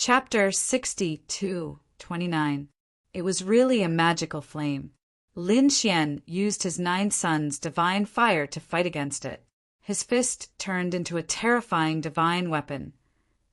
Chapter 62:29. It was really a magical flame. Lin Xian used his 9 sons' divine fire to fight against it. His fist turned into a terrifying divine weapon,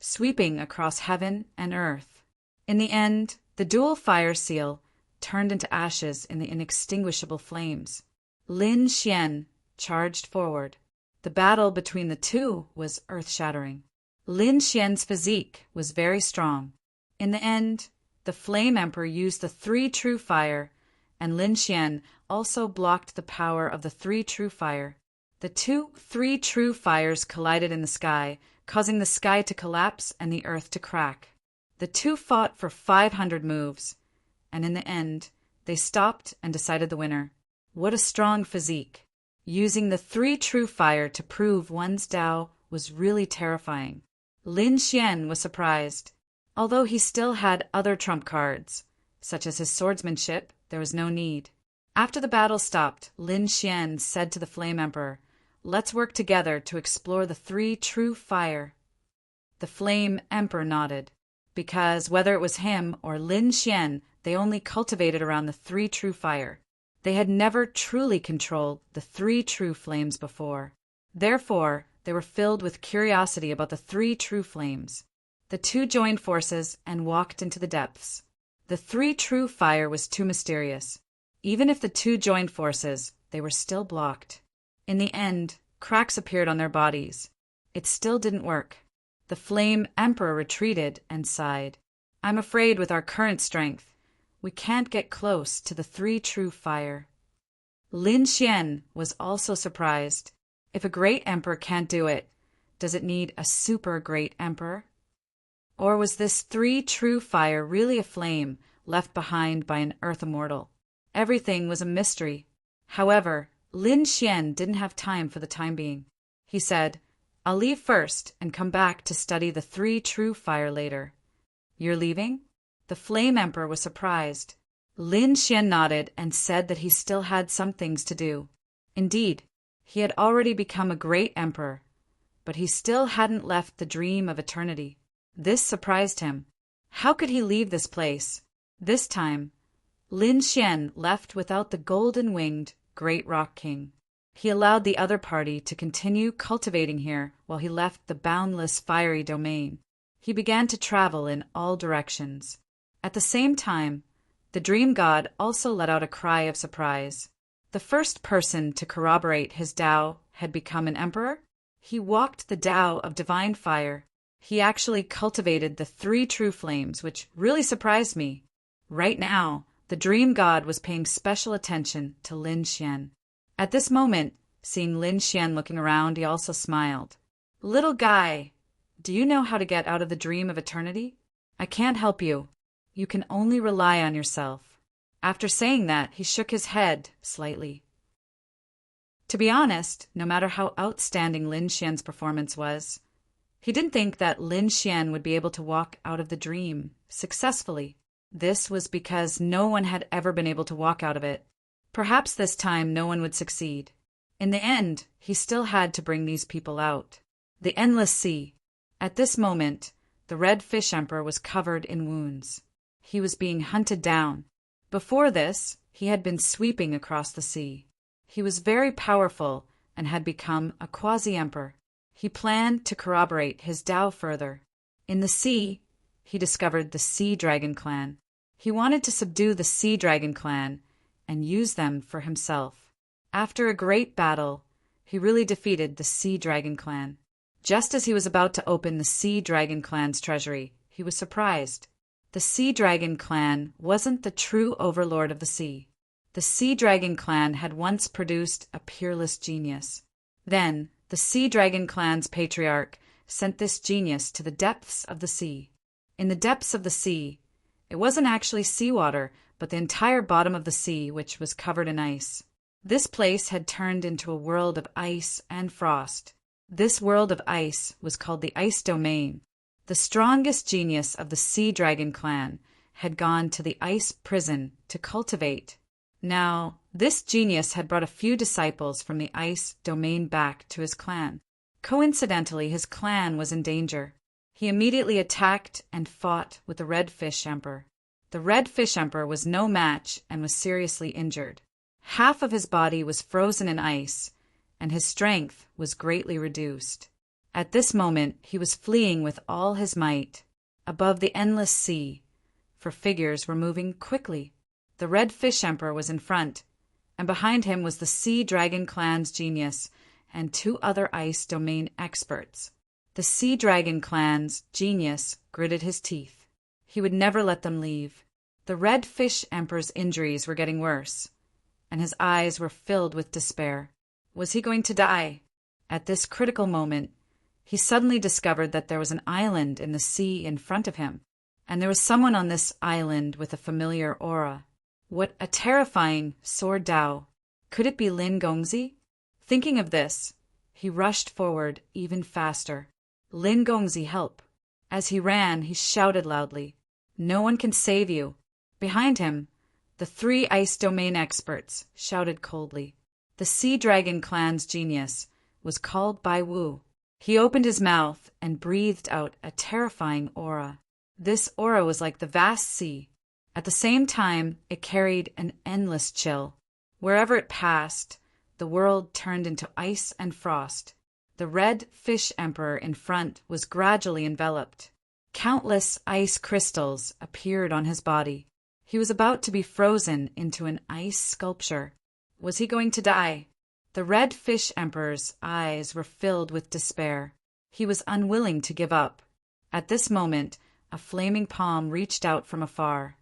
sweeping across heaven and earth. In the end, the dual fire seal turned into ashes in the inextinguishable flames. Lin Xian charged forward. The battle between the two was earth-shattering. Lin Xian's physique was very strong. In the end, the Flame Emperor used the 3 true fire, and Lin Xian also blocked the power of the 3 true fire. The 3 true fires collided in the sky, causing the sky to collapse and the earth to crack. The two fought for 500 moves, and in the end, they stopped and decided the winner. What a strong physique! Using the 3 true fire to prove one's Tao was really terrifying. Lin Xian was surprised. Although he still had other trump cards, such as his swordsmanship, there was no need. After the battle stopped, Lin Xian said to the Flame Emperor, "Let's work together to explore the 3 true fire." The Flame Emperor nodded, because whether it was him or Lin Xian, they only cultivated around the 3 true fire. They had never truly controlled the 3 true flames before. Therefore, they were filled with curiosity about the 3 true flames. The two joined forces and walked into the depths. The 3 true fire was too mysterious. Even if the two joined forces, they were still blocked. In the end, cracks appeared on their bodies. It still didn't work. The Flame Emperor retreated and sighed. "I'm afraid with our current strength, we can't get close to the 3 true fire." Lin Xian was also surprised. If a great emperor can't do it, does it need a super great emperor? Or was this 3 true fire really a flame left behind by an earth immortal? Everything was a mystery. However, Lin Xian didn't have time for the time being. He said, "I'll leave first and come back to study the 3 true fire later." "You're leaving?" The Flame Emperor was surprised. Lin Xian nodded and said that he still had some things to do. Indeed, he had already become a great emperor, but he still hadn't left the dream of eternity. This surprised him. How could he leave this place? This time, Lin Xian left without the golden-winged Great Rock King. He allowed the other party to continue cultivating here while he left the boundless fiery domain. He began to travel in all directions. At the same time, the Dream God also let out a cry of surprise. The first person to corroborate his Tao had become an emperor. He walked the Tao of divine fire. He actually cultivated the 3 true flames, which really surprised me. Right now, the Dream God was paying special attention to Lin Xian. At this moment, seeing Lin Xian looking around, he also smiled. "Little guy, do you know how to get out of the dream of eternity? I can't help you. You can only rely on yourself." After saying that, he shook his head slightly. To be honest, no matter how outstanding Lin Xian's performance was, he didn't think that Lin Xian would be able to walk out of the dream successfully. This was because no one had ever been able to walk out of it. Perhaps this time no one would succeed. In the end, he still had to bring these people out. The Endless Sea. At this moment, the Red Fish Emperor was covered in wounds. He was being hunted down. Before this, he had been sweeping across the sea. He was very powerful and had become a quasi-emperor. He planned to corroborate his Tao further. In the sea, he discovered the Sea Dragon Clan. He wanted to subdue the Sea Dragon Clan and use them for himself. After a great battle, he really defeated the Sea Dragon Clan. Just as he was about to open the Sea Dragon Clan's treasury, he was surprised. The Sea Dragon Clan wasn't the true overlord of the sea. The Sea Dragon Clan had once produced a peerless genius. Then, the Sea Dragon Clan's patriarch sent this genius to the depths of the sea. In the depths of the sea, it wasn't actually seawater, but the entire bottom of the sea, which was covered in ice. This place had turned into a world of ice and frost. This world of ice was called the Ice Domain. The strongest genius of the Sea Dragon Clan had gone to the ice prison to cultivate. Now, this genius had brought a few disciples from the ice domain back to his clan. Coincidentally, his clan was in danger. He immediately attacked and fought with the Red Fish Emperor. The Red Fish Emperor was no match and was seriously injured. Half of his body was frozen in ice, and his strength was greatly reduced. At this moment he was fleeing with all his might, above the endless sea, for figures were moving quickly. The Red Fish Emperor was in front, and behind him was the Sea Dragon Clan's genius and 2 other ice domain experts. The Sea Dragon Clan's genius gritted his teeth. He would never let them leave. The Red Fish Emperor's injuries were getting worse, and his eyes were filled with despair. Was he going to die? At this critical moment, he suddenly discovered that there was an island in the sea in front of him, and there was someone on this island with a familiar aura. What a terrifying sword Dao! Could it be Lin Gongzi? Thinking of this, he rushed forward even faster. Lin Gongzi, help! As he ran, he shouted loudly, "No one can save you!" Behind him, the 3 ice domain experts shouted coldly. The Sea Dragon Clan's genius was called Bai Wu. He opened his mouth and breathed out a terrifying aura. This aura was like the vast sea. At the same time, it carried an endless chill. Wherever it passed, the world turned into ice and frost. The Red Fish Emperor in front was gradually enveloped. Countless ice crystals appeared on his body. He was about to be frozen into an ice sculpture. Was he going to die? The Red Fish Emperor's eyes were filled with despair. He was unwilling to give up. At this moment, a flaming palm reached out from afar.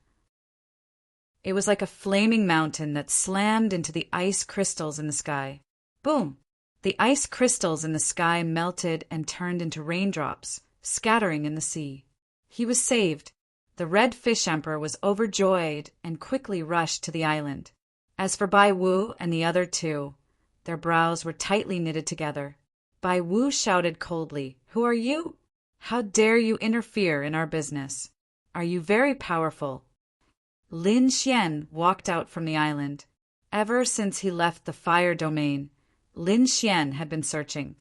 It was like a flaming mountain that slammed into the ice crystals in the sky. Boom! The ice crystals in the sky melted and turned into raindrops, scattering in the sea. He was saved. The Red Fish Emperor was overjoyed and quickly rushed to the island. As for Bai Wu and the other 2, their brows were tightly knitted together. Bai Wu shouted coldly, "Who are you? How dare you interfere in our business? Are you very powerful?" Lin Xian walked out from the island. Ever since he left the fire domain, Lin Xian had been searching.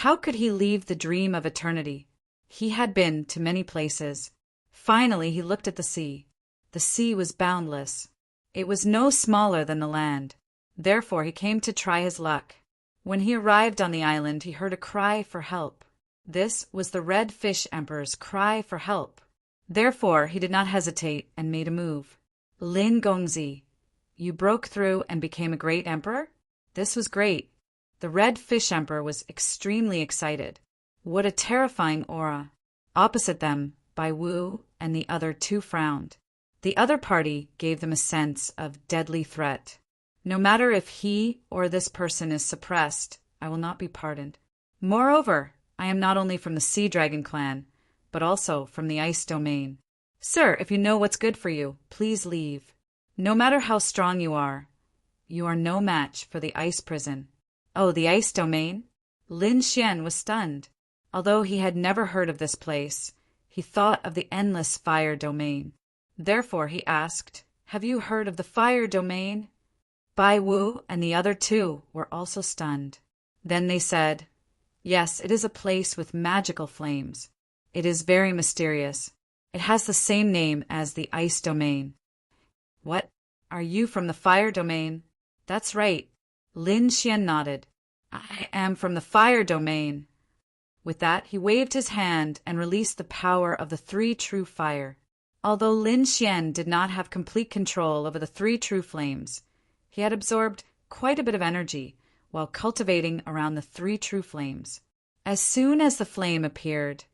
How could he leave the dream of eternity? He had been to many places. Finally, he looked at the sea. The sea was boundless. It was no smaller than the land. Therefore, he came to try his luck. When he arrived on the island, he heard a cry for help. This was the Red Fish Emperor's cry for help. Therefore, he did not hesitate and made a move. "Lin Gongzi, you broke through and became a great emperor?" This was great. The Red Fish Emperor was extremely excited. What a terrifying aura! Opposite them, Bai Wu and the other 2 frowned. The other party gave them a sense of deadly threat. No matter if he or this person is suppressed, I will not be pardoned. Moreover, I am not only from the Sea Dragon Clan, but also from the Ice Domain. Sir, if you know what's good for you, please leave. No matter how strong you are no match for the Ice Prison. Oh, the Ice Domain? Lin Xian was stunned. Although he had never heard of this place, he thought of the endless fire domain. Therefore he asked, "Have you heard of the fire domain?" Bai Wu and the other 2 were also stunned. Then they said, "Yes, it is a place with magical flames. It is very mysterious. It has the same name as the Ice Domain." "What? Are you from the fire domain?" "That's right." Lin Xian nodded. "I am from the fire domain." With that, he waved his hand and released the power of the 3 true fire. Although Lin Xian did not have complete control over the 3 true flames, he had absorbed quite a bit of energy while cultivating around the 3 true flames. As soon as the flame appeared,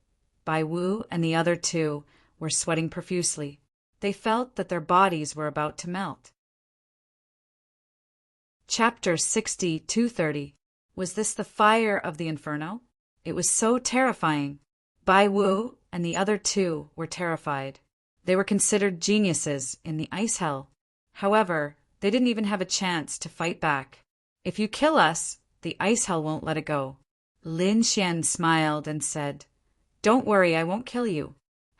Bai Wu and the other 2 were sweating profusely. They felt that their bodies were about to melt. Chapter 60-230. Was this the fire of the inferno? It was so terrifying. Bai Wu and the other 2 were terrified. They were considered geniuses in the ice hell. However, they didn't even have a chance to fight back. "If you kill us, the ice hell won't let it go." Lin Xian smiled and said, "Don't worry, I won't kill you.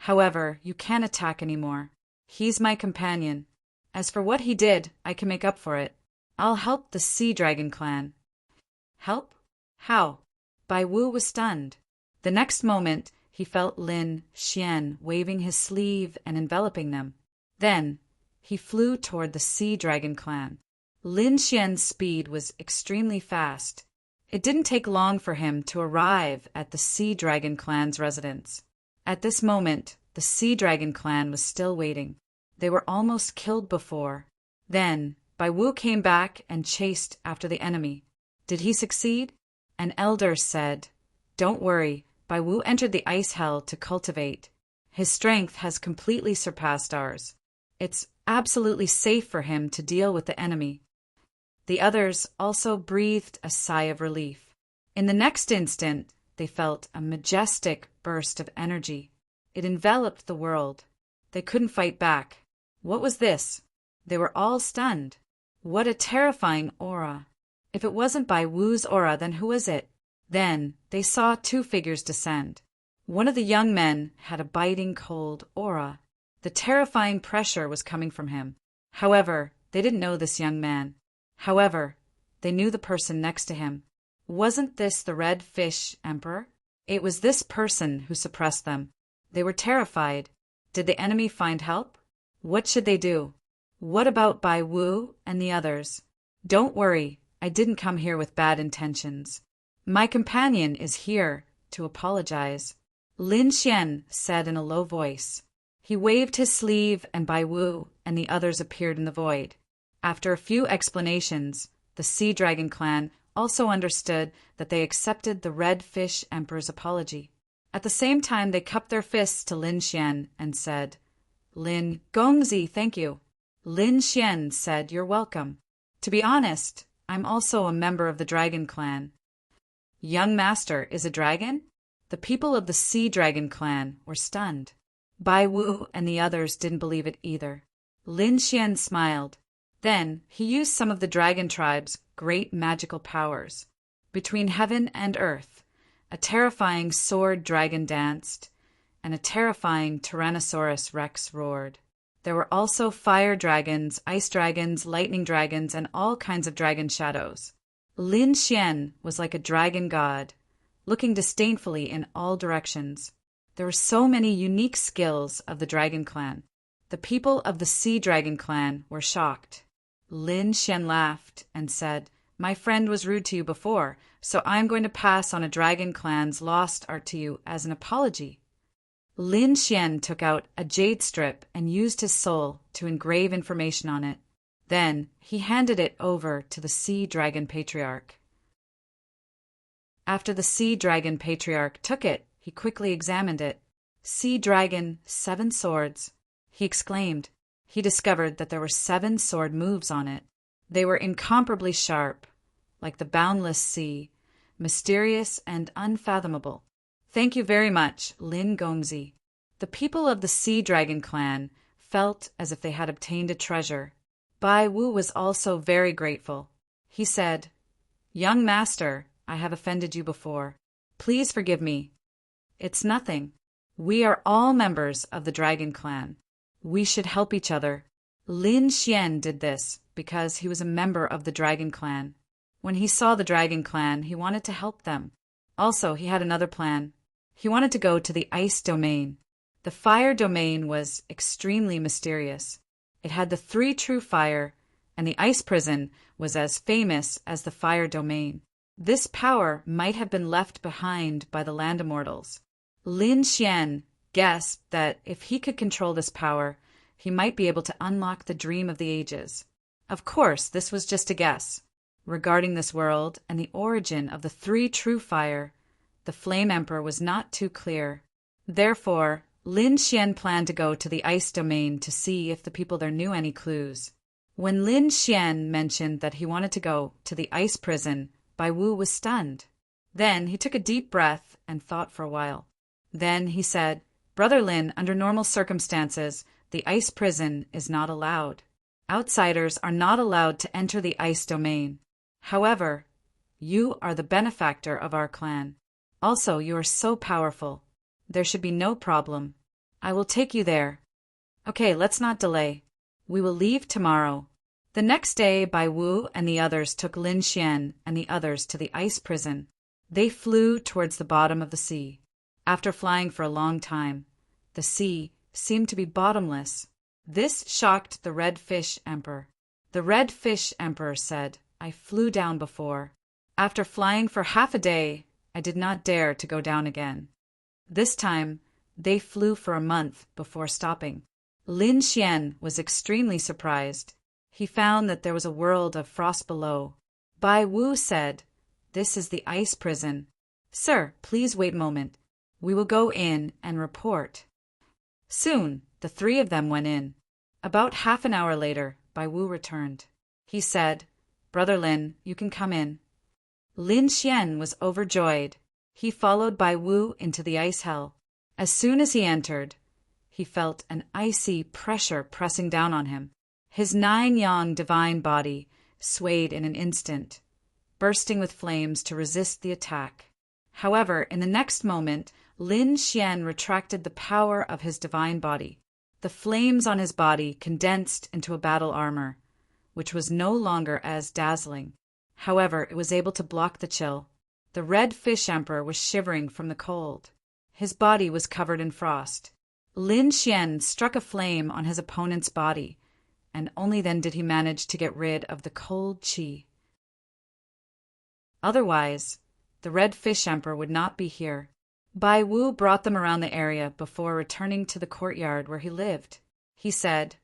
However, you can't attack anymore. He's my companion. As for what he did, I can make up for it. I'll help the Sea Dragon Clan." "Help? How?" Bai Wu was stunned. The next moment, he felt Lin Xian waving his sleeve and enveloping them. Then, he flew toward the Sea Dragon clan. Lin Xian's speed was extremely fast. It didn't take long for him to arrive at the Sea Dragon clan's residence. At this moment, the Sea Dragon clan was still waiting. They were almost killed before. Then, Bai Wu came back and chased after the enemy. Did he succeed? An elder said, "Don't worry, Bai Wu entered the ice hell to cultivate. His strength has completely surpassed ours. It's absolutely safe for him to deal with the enemy." The others also breathed a sigh of relief. In the next instant, they felt a majestic burst of energy. It enveloped the world. They couldn't fight back. What was this? They were all stunned. What a terrifying aura! If it wasn't Bai Wu's aura, then who was it? Then they saw two figures descend. One of the young men had a biting cold aura. The terrifying pressure was coming from him. However, they didn't know this young man. However, they knew the person next to him. Wasn't this the Red Fish Emperor? It was this person who suppressed them. They were terrified. Did the enemy find help? What should they do? What about Bai Wu and the others? Don't worry, I didn't come here with bad intentions. My companion is here to apologize, Lin Xian said in a low voice. He waved his sleeve and Bai Wu and the others appeared in the void. After a few explanations, the Sea Dragon clan also understood that they accepted the Red Fish Emperor's apology. At the same time, they cupped their fists to Lin Xian and said, "Lin Gongzi, thank you." Lin Xian said, "You're welcome. To be honest, I'm also a member of the Dragon clan." Young Master is a dragon? The people of the Sea Dragon clan were stunned. Bai Wu and the others didn't believe it either. Lin Xian smiled. Then he used some of the dragon tribe's great magical powers. Between heaven and earth, a terrifying sword dragon danced, and a terrifying Tyrannosaurus Rex roared. There were also fire dragons, ice dragons, lightning dragons, and all kinds of dragon shadows. Lin Xian was like a dragon god, looking disdainfully in all directions. There were so many unique skills of the dragon clan. The people of the Sea Dragon clan were shocked. Lin Xian laughed and said, "My friend was rude to you before, so I'm going to pass on a dragon clan's lost art to you as an apology." Lin Xian took out a jade strip and used his soul to engrave information on it. Then he handed it over to the Sea Dragon Patriarch. After the Sea Dragon Patriarch took it, he quickly examined it. "Sea Dragon, 7 swords," he exclaimed. He discovered that there were 7 sword moves on it. They were incomparably sharp, like the boundless sea, mysterious and unfathomable. "Thank you very much, Lin Gongzi." The people of the Sea Dragon clan felt as if they had obtained a treasure. Bai Wu was also very grateful. He said, "Young Master, I have offended you before. Please forgive me." "It's nothing. We are all members of the Dragon clan. We should help each other." Lin Xian did this because he was a member of the Dragon clan. When he saw the Dragon clan, he wanted to help them. Also, he had another plan. He wanted to go to the ice domain. The fire domain was extremely mysterious. It had the 3 true fire, and the ice prison was as famous as the fire domain. This power might have been left behind by the land immortals. Lin Xian guessed that if he could control this power, he might be able to unlock the dream of the ages. Of course, this was just a guess. Regarding this world and the origin of the 3 true fire, the Flame Emperor was not too clear. Therefore, Lin Xian planned to go to the ice domain to see if the people there knew any clues. When Lin Xian mentioned that he wanted to go to the ice prison, Bai Wu was stunned. Then he took a deep breath and thought for a while. Then he said, "Brother Lin, under normal circumstances, the ice prison is not allowed. Outsiders are not allowed to enter the ice domain. However, you are the benefactor of our clan. Also, you are so powerful. There should be no problem. I will take you there. Okay, let's not delay. We will leave tomorrow." The next day, Bai Wu and the others took Lin Xian and the others to the ice prison. They flew towards the bottom of the sea. After flying for a long time, the sea seemed to be bottomless. This shocked the Red Fish Emperor. The Red Fish Emperor said, "I flew down before. After flying for half a day, I did not dare to go down again." This time, they flew for a month before stopping. Lin Xian was extremely surprised. He found that there was a world of frost below. Bai Wu said, "This is the ice prison. Sir, please wait a moment. We will go in and report." Soon, the three of them went in. About half an hour later, Bai Wu returned. He said, "Brother Lin, you can come in." Lin Xian was overjoyed. He followed Bai Wu into the ice hell. As soon as he entered, he felt an icy pressure pressing down on him. His 9-yang divine body swayed in an instant, bursting with flames to resist the attack. However, in the next moment, Lin Xian retracted the power of his divine body. The flames on his body condensed into a battle armor, which was no longer as dazzling. However, it was able to block the chill. The Red Fish Emperor was shivering from the cold. His body was covered in frost. Lin Xian struck a flame on his opponent's body, and only then did he manage to get rid of the cold qi. Otherwise, the Red Fish Emperor would not be here. Bai Wu brought them around the area before returning to the courtyard where he lived. He said,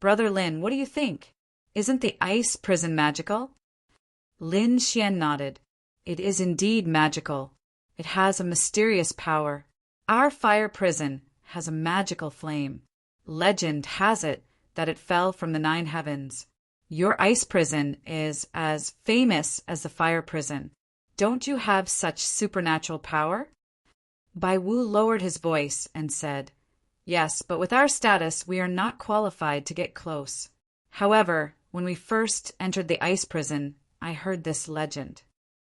"Brother Lin, what do you think? Isn't the ice prison magical?" Lin Xian nodded. "It is indeed magical. It has a mysterious power. Our fire prison has a magical flame. Legend has it that it fell from the 9 heavens. Your ice prison is as famous as the fire prison. Don't you have such supernatural power?" Bai Wu lowered his voice and said, "Yes, but with our status, we are not qualified to get close. However, when we first entered the ice prison, I heard this legend.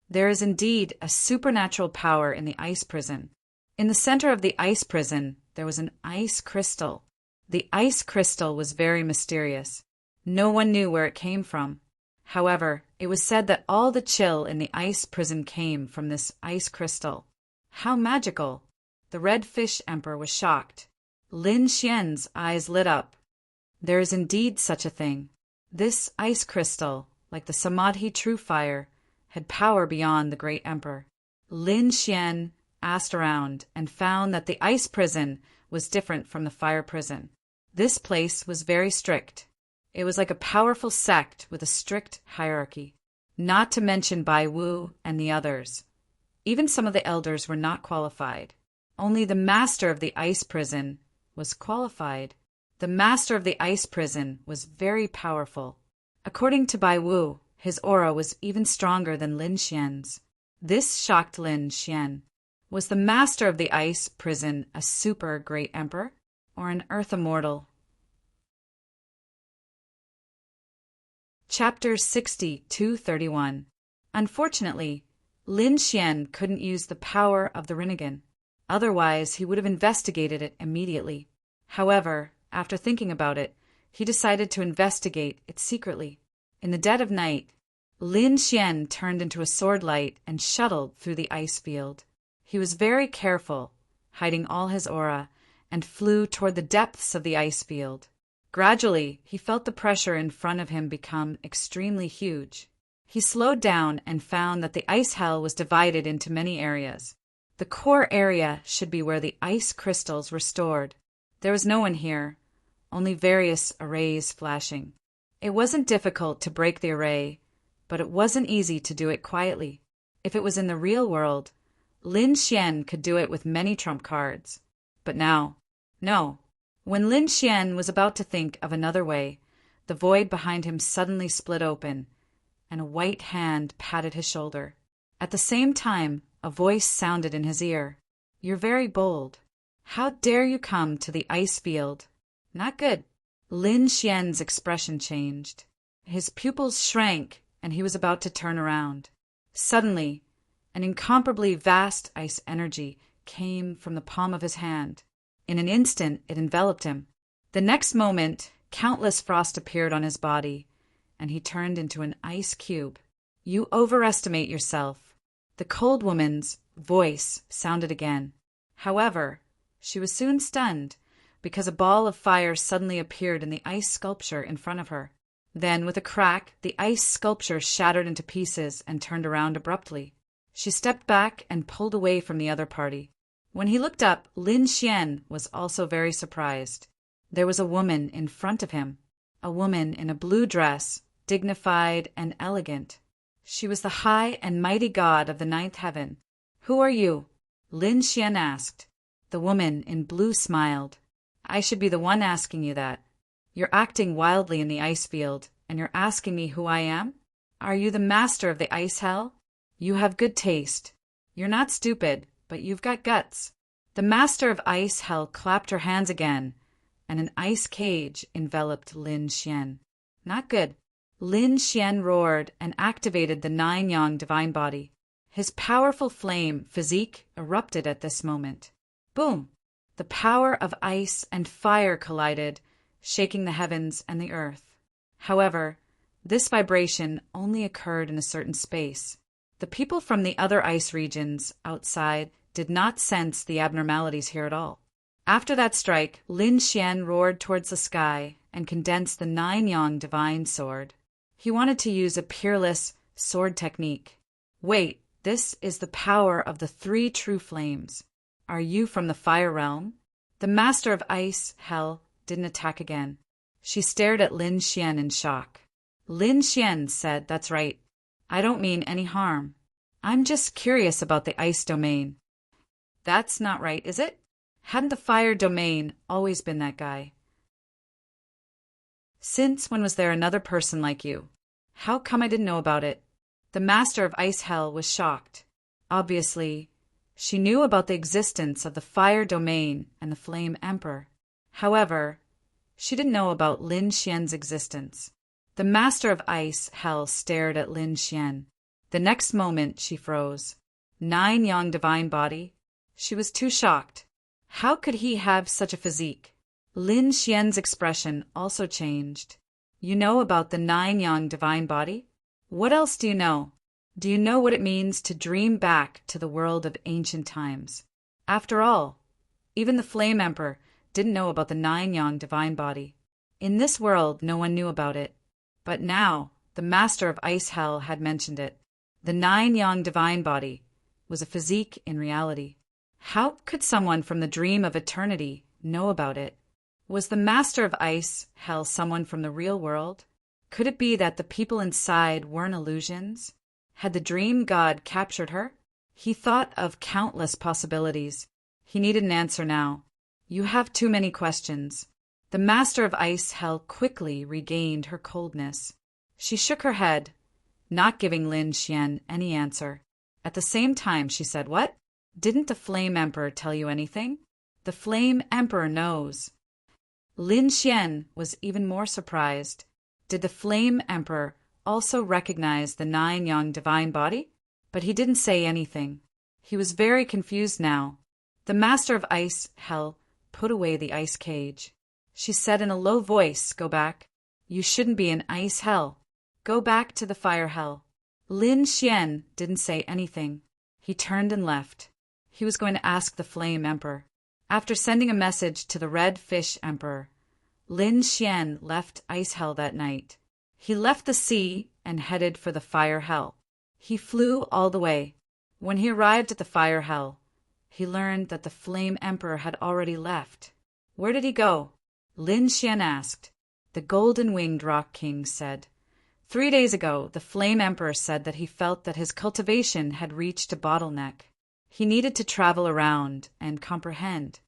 There is indeed a supernatural power in the ice prison. In the center of the ice prison, there was an ice crystal. The ice crystal was very mysterious. No one knew where it came from. However, it was said that all the chill in the ice prison came from this ice crystal. How magical!" The Red Fish Emperor was shocked. Lin Xian's eyes lit up. There is indeed such a thing. This ice crystal, like the Samadhi True Fire, had power beyond the great emperor. Lin Xian asked around and found that the ice prison was different from the fire prison. This place was very strict. It was like a powerful sect with a strict hierarchy. Not to mention Bai Wu and the others. Even some of the elders were not qualified. Only the master of the ice prison was qualified. The master of the ice prison was very powerful. According to Bai Wu, his aura was even stronger than Lin Xian's. This shocked Lin Xian. Was the master of the ice prison a super great emperor or an earth immortal? Chapter 60-31. Unfortunately, Lin Xian couldn't use the power of the Rinnegan. Otherwise, he would have investigated it immediately. However, after thinking about it, he decided to investigate it secretly. In the dead of night, Lin Xian turned into a sword light and shuttled through the ice field. He was very careful, hiding all his aura, and flew toward the depths of the ice field. Gradually, he felt the pressure in front of him become extremely huge. He slowed down and found that the ice hell was divided into many areas. The core area should be where the ice crystals were stored. There was no one here, only various arrays flashing. It wasn't difficult to break the array, but it wasn't easy to do it quietly. If it was in the real world, Lin Xian could do it with many trump cards. But now, no. When Lin Xian was about to think of another way, the void behind him suddenly split open, and a white hand patted his shoulder. At the same time, a voice sounded in his ear. "You're very bold. How dare you come to the ice field? Not good." Lin Xian's expression changed. His pupils shrank, and he was about to turn around. Suddenly, an incomparably vast ice energy came from the palm of his hand. In an instant, it enveloped him. The next moment, countless frost appeared on his body, and he turned into an ice cube. "You overestimate yourself." The cold woman's voice sounded again. However, she was soon stunned, because a ball of fire suddenly appeared in the ice sculpture in front of her. Then, with a crack, the ice sculpture shattered into pieces and turned around abruptly. She stepped back and pulled away from the other party. When he looked up, Lin Xian was also very surprised. There was a woman in front of him, a woman in a blue dress, dignified and elegant. She was the high and mighty god of the ninth heaven. "Who are you?" Lin Xian asked. The woman in blue smiled. "I should be the one asking you that. You're acting wildly in the ice field, and you're asking me who I am? Are you the master of the ice hell? You have good taste. You're not stupid, but you've got guts." The master of ice hell clapped her hands again, and an ice cage enveloped Lin Xian. Not good. Lin Xian roared and activated the 9-yang divine body. His powerful flame physique erupted at this moment. Boom! The power of ice and fire collided, shaking the heavens and the earth. However, this vibration only occurred in a certain space. The people from the other ice regions outside did not sense the abnormalities here at all. After that strike, Lin Xian roared towards the sky and condensed the 9-yang divine sword. He wanted to use a peerless sword technique. Wait, this is the power of the 3 true flames. Are you from the fire realm? The master of ice hell didn't attack again. She stared at Lin Xian in shock. Lin Xian said, "That's right. I don't mean any harm. I'm just curious about the ice domain." "That's not right, is it? Hadn't the fire domain always been that guy? Since when was there another person like you? How come I didn't know about it?" The master of ice hell was shocked. Obviously, she knew about the existence of the fire domain and the flame emperor. However, she didn't know about Lin Xian's existence. The master of ice hell stared at Lin Xian. The next moment she froze. 9-yang divine body? She was too shocked. How could he have such a physique? Lin Xian's expression also changed. "You know about the 9-yang divine body? What else do you know? Do you know what it means to dream back to the world of ancient times? After all, even the Flame Emperor didn't know about the 9-yang divine body. In this world, no one knew about it. But now, the master of ice hell had mentioned it. The 9-yang divine body was a physique in reality. How could someone from the dream of eternity know about it? Was the master of ice hell someone from the real world? Could it be that the people inside weren't illusions? Had the dream god captured her? He thought of countless possibilities. He needed an answer now. "You have too many questions." The master of ice hell quickly regained her coldness. She shook her head, not giving Lin Xian any answer. At the same time, she said, "What? Didn't the Flame Emperor tell you anything?" "The Flame Emperor knows." Lin Xian was even more surprised. Did the Flame Emperor also recognize the 9-yang divine body? But he didn't say anything. He was very confused now. The master of ice hell put away the ice cage. She said in a low voice, "Go back. You shouldn't be in ice hell. Go back to the fire hell." Lin Xian didn't say anything. He turned and left. He was going to ask the Flame Emperor. After sending a message to the Red Fish Emperor, Lin Xian left ice hell that night. He left the sea and headed for the fire hell. He flew all the way. When he arrived at the fire hell, he learned that the Flame Emperor had already left. Where did he go? Lin Xian asked. The Golden-Winged Rock King said. 3 days ago, the Flame Emperor said that he felt that his cultivation had reached a bottleneck. He needed to travel around and comprehend.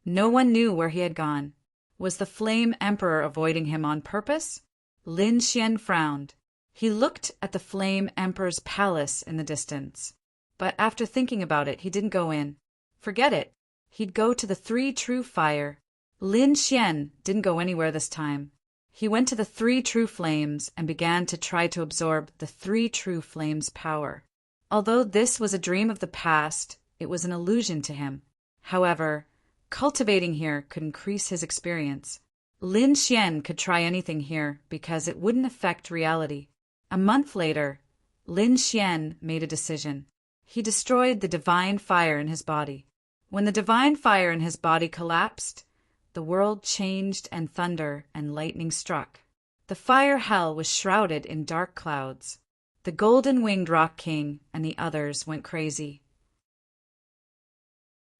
No one knew where he had gone. Was the Flame Emperor avoiding him on purpose? Lin Xian frowned. He looked at the Flame Emperor's palace in the distance. But after thinking about it, he didn't go in. Forget it. He'd go to the 3 true fire. Lin Xian didn't go anywhere this time. He went to the 3 true flames and began to try to absorb the 3 true flames' power. Although this was a dream of the past, it was an illusion to him. However, cultivating here could increase his experience. Lin Xian could try anything here because it wouldn't affect reality. A month later, Lin Xian made a decision. He destroyed the divine fire in his body. When the divine fire in his body collapsed, the world changed and thunder and lightning struck. The fire hell was shrouded in dark clouds. The golden-winged Rock King and the others went crazy.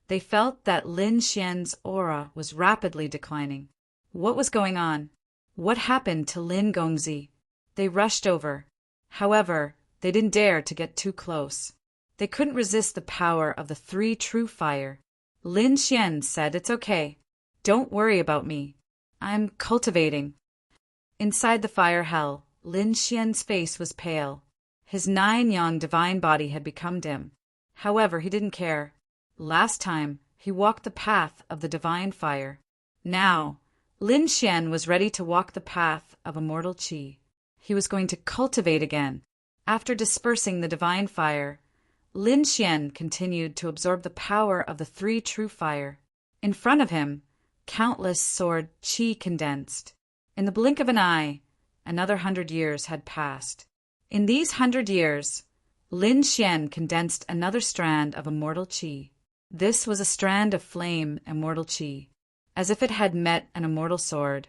They felt that Lin Xian's aura was rapidly declining. What was going on? What happened to Lin Gongzi? They rushed over. However, they didn't dare to get too close. They couldn't resist the power of the three true fire. Lin Xian said, "It's okay. Don't worry about me. I'm cultivating." Inside the fire hell, Lin Xian's face was pale. His 9-yang divine body had become dim. However, he didn't care. Last time, he walked the path of the divine fire. Now, Lin Xian was ready to walk the path of immortal qi. He was going to cultivate again. After dispersing the divine fire, Lin Xian continued to absorb the power of the three true fire. In front of him, countless sword qi condensed. In the blink of an eye, another 100 years had passed. In these 100 years, Lin Xian condensed another strand of immortal qi. This was a strand of flame immortal qi. As if it had met an immortal sword,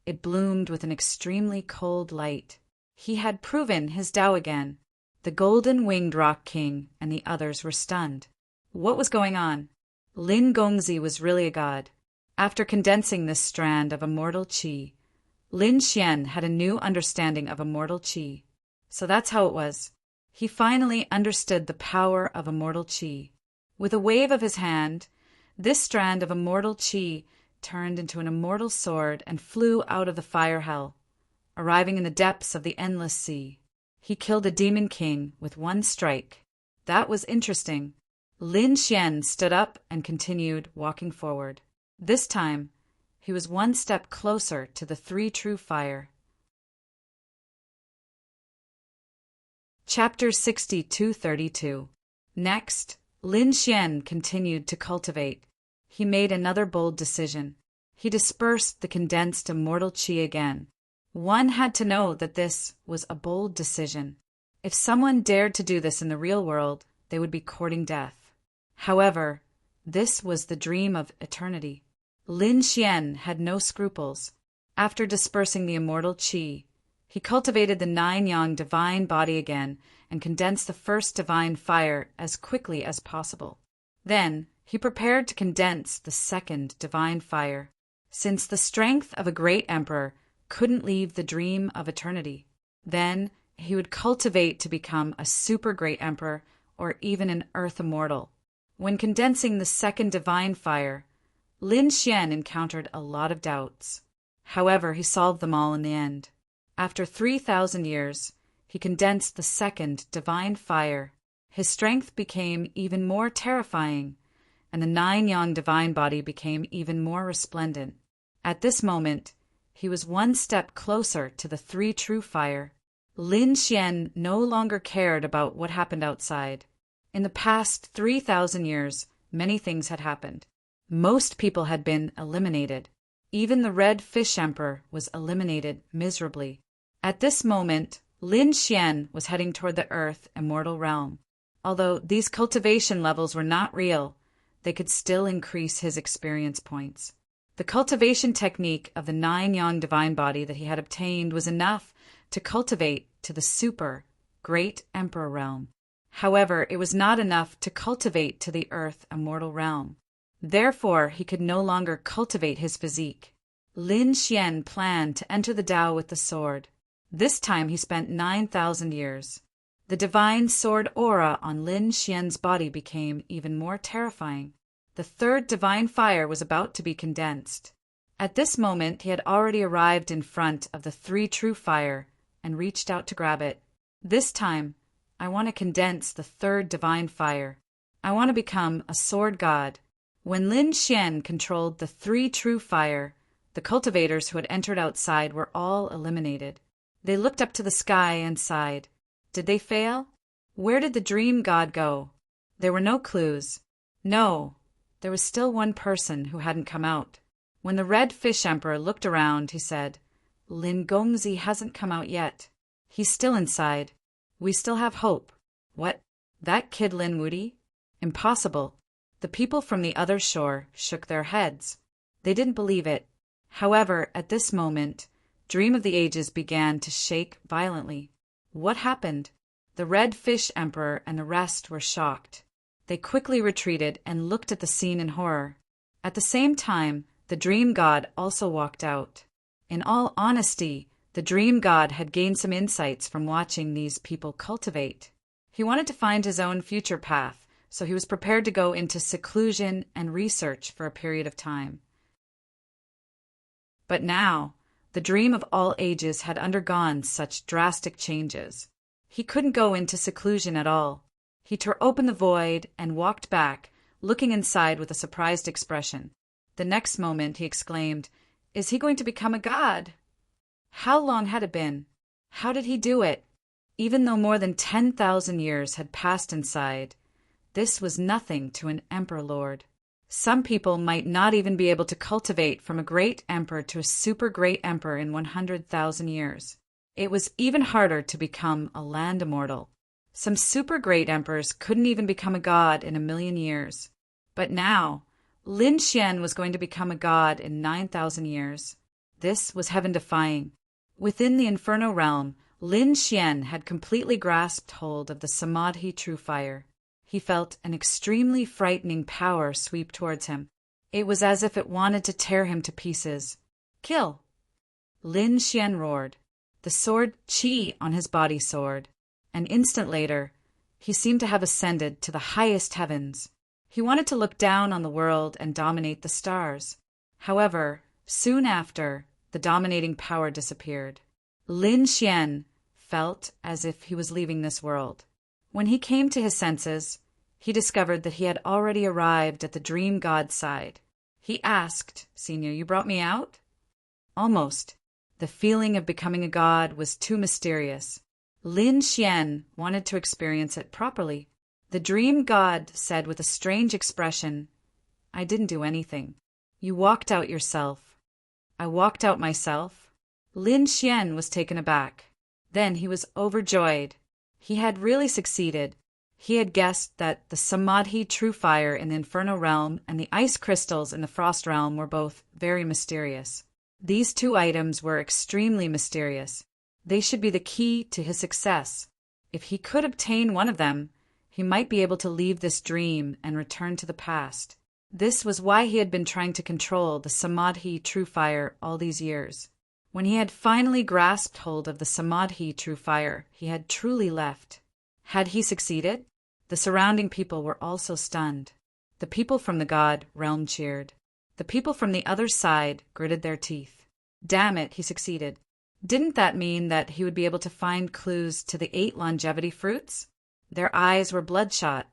it bloomed with an extremely cold light. He had proven his Tao again. The golden-winged Rock King and the others were stunned. What was going on? Lin Gongzi was really a god. After condensing this strand of immortal qi, Lin Xian had a new understanding of immortal qi. So that's how it was. He finally understood the power of immortal qi. With a wave of his hand, this strand of immortal qi turned into an immortal sword and flew out of the fire hell, arriving in the depths of the endless sea. He killed a demon king with one strike. That was interesting. Lin Xian stood up and continued walking forward. This time, he was one step closer to the three true fire. Chapter 62-32. Next, Lin Xian continued to cultivate. He made another bold decision. He dispersed the condensed immortal qi again. One had to know that this was a bold decision. If someone dared to do this in the real world, they would be courting death. However, this was the dream of eternity. Lin Xian had no scruples. After dispersing the immortal qi, he cultivated the 9-yang divine body again and condensed the first divine fire as quickly as possible. Then, he prepared to condense the second divine fire. Since the strength of a great emperor couldn't leave the dream of eternity, then he would cultivate to become a super great emperor or even an earth immortal. When condensing the second divine fire, Lin Xian encountered a lot of doubts. However, he solved them all in the end. After 3,000 years, he condensed the second divine fire. His strength became even more terrifying, and the 9-yang divine body became even more resplendent. At this moment, he was one step closer to the three true fire. Lin Xian no longer cared about what happened outside. In the past 3,000 years, many things had happened. Most people had been eliminated. Even the Red Fish Emperor was eliminated miserably. At this moment, Lin Xian was heading toward the Earth Immortal Realm. Although these cultivation levels were not real, they could still increase his experience points. The cultivation technique of the 9-yang divine body that he had obtained was enough to cultivate to the super great emperor realm. However, it was not enough to cultivate to the Earth Immortal Realm. Therefore, he could no longer cultivate his physique. Lin Xian planned to enter the Tao with the sword. This time he spent 9,000 years. The divine sword aura on Lin Xian's body became even more terrifying. The third divine fire was about to be condensed. At this moment, he had already arrived in front of the three true fire and reached out to grab it. This time, I want to condense the third divine fire. I want to become a sword god. When Lin Xian controlled the three true fire, the cultivators who had entered outside were all eliminated. They looked up to the sky and sighed. Did they fail? Where did the dream god go? There were no clues. No, there was still one person who hadn't come out. When the Red Fish Emperor looked around, he said, "Lin Gongzi hasn't come out yet. He's still inside. We still have hope." What? That kid Lin Wudi? Impossible. The people from the other shore shook their heads. They didn't believe it. However, at this moment, Dream of the Ages began to shake violently. What happened? The Red Fish Emperor and the rest were shocked. They quickly retreated and looked at the scene in horror. At the same time, the Dream God also walked out. In all honesty, the Dream God had gained some insights from watching these people cultivate. He wanted to find his own future path, so he was prepared to go into seclusion and research for a period of time. But now, the Dream of all ages had undergone such drastic changes. He couldn't go into seclusion at all. He tore open the void and walked back, looking inside with a surprised expression. The next moment he exclaimed, "Is he going to become a god?" How long had it been? How did he do it? Even though more than 10,000 years had passed inside, this was nothing to an emperor lord. Some people might not even be able to cultivate from a great emperor to a super great emperor in 100,000 years. It was even harder to become a land immortal. Some super great emperors couldn't even become a god in 1,000,000 years. But now, Lin Xian was going to become a god in 9,000 years. This was heaven-defying. Within the Inferno realm, Lin Xian had completely grasped hold of the Samadhi True Fire. He felt an extremely frightening power sweep towards him. It was as if it wanted to tear him to pieces. "Kill!" Lin Xian roared. The sword Qi on his body soared. An instant later, he seemed to have ascended to the highest heavens. He wanted to look down on the world and dominate the stars. However, soon after, the dominating power disappeared. Lin Xian felt as if he was leaving this world. When he came to his senses, he discovered that he had already arrived at the Dream God's side. He asked, "Senior, you brought me out?" Almost. The feeling of becoming a god was too mysterious. Lin Xian wanted to experience it properly. The Dream God said with a strange expression, "I didn't do anything. You walked out yourself." "I walked out myself?" Lin Xian was taken aback. Then he was overjoyed. He had really succeeded. He had guessed that the Samadhi True Fire in the Inferno realm and the ice crystals in the Frost realm were both very mysterious. These two items were extremely mysterious. They should be the key to his success. If he could obtain one of them, he might be able to leave this dream and return to the past. This was why he had been trying to control the Samadhi True Fire all these years. When he had finally grasped hold of the Samadhi True Fire, he had truly left. Had he succeeded? The surrounding people were also stunned. The people from the god realm cheered. The people from the other side gritted their teeth. Damn it, he succeeded. Didn't that mean that he would be able to find clues to the 8 longevity fruits? Their eyes were bloodshot.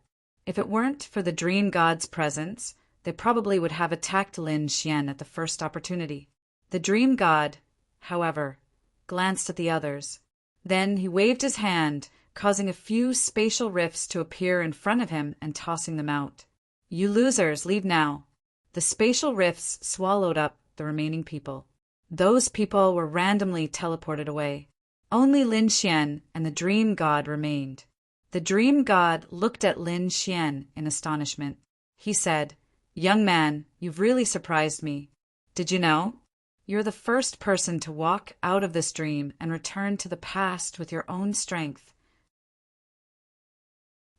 If it weren't for the Dream God's presence, they probably would have attacked Lin Xian at the first opportunity. The Dream God, however, glanced at the others. Then he waved his hand, causing a few spatial rifts to appear in front of him and tossing them out. "You losers, leave now." The spatial rifts swallowed up the remaining people. Those people were randomly teleported away. Only Lin Xian and the Dream God remained. The Dream God looked at Lin Xian in astonishment. He said, "Young man, you've really surprised me. Did you know? You're the first person to walk out of this dream and return to the past with your own strength.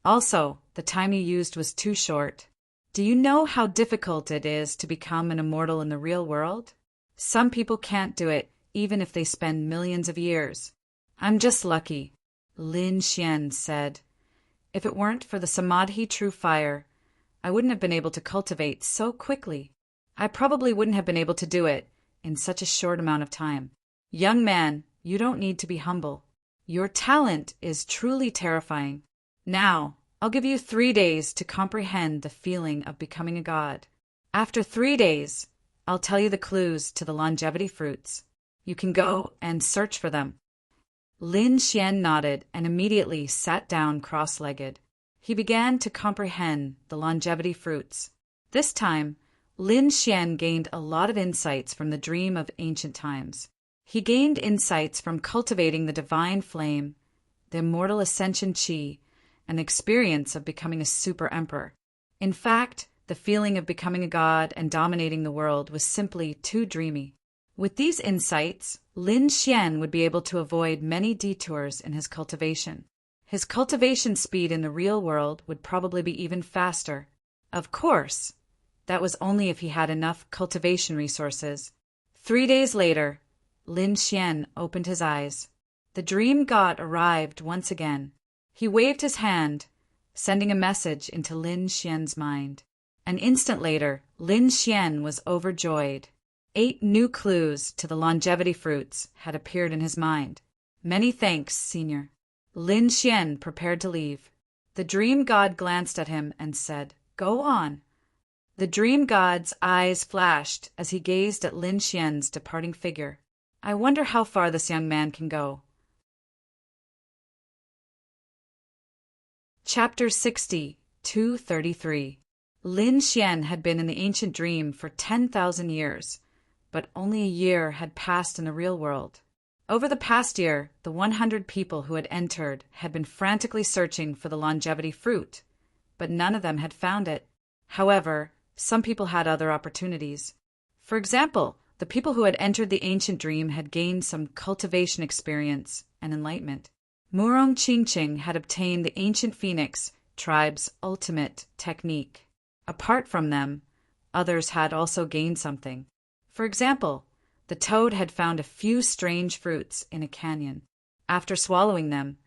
Also, the time you used was too short. Do you know how difficult it is to become an immortal in the real world? Some people can't do it, even if they spend millions of years. I'm just lucky," Lin Xian said. "If it weren't for the Samadhi True Fire, I wouldn't have been able to cultivate so quickly. I probably wouldn't have been able to do it in such a short amount of time. Young man, you don't need to be humble. Your talent is truly terrifying. Now, I'll give you 3 days to comprehend the feeling of becoming a god. After 3 days, I'll tell you the clues to the longevity fruits. You can go and search for them." Lin Xian nodded and immediately sat down cross-legged. He began to comprehend the longevity fruits. This time, Lin Xian gained a lot of insights from the dream of ancient times. He gained insights from cultivating the divine flame, the immortal ascension qi, and the experience of becoming a super emperor. In fact, The feeling of becoming a god and dominating the world was simply too dreamy. With these insights, Lin Xian would be able to avoid many detours in his cultivation. His cultivation speed in the real world would probably be even faster. Of course, that was only if he had enough cultivation resources. 3 days later, Lin Xian opened his eyes. The dream god arrived once again. He waved his hand, sending a message into Lin Xian's mind. An instant later, Lin Xian was overjoyed. 8 new clues to the longevity fruits had appeared in his mind. Many thanks, Senior. Lin Xian prepared to leave. The dream god glanced at him and said, "Go on." The dream god's eyes flashed as he gazed at Lin Xian's departing figure. I wonder how far this young man can go. Chapter 60, 233. Lin Xian had been in the ancient dream for 10,000 years, but only a year had passed in the real world. Over the past year, the 100 people who had entered had been frantically searching for the longevity fruit, but none of them had found it. However, some people had other opportunities. For example, the people who had entered the ancient dream had gained some cultivation experience and enlightenment. Murong Qingqing had obtained the ancient phoenix tribe's ultimate technique. Apart from them, others had also gained something. For example, the toad had found a few strange fruits in a canyon. After swallowing them,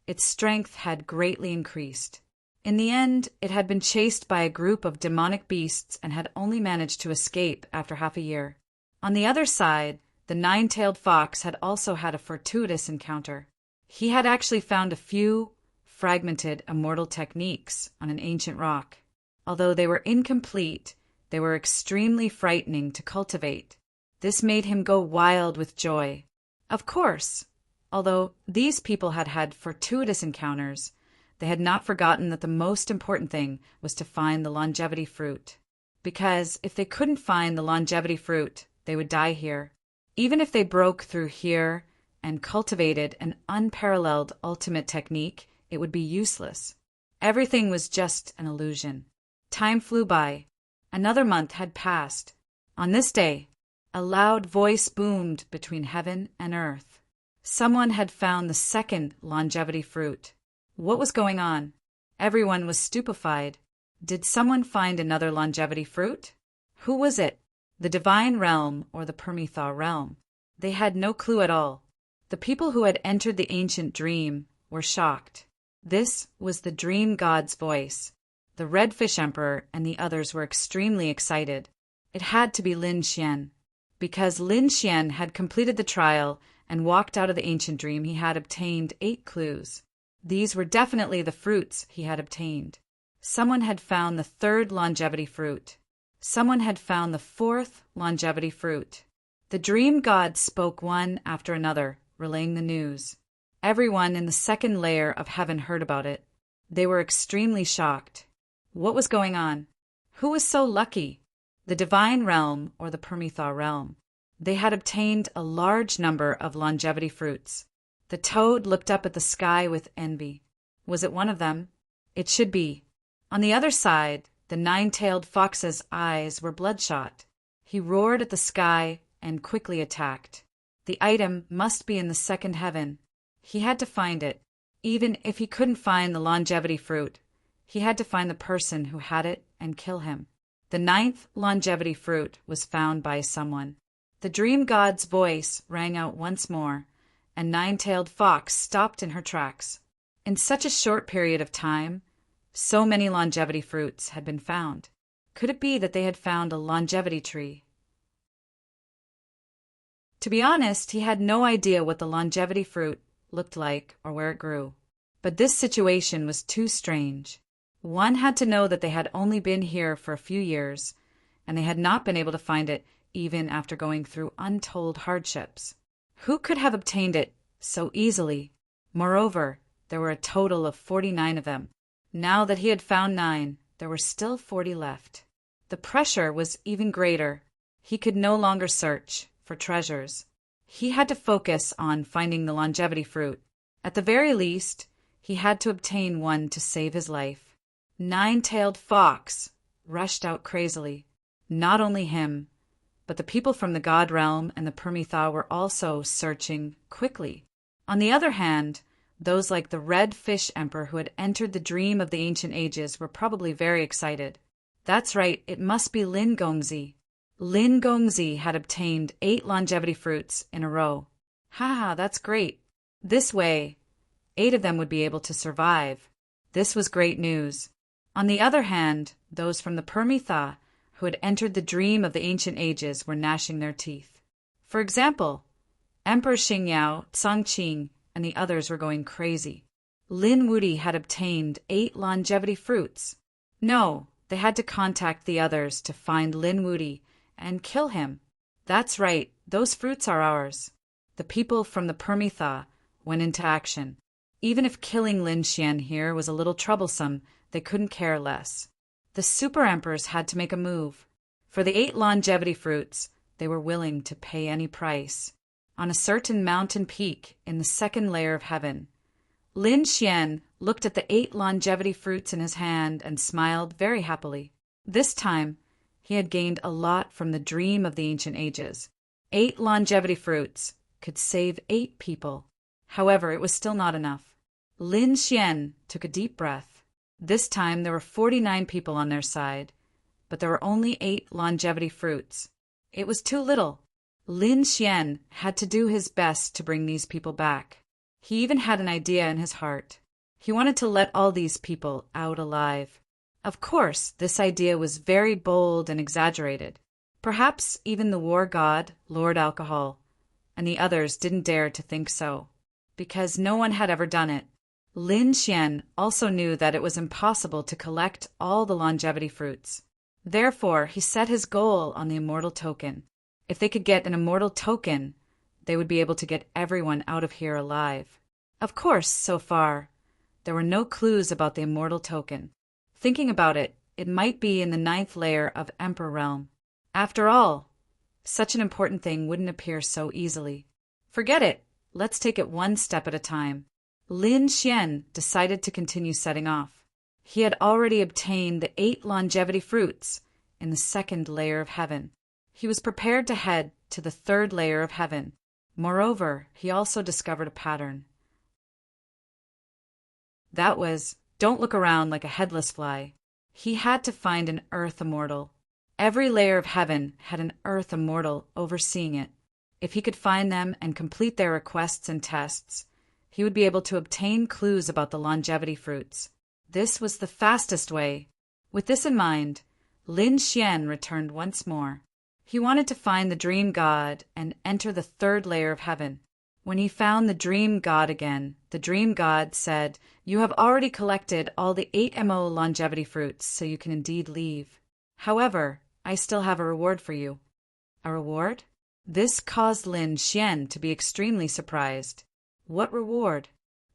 its strength had greatly increased. In the end, it had been chased by a group of demonic beasts and had only managed to escape after half a year. On the other side, the 9-tailed fox had also had a fortuitous encounter. He had actually found a few fragmented immortal techniques on an ancient rock. Although they were incomplete, they were extremely frightening to cultivate. This made him go wild with joy. Of course, although these people had had fortuitous encounters, they had not forgotten that the most important thing was to find the longevity fruit. Because if they couldn't find the longevity fruit, they would die here. Even if they broke through here and cultivated an unparalleled ultimate technique, it would be useless. Everything was just an illusion. Time flew by. Another month had passed. On this day, a loud voice boomed between heaven and earth. Someone had found the second longevity fruit. What was going on? Everyone was stupefied. Did someone find another longevity fruit? Who was it? The divine realm or the Permitha realm? They had no clue at all. The people who had entered the ancient dream were shocked. This was the dream god's voice. The Red Fish Emperor and the others were extremely excited. It had to be Lin Xian. Because Lin Xian had completed the trial and walked out of the ancient dream, he had obtained 8 clues. These were definitely the fruits he had obtained. Someone had found the 3rd longevity fruit. Someone had found the 4th longevity fruit. The dream god spoke one after another, relaying the news. Everyone in the 2nd layer of heaven heard about it. They were extremely shocked. What was going on? Who was so lucky? The divine realm or the Permitha realm. They had obtained a large number of longevity fruits. The toad looked up at the sky with envy. Was it one of them? It should be. On the other side, the 9-tailed fox's eyes were bloodshot. He roared at the sky and quickly attacked. The item must be in the 2nd heaven. He had to find it. Even if he couldn't find the longevity fruit, he had to find the person who had it and kill him. The 9th longevity fruit was found by someone. The dream god's voice rang out once more, and 9-tailed fox stopped in her tracks. In such a short period of time, so many longevity fruits had been found. Could it be that they had found a longevity tree? To be honest, he had no idea what the longevity fruit looked like or where it grew. But this situation was too strange. One had to know that they had only been here for a few years, and they had not been able to find it even after going through untold hardships. Who could have obtained it so easily? Moreover, there were a total of 49 of them. Now that he had found 9, there were still 40 left. The pressure was even greater. He could no longer search for treasures. He had to focus on finding the longevity fruit. At the very least, he had to obtain one to save his life. 9-tailed fox rushed out crazily. Not only him, but the people from the God realm and the Permitha were also searching quickly. On the other hand, those like the Red Fish Emperor who had entered the dream of the ancient ages were probably very excited. That's right, it must be Lin Gongzi. Lin Gongzi had obtained 8 longevity fruits in a row. Haha, that's great. This way, 8 of them would be able to survive. This was great news. On the other hand, those from the Permitha who had entered the dream of the ancient ages were gnashing their teeth. For example, Emperor Xingyao, Cangqing, and the others were going crazy. Lin Wuti had obtained 8 longevity fruits. No, they had to contact the others to find Lin Wuti and kill him. That's right, those fruits are ours. The people from the Permitha went into action. Even if killing Lin Xian here was a little troublesome, they couldn't care less. The super emperors had to make a move. For the 8 longevity fruits, they were willing to pay any price. On a certain mountain peak in the 2nd layer of heaven, Lin Xian looked at the 8 longevity fruits in his hand and smiled very happily. This time, he had gained a lot from the dream of the ancient ages. 8 longevity fruits could save 8 people. However, it was still not enough. Lin Xian took a deep breath. This time there were 49 people on their side, but there were only 8 longevity fruits. It was too little. Lin Xian had to do his best to bring these people back. He even had an idea in his heart. He wanted to let all these people out alive. Of course, this idea was very bold and exaggerated. Perhaps even the war god, Lord Alcohol, and the others didn't dare to think so, because no one had ever done it. Lin Xian also knew that it was impossible to collect all the longevity fruits. Therefore, he set his goal on the immortal token. If they could get an immortal token, they would be able to get everyone out of here alive. Of course, so far, there were no clues about the immortal token. Thinking about it, it might be in the 9th layer of Emperor Realm. After all, such an important thing wouldn't appear so easily. Forget it. Let's take it one step at a time. Lin Xian decided to continue setting off. He had already obtained the 8 longevity fruits in the 2nd layer of heaven. He was prepared to head to the 3rd layer of heaven. Moreover, he also discovered a pattern. That was, don't look around like a headless fly. He had to find an earth immortal. Every layer of heaven had an earth immortal overseeing it. If he could find them and complete their requests and tests, he would be able to obtain clues about the longevity fruits. This was the fastest way. With this in mind, Lin Xian returned once more. He wanted to find the dream god and enter the 3rd layer of heaven. When he found the dream god again, the dream god said, "You have already collected all the 8mo longevity fruits, so you can indeed leave. However, I still have a reward for you." A reward? This caused Lin Xian to be extremely surprised. What reward?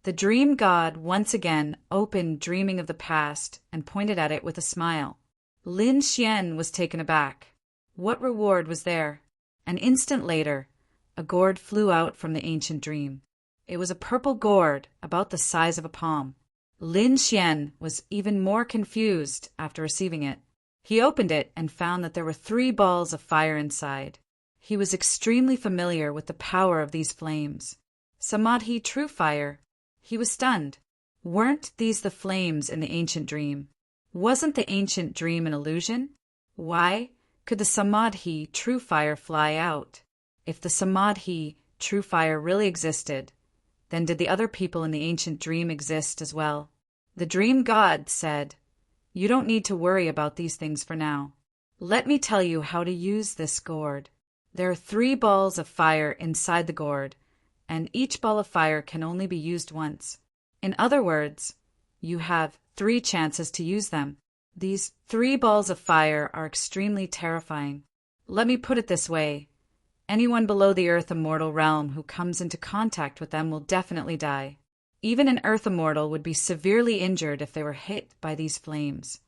The dream god once again opened Dreaming of the Past and pointed at it with a smile. Lin Xian was taken aback. What reward was there? An instant later, a gourd flew out from the ancient dream. It was a purple gourd about the size of a palm. Lin Xian was even more confused after receiving it. He opened it and found that there were 3 balls of fire inside. He was extremely familiar with the power of these flames. Samadhi, true fire. He was stunned. Weren't these the flames in the ancient dream? Wasn't the ancient dream an illusion? Why could the Samadhi, true fire, fly out? If the Samadhi, true fire, really existed, then did the other people in the ancient dream exist as well? The dream god said, "You don't need to worry about these things for now. Let me tell you how to use this gourd. There are 3 balls of fire inside the gourd, and each ball of fire can only be used once. In other words, you have 3 chances to use them. These 3 balls of fire are extremely terrifying. Let me put it this way. Anyone below the Earth Immortal realm who comes into contact with them will definitely die. Even an Earth Immortal would be severely injured if they were hit by these flames."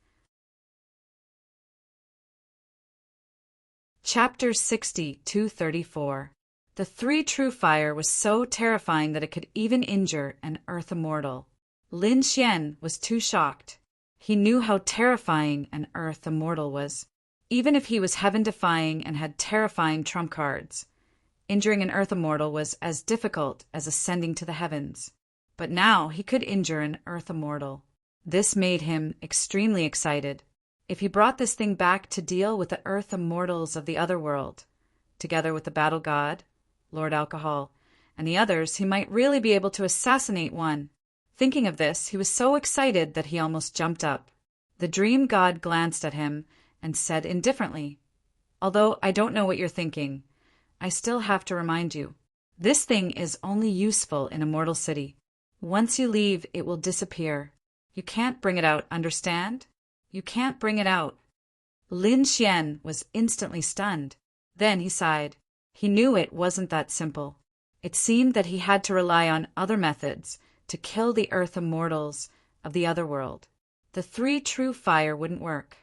Chapter 60-234. The 3 true fire was so terrifying that it could even injure an Earth Immortal. Lin Xian was too shocked. He knew how terrifying an Earth immortal was. Even if he was heaven-defying and had terrifying trump cards, injuring an Earth immortal was as difficult as ascending to the heavens. But now he could injure an Earth immortal. This made him extremely excited. If he brought this thing back to deal with the Earth immortals of the other world, together with the battle god, Lord Alcohol, and the others, he might really be able to assassinate one. Thinking of this, he was so excited that he almost jumped up. The dream god glanced at him and said indifferently, "Although I don't know what you're thinking, I still have to remind you. This thing is only useful in a mortal city. Once you leave, it will disappear. You can't bring it out, understand? You can't bring it out." Lin Xian was instantly stunned. Then he sighed. He knew it wasn't that simple. It seemed that he had to rely on other methods to kill the Earth immortals of the other world. The 3 true fire wouldn't work.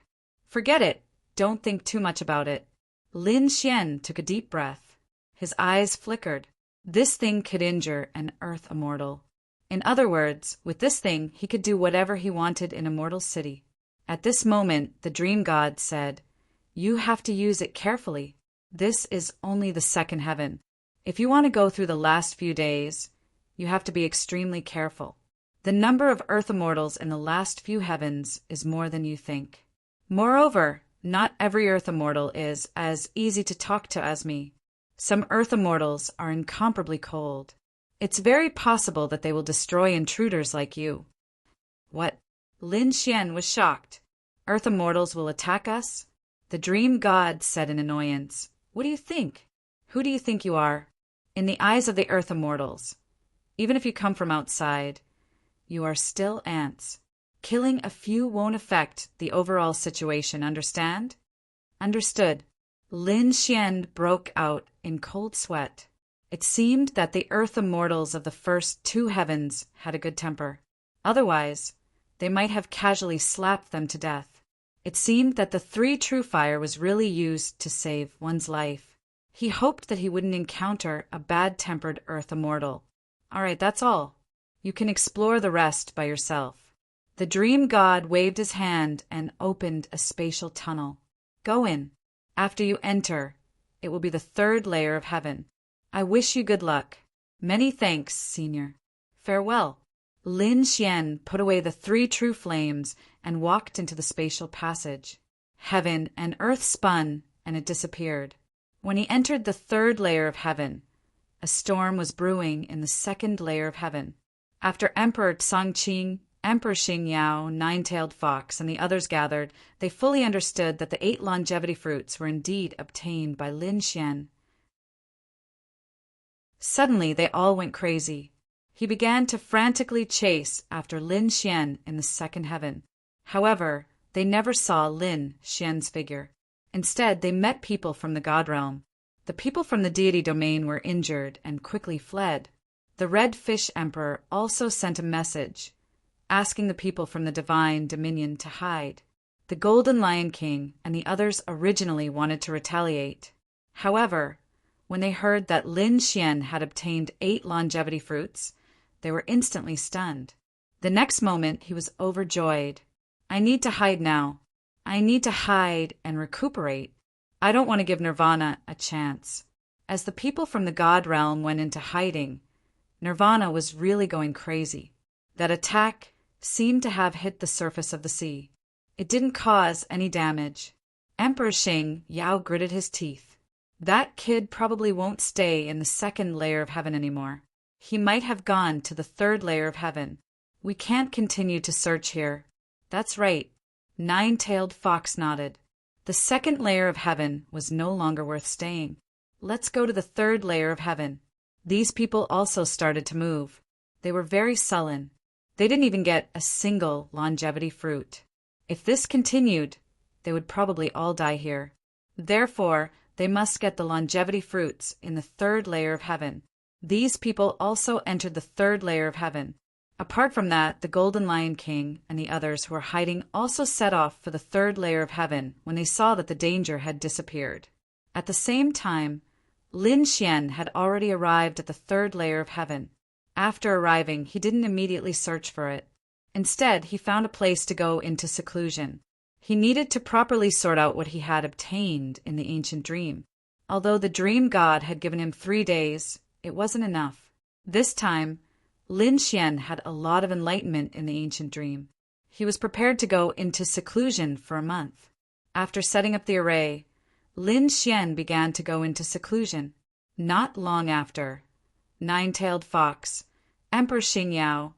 Forget it. Don't think too much about it. Lin Xian took a deep breath. His eyes flickered. This thing could injure an Earth immortal. In other words, with this thing, he could do whatever he wanted in a mortal city. At this moment, the dream god said, "You have to use it carefully. This is only the second heaven. If you want to go through the last few days, you have to be extremely careful. The number of Earth immortals in the last few heavens is more than you think. Moreover, not every Earth immortal is as easy to talk to as me. Some Earth immortals are incomparably cold. It's very possible that they will destroy intruders like you." What? Lin Xian was shocked. "Earth immortals will attack us?" The dream god said in annoyance, "What do you think? Who do you think you are? In the eyes of the Earth immortals, even if you come from outside, you are still ants. Killing a few won't affect the overall situation, understand?" "Understood." Lin Xian broke out in cold sweat. It seemed that the Earth immortals of the first 2 heavens had a good temper. Otherwise, they might have casually slapped them to death. It seemed that the 3 true fire was really used to save one's life. He hoped that he wouldn't encounter a bad-tempered Earth immortal. "All right, that's all. You can explore the rest by yourself." The dream god waved his hand and opened a spatial tunnel. "Go in. After you enter, it will be the 3rd layer of heaven. I wish you good luck." "Many thanks, Senior. Farewell." Lin Xian put away the 3 true flames and walked into the spatial passage. Heaven and Earth spun, and it disappeared. When he entered the 3rd layer of heaven, a storm was brewing in the 2nd layer of heaven. After Emperor Tsangqing, Emperor Xingyao, Nine-Tailed Fox, and the others gathered, they fully understood that the 8 longevity fruits were indeed obtained by Lin Xian. Suddenly, they all went crazy. He began to frantically chase after Lin Xian in the 2nd heaven. However, they never saw Lin Xian's figure. Instead, they met people from the god realm. The people from the deity domain were injured and quickly fled. The Red Fish Emperor also sent a message, asking the people from the divine dominion to hide. The Golden Lion King and the others originally wanted to retaliate. However, when they heard that Lin Xian had obtained 8 longevity fruits, they were instantly stunned. The next moment, he was overjoyed. "I need to hide now. I need to hide and recuperate. I don't want to give Nirvana a chance." As the people from the god realm went into hiding, Nirvana was really going crazy. That attack seemed to have hit the surface of the sea. It didn't cause any damage. Emperor Xing Yao gritted his teeth. That kid probably won't stay in the 2nd layer of heaven anymore. He might have gone to the 3rd layer of heaven. We can't continue to search here. That's right. Nine-Tailed Fox nodded. The 2nd layer of heaven was no longer worth staying. Let's go to the 3rd layer of heaven. These people also started to move. They were very sullen. They didn't even get a single longevity fruit. If this continued, they would probably all die here. Therefore, they must get the longevity fruits in the 3rd layer of heaven. These people also entered the 3rd layer of heaven. Apart from that, the Golden Lion King and the others who were hiding also set off for the 3rd layer of heaven when they saw that the danger had disappeared. At the same time, Lin Xian had already arrived at the 3rd layer of heaven. After arriving, he didn't immediately search for it. Instead, he found a place to go into seclusion. He needed to properly sort out what he had obtained in the ancient dream. Although the dream god had given him 3 days, it wasn't enough. This time, Lin Xian had a lot of enlightenment in the ancient dream. He was prepared to go into seclusion for a month. After setting up the array, Lin Xian began to go into seclusion. Not long after, Nine-Tailed Fox, Emperor Xingyao,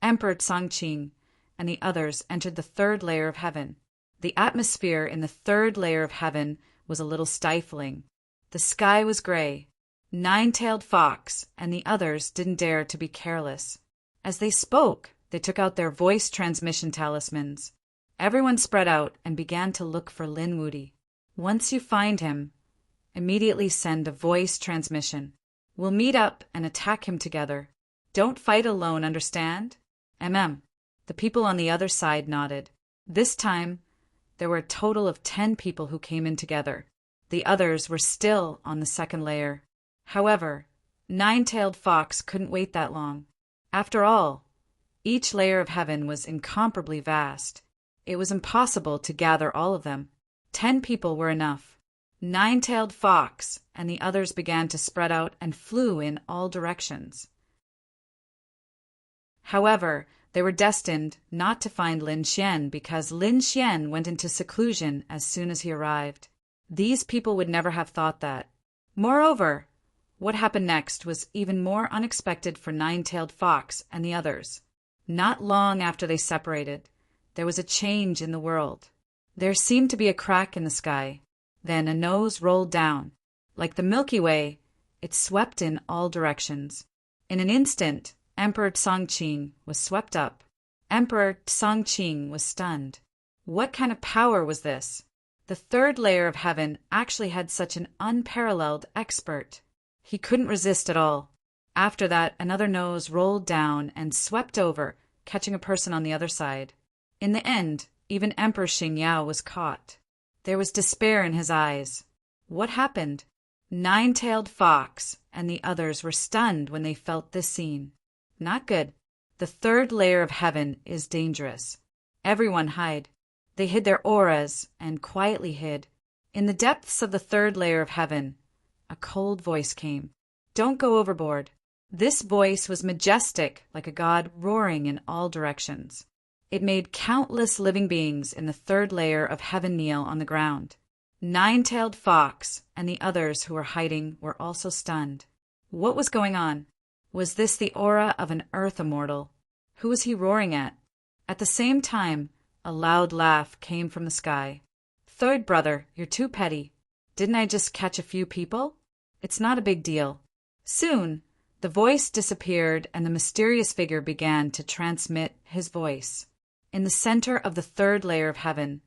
Emperor Cangqing, and the others entered the 3rd layer of heaven. The atmosphere in the 3rd layer of heaven was a little stifling. The sky was gray. Nine-Tailed Fox and the others didn't dare to be careless. As they spoke, they took out their voice transmission talismans. Everyone spread out and began to look for Lin Wudy. Once you find him, immediately send a voice transmission. We'll meet up and attack him together. Don't fight alone, understand? The people on the other side nodded. This time, there were a total of 10 people who came in together. The others were still on the 2nd layer. However, Nine-Tailed Fox couldn't wait that long. After all, each layer of heaven was incomparably vast. It was impossible to gather all of them. 10 people were enough. Nine-Tailed Fox and the others began to spread out and flew in all directions. However, they were destined not to find Lin Xian because Lin Xian went into seclusion as soon as he arrived. These people would never have thought that. Moreover, what happened next was even more unexpected for Nine-Tailed Fox and the others. Not long after they separated, there was a change in the world. There seemed to be a crack in the sky. Then a nose rolled down. Like the Milky Way, it swept in all directions. In an instant, Emperor Cangqing was swept up. Emperor Cangqing was stunned. What kind of power was this? The 3rd layer of heaven actually had such an unparalleled expert. He couldn't resist at all. After that, another nose rolled down and swept over, catching a person on the other side. In the end, even Emperor Xingyao was caught. There was despair in his eyes. What happened? Nine-Tailed Fox and the others were stunned when they felt this scene. Not good. The 3rd layer of heaven is dangerous. Everyone hide. They hid their auras and quietly hid. In the depths of the 3rd layer of heaven, a cold voice came. Don't go overboard. This voice was majestic, like a god roaring in all directions. It made countless living beings in the 3rd layer of heaven kneel on the ground. Nine-Tailed Fox and the others who were hiding were also stunned. What was going on? Was this the aura of an earth immortal? Who was he roaring at? At the same time, a loud laugh came from the sky. 3rd brother, you're too petty. Didn't I just catch a few people? It's not a big deal. Soon, the voice disappeared and the mysterious figure began to transmit his voice. In the center of the 3rd layer of heaven,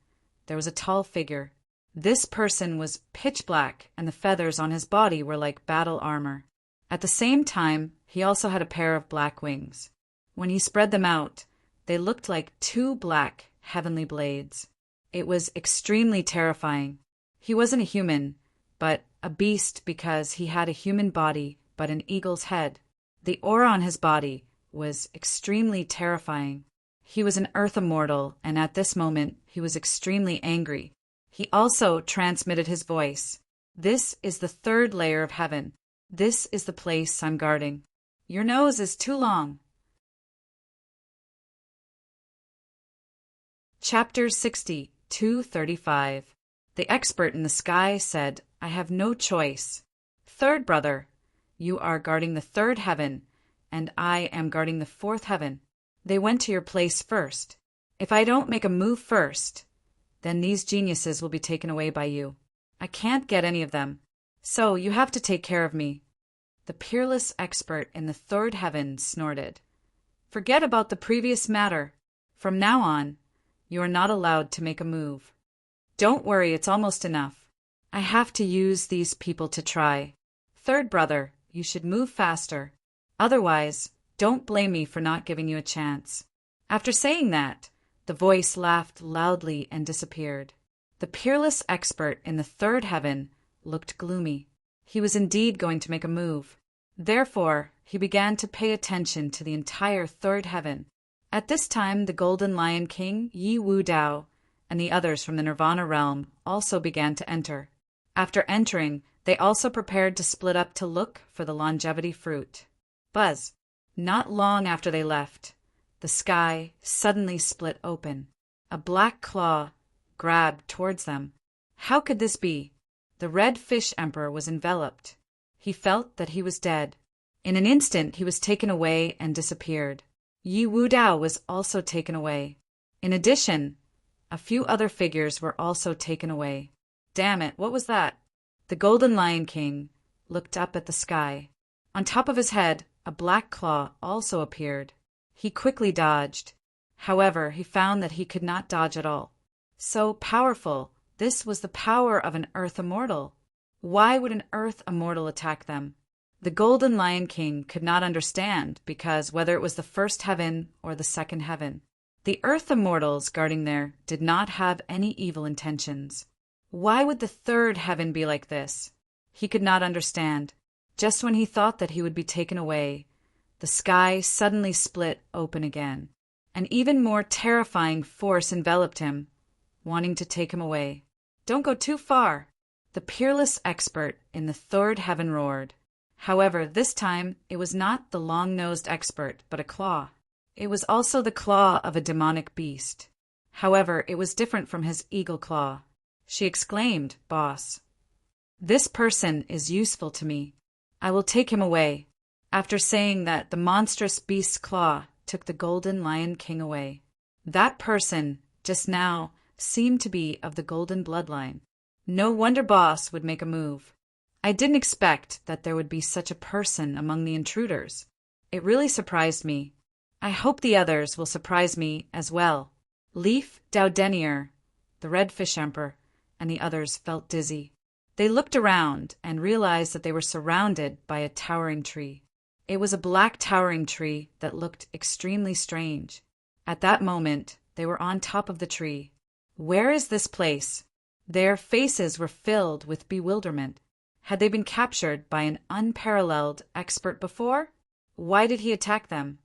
there was a tall figure. This person was pitch black and the feathers on his body were like battle armor. At the same time, he also had a pair of black wings. When he spread them out, they looked like 2 black, heavenly blades. It was extremely terrifying. He wasn't a human, but a beast because he had a human body but an eagle's head. The aura on his body was extremely terrifying. He was an earth immortal, and at this moment he was extremely angry. He also transmitted his voice. This is the 3rd layer of heaven. This is the place I'm guarding. Your nose is too long. Chapter 60, 235. The expert in the sky said, I have no choice. 3rd brother, you are guarding the 3rd heaven, and I am guarding the 4th heaven. They went to your place first. If I don't make a move first, then these geniuses will be taken away by you. I can't get any of them, so you have to take care of me. The peerless expert in the 3rd heaven snorted. Forget about the previous matter. From now on, you are not allowed to make a move. Don't worry, it's almost enough. I have to use these people to try. 3rd brother, you should move faster. Otherwise, don't blame me for not giving you a chance. After saying that, the voice laughed loudly and disappeared. The peerless expert in the 3rd heaven looked gloomy. He was indeed going to make a move. Therefore, he began to pay attention to the entire 3rd heaven. At this time, the Golden Lion King, Yi Wu Dao, and the others from the Nirvana realm also began to enter. After entering, they also prepared to split up to look for the longevity fruit. Buzz! Not long after they left, the sky suddenly split open. A black claw grabbed towards them. How could this be? The Red Fish Emperor was enveloped. He felt that he was dead. In an instant, he was taken away and disappeared. Yi Wu Dao was also taken away. In addition, a few other figures were also taken away. Damn it, what was that? The Golden Lion King looked up at the sky. On top of his head, a black claw also appeared. He quickly dodged. However, he found that he could not dodge at all. So powerful, this was the power of an Earth Immortal. Why would an Earth Immortal attack them? The Golden Lion King could not understand because whether it was the first heaven or the second heaven, the Earth Immortals guarding there did not have any evil intentions. Why would the third heaven be like this? He could not understand. Just when he thought that he would be taken away, the sky suddenly split open again. An even more terrifying force enveloped him, wanting to take him away. Don't go too far! The peerless expert in the third heaven roared. However, this time it was not the long-nosed expert, but a claw. It was also the claw of a demonic beast. However, it was different from his eagle claw. She exclaimed, "Boss, this person is useful to me. I will take him away." After saying that, the monstrous beast's claw took the Golden Lion King away. That person, just now, seemed to be of the golden bloodline. No wonder Boss would make a move. I didn't expect that there would be such a person among the intruders. It really surprised me. I hope the others will surprise me as well. Leaf Daudenier, the Red Fish Emperor, and the others felt dizzy. They looked around and realized that they were surrounded by a towering tree. It was a black towering tree that looked extremely strange. At that moment, they were on top of the tree. Where is this place? Their faces were filled with bewilderment. Had they been captured by an unparalleled expert before? Why did he attack them?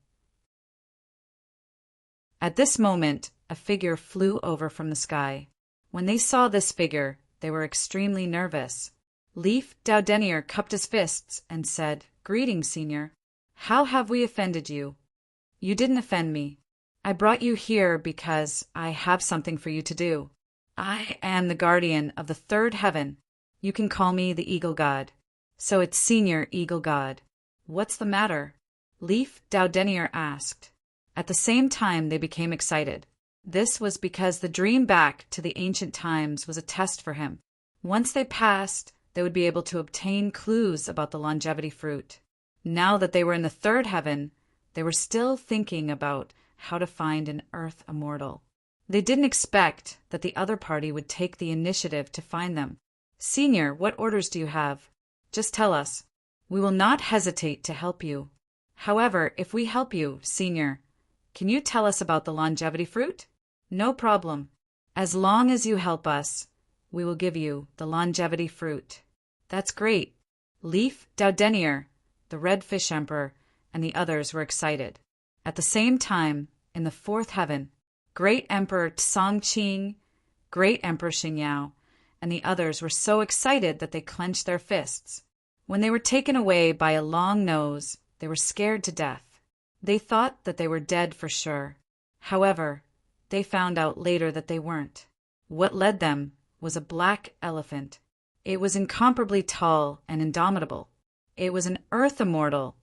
At this moment, a figure flew over from the sky. When they saw this figure, they were extremely nervous. Leaf Daudenier cupped his fists and said, "Greetings, Senior. How have we offended you?" "You didn't offend me. I brought you here because I have something for you to do. I am the guardian of the third heaven. You can call me the Eagle God. So it's Senior Eagle God. What's the matter?" Leaf Daudenier asked. At the same time, they became excited. This was because the dream back to the ancient times was a test for him. Once they passed, they would be able to obtain clues about the longevity fruit. Now that they were in the third heaven, they were still thinking about how to find an Earth Immortal. They didn't expect that the other party would take the initiative to find them. "Senior, what orders do you have? Just tell us. We will not hesitate to help you. However, if we help you, Senior, can you tell us about the longevity fruit?" "No problem. As long as you help us, we will give you the longevity fruit." "That's great." Leaf Daudenier, the Red Fish Emperor, and the others were excited. At the same time, in the fourth heaven, Great Emperor Tsongqing, Great Emperor Xingyao, and the others were so excited that they clenched their fists. When they were taken away by a long nose, they were scared to death. They thought that they were dead for sure. However, they found out later that they weren't. What led them was a black elephant. It was incomparably tall and indomitable. It was an Earth Immortal,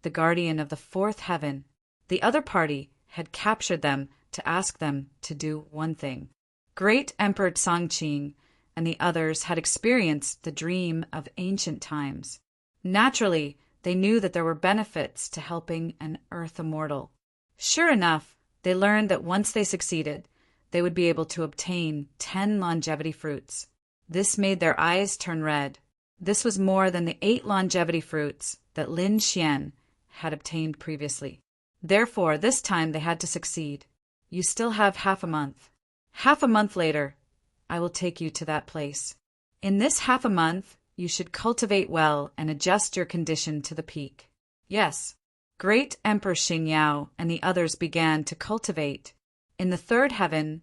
the guardian of the fourth heaven. The other party had captured them to ask them to do one thing. Great Emperor Tsongqing and the others had experienced the dream of ancient times. Naturally, they knew that there were benefits to helping an Earth Immortal. Sure enough, they learned that once they succeeded, they would be able to obtain 10 longevity fruits. This made their eyes turn red. This was more than the 8 longevity fruits that Lin Xian had obtained previously. Therefore, this time they had to succeed. "You still have half a month. Half a month later, I will take you to that place. In this half a month, you should cultivate well and adjust your condition to the peak." "Yes." Great Emperor Xingyao and the others began to cultivate. In the third heaven,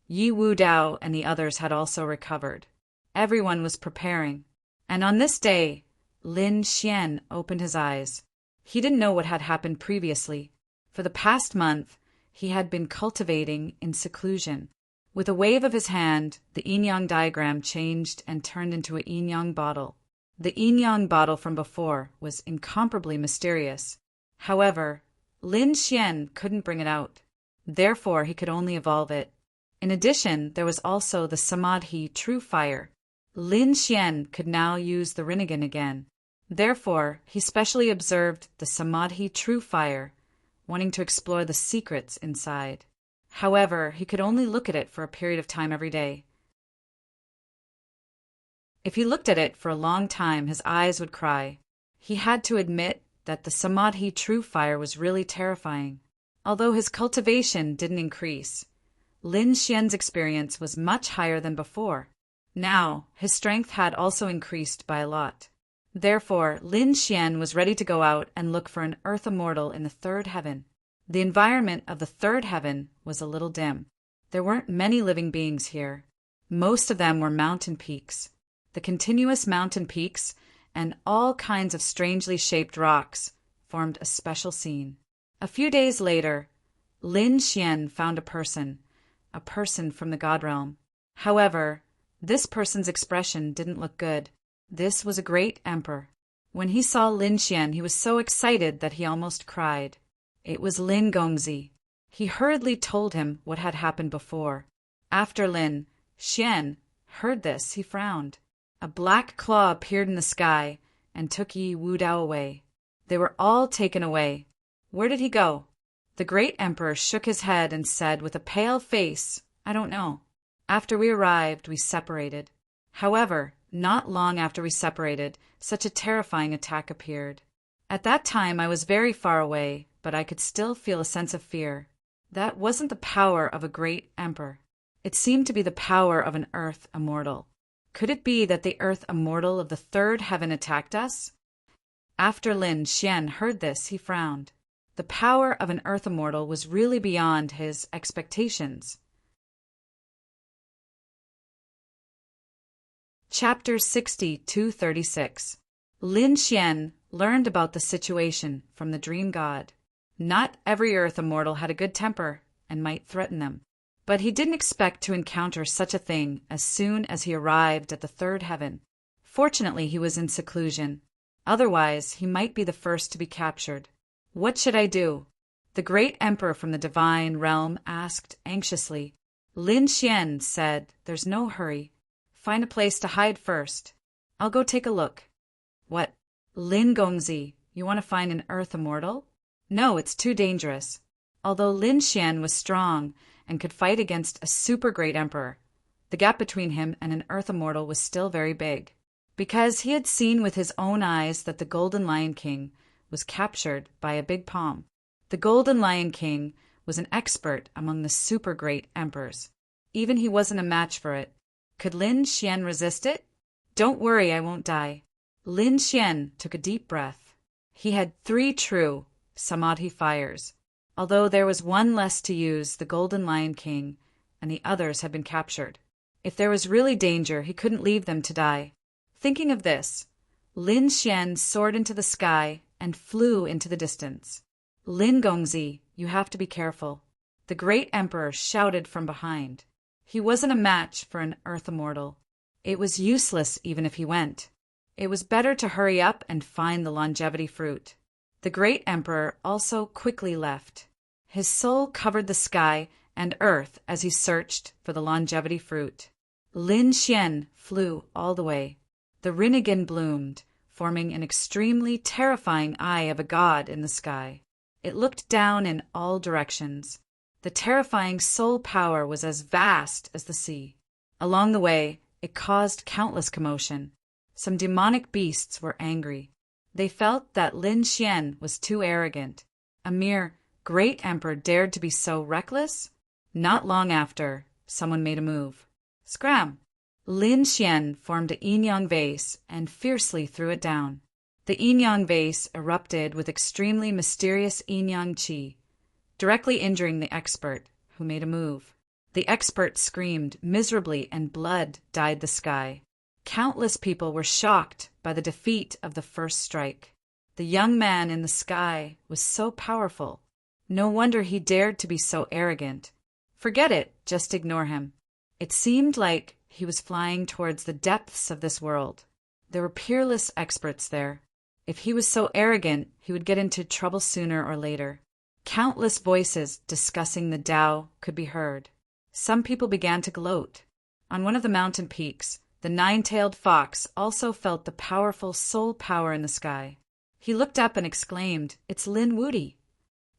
Yi Wu Dao and the others had also recovered. Everyone was preparing. And on this day, Lin Xian opened his eyes. He didn't know what had happened previously. For the past month, he had been cultivating in seclusion. With a wave of his hand, the yin-yang diagram changed and turned into a yin-yang bottle. The yin-yang bottle from before was incomparably mysterious. However, Lin Xian couldn't bring it out. Therefore, he could only evolve it. In addition, there was also the Samadhi True Fire. Lin Xian could now use the Rinnegan again. Therefore, he specially observed the Samadhi True Fire, wanting to explore the secrets inside. However, he could only look at it for a period of time every day. If he looked at it for a long time, his eyes would cry. He had to admit that the Samadhi True Fire was really terrifying. Although his cultivation didn't increase, Lin Xian's experience was much higher than before. Now, his strength had also increased by a lot. Therefore, Lin Xian was ready to go out and look for an earth immortal in the third heaven. The environment of the third heaven was a little dim. There weren't many living beings here. Most of them were mountain peaks. The continuous mountain peaks and all kinds of strangely shaped rocks formed a special scene. A few days later, Lin Xian found a person from the God realm. However, this person's expression didn't look good. This was a great emperor. When he saw Lin Xian, he was so excited that he almost cried. It was Lin Gongzi. He hurriedly told him what had happened before. After Lin Xian heard this, he frowned. A black claw appeared in the sky and took Yi Wu Dao away. They were all taken away. Where did he go? The great emperor shook his head and said with a pale face, "I don't know." After we arrived, we separated. However, not long after we separated, such a terrifying attack appeared. At that time, I was very far away, but I could still feel a sense of fear. That wasn't the power of a great emperor. It seemed to be the power of an earth immortal. Could it be that the earth immortal of the third heaven attacked us? After Lin Xian heard this, he frowned. The power of an earth immortal was really beyond his expectations. Chapter 60-36. Lin Xian learned about the situation from the dream god. Not every earth immortal had a good temper and might threaten them, but he didn't expect to encounter such a thing as soon as he arrived at the third heaven. Fortunately, he was in seclusion. Otherwise, he might be the first to be captured. What should I do? The great emperor from the divine realm asked anxiously. Lin Xian said, "There's no hurry. Find a place to hide first. I'll go take a look." What? Lin Gongzi, you want to find an earth immortal? No, it's too dangerous. Although Lin Xian was strong and could fight against a super great emperor, the gap between him and an earth immortal was still very big. Because he had seen with his own eyes that the Golden Lion King was captured by a big palm. The Golden Lion King was an expert among the super great emperors. Even he wasn't a match for it. Could Lin Xian resist it? Don't worry, I won't die. Lin Xian took a deep breath. He had 3 true Samadhi fires. Although there was one less to use, the Golden Lion King and the others had been captured. If there was really danger, he couldn't leave them to die. Thinking of this, Lin Xian soared into the sky and flew into the distance. Lin Gongzi, you have to be careful. The great emperor shouted from behind. He wasn't a match for an earth immortal. It was useless even if he went. It was better to hurry up and find the longevity fruit. The great emperor also quickly left. His soul covered the sky and earth as he searched for the longevity fruit. Lin Xian flew all the way. The Rinnegan bloomed, forming an extremely terrifying eye of a god in the sky. It looked down in all directions. The terrifying soul power was as vast as the sea. Along the way, it caused countless commotion. Some demonic beasts were angry. They felt that Lin Xian was too arrogant. A mere great emperor dared to be so reckless? Not long after, someone made a move. Scram! Lin Xian formed a yin-yang vase and fiercely threw it down. The yin-yang vase erupted with extremely mysterious yin-yang qi, directly injuring the expert, who made a move. The expert screamed miserably and blood dyed the sky. Countless people were shocked by the defeat of the first strike. The young man in the sky was so powerful. No wonder he dared to be so arrogant. Forget it, just ignore him. It seemed like he was flying towards the depths of this world. There were peerless experts there. If he was so arrogant, he would get into trouble sooner or later. Countless voices discussing the Tao could be heard. Some people began to gloat. On one of the mountain peaks, the nine-tailed fox also felt the powerful soul power in the sky. He looked up and exclaimed, "It's Lin Wuti."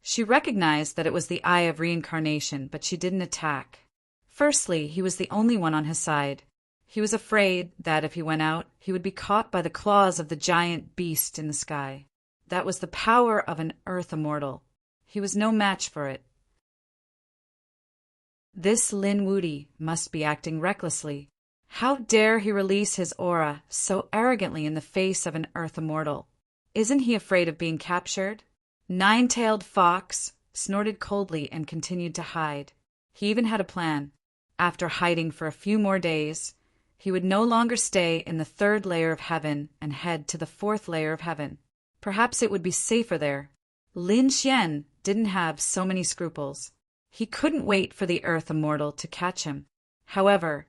She recognized that it was the Eye of Reincarnation, but she didn't attack. Firstly, he was the only one on his side. He was afraid that if he went out, he would be caught by the claws of the giant beast in the sky. That was the power of an earth immortal. He was no match for it. This Lin Wuti must be acting recklessly. How dare he release his aura so arrogantly in the face of an earth immortal? Isn't he afraid of being captured? Nine-tailed fox snorted coldly and continued to hide. He even had a plan. After hiding for a few more days, he would no longer stay in the third layer of heaven and head to the fourth layer of heaven. Perhaps it would be safer there. Lin Xian didn't have so many scruples. He couldn't wait for the earth immortal to catch him. However,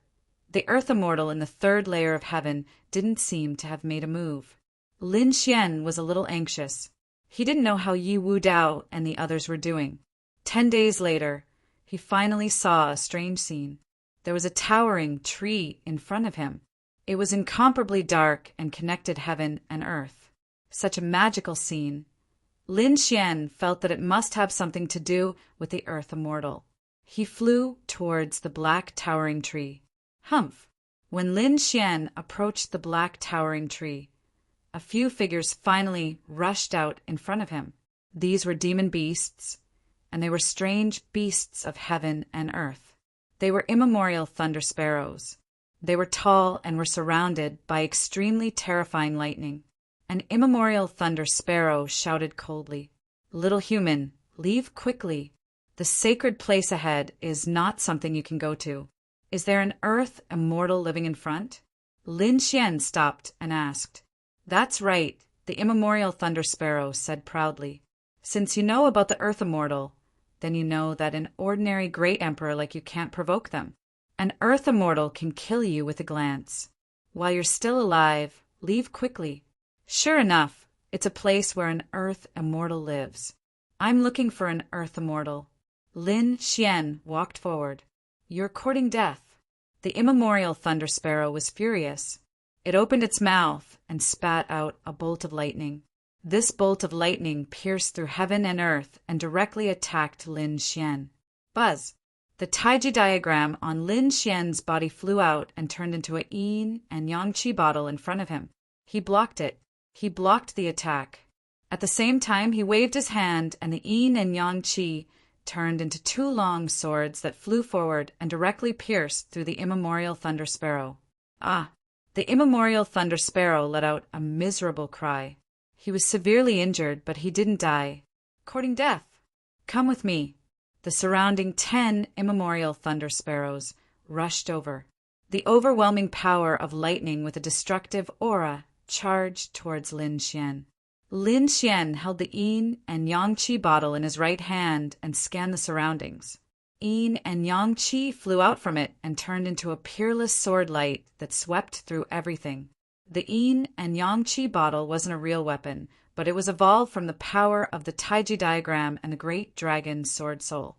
the earth immortal in the third layer of heaven didn't seem to have made a move. Lin Xian was a little anxious. He didn't know how Yi Wu Dao and the others were doing. 10 days later, he finally saw a strange scene. There was a towering tree in front of him. It was incomparably dark and connected heaven and earth. Such a magical scene. Lin Xian felt that it must have something to do with the earth immortal. He flew towards the black towering tree. Humph! When Lin Xian approached the black towering tree, a few figures finally rushed out in front of him. These were demon beasts, and they were strange beasts of heaven and earth. They were immemorial thunder sparrows. They were tall and were surrounded by extremely terrifying lightning. An immemorial thunder sparrow shouted coldly, "Little human, leave quickly. The sacred place ahead is not something you can go to. Is there an earth immortal living in front?" Lin Xian stopped and asked. "That's right," the immemorial thunder sparrow said proudly. "Since you know about the earth immortal, then you know that an ordinary great emperor like you can't provoke them. An earth immortal can kill you with a glance. While you're still alive, leave quickly. Sure enough, it's a place where an earth immortal lives. I'm looking for an earth immortal." Lin Xian walked forward. "You're courting death." The immemorial thunder sparrow was furious. It opened its mouth and spat out a bolt of lightning. This bolt of lightning pierced through heaven and earth and directly attacked Lin Xian. Buzz! The Taiji diagram on Lin Xian's body flew out and turned into a yin and yang qi bottle in front of him. He blocked it. He blocked the attack. At the same time, he waved his hand, and the yin and yang qi turned into 2 long swords that flew forward and directly pierced through the immemorial thunder sparrow. Ah! The immemorial thunder sparrow let out a miserable cry. He was severely injured, but he didn't die. Courting death! Come with me. The surrounding 10 immemorial thunder sparrows rushed over. The overwhelming power of lightning with a destructive aura charged towards Lin Xian. Lin Xian held the yin and yang qi bottle in his right hand and scanned the surroundings. Yin and yang qi flew out from it and turned into a peerless sword light that swept through everything. The yin and yang qi bottle wasn't a real weapon, but it was evolved from the power of the Taiji diagram and the great dragon sword soul.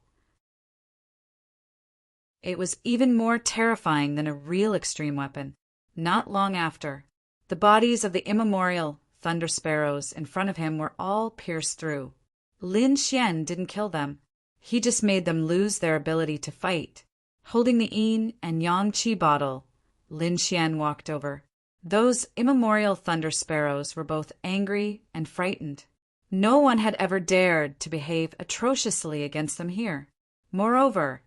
It was even more terrifying than a real extreme weapon. Not long after, the bodies of the immemorial thunder sparrows in front of him were all pierced through. Lin Xian didn't kill them. He just made them lose their ability to fight. Holding the yin and yang qi bottle, Lin Xian walked over. Those immemorial thunder sparrows were both angry and frightened. No one had ever dared to behave atrociously against them here. Moreover,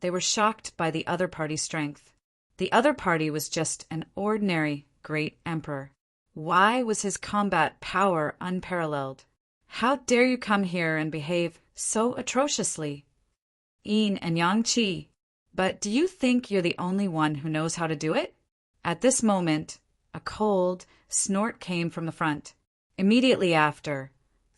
they were shocked by the other party's strength. The other party was just an ordinary great emperor. Why was his combat power unparalleled? How dare you come here and behave so atrociously? Yin and Yang Qi, but do you think you're the only one who knows how to do it? At this moment, a cold snort came from the front. Immediately after,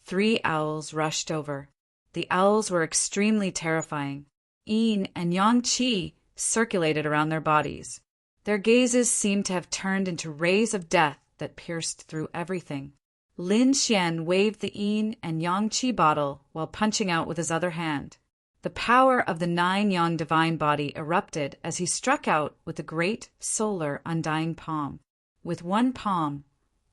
3 owls rushed over. The owls were extremely terrifying. Yin and Yang Qi circulated around their bodies. Their gazes seemed to have turned into rays of death that pierced through everything. Lin Xian waved the Yin and Yang Qi bottle while punching out with his other hand. The power of the 9 Yang divine body erupted as he struck out with the great solar undying palm. With one palm,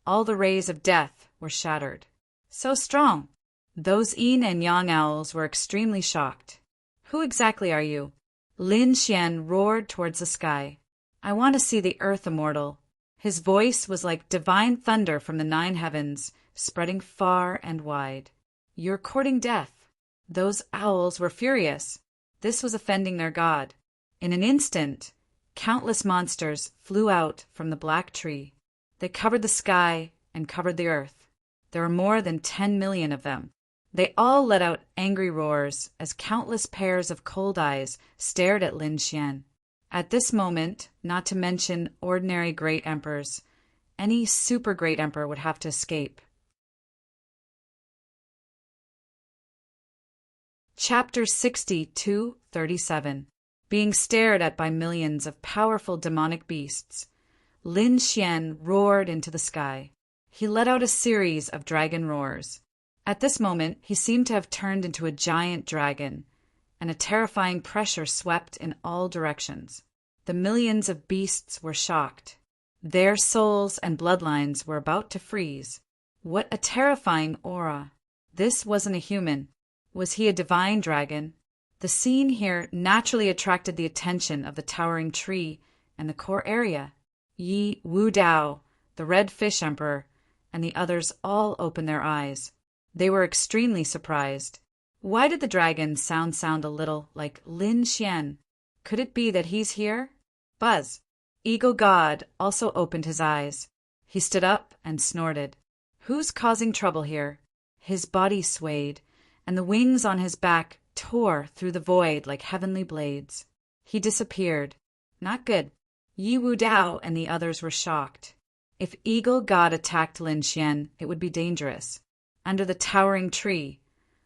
all the rays of death were shattered. So strong! Those Yin and Yang owls were extremely shocked. Who exactly are you? Lin Xian roared towards the sky. I want to see the earth immortal. His voice was like divine thunder from the 9 heavens, spreading far and wide. You're courting death. Those owls were furious. This was offending their god. In an instant, countless monsters flew out from the black tree. They covered the sky and covered the earth. There were more than 10 million of them. They all let out angry roars as countless pairs of cold eyes stared at Lin Xian. At this moment, not to mention ordinary great emperors, any super great emperor would have to escape. Chapter 60-37. Being stared at by millions of powerful demonic beasts, Lin Xian roared into the sky. He let out a series of dragon roars. At this moment, he seemed to have turned into a giant dragon, and a terrifying pressure swept in all directions. The millions of beasts were shocked. Their souls and bloodlines were about to freeze. What a terrifying aura! This wasn't a human. Was he a divine dragon? The scene here naturally attracted the attention of the towering tree and the core area. Yi Wu Dao, the Red Fish Emperor, and the others all opened their eyes. They were extremely surprised. Why did the dragon sound a little like Lin Xian? Could it be that he's here? Buzz. Eagle God also opened his eyes. He stood up and snorted. Who's causing trouble here? His body swayed, and the wings on his back tore through the void like heavenly blades. He disappeared. Not good. Yi Wu Dao and the others were shocked. If Eagle God attacked Lin Xian, it would be dangerous. Under the towering tree,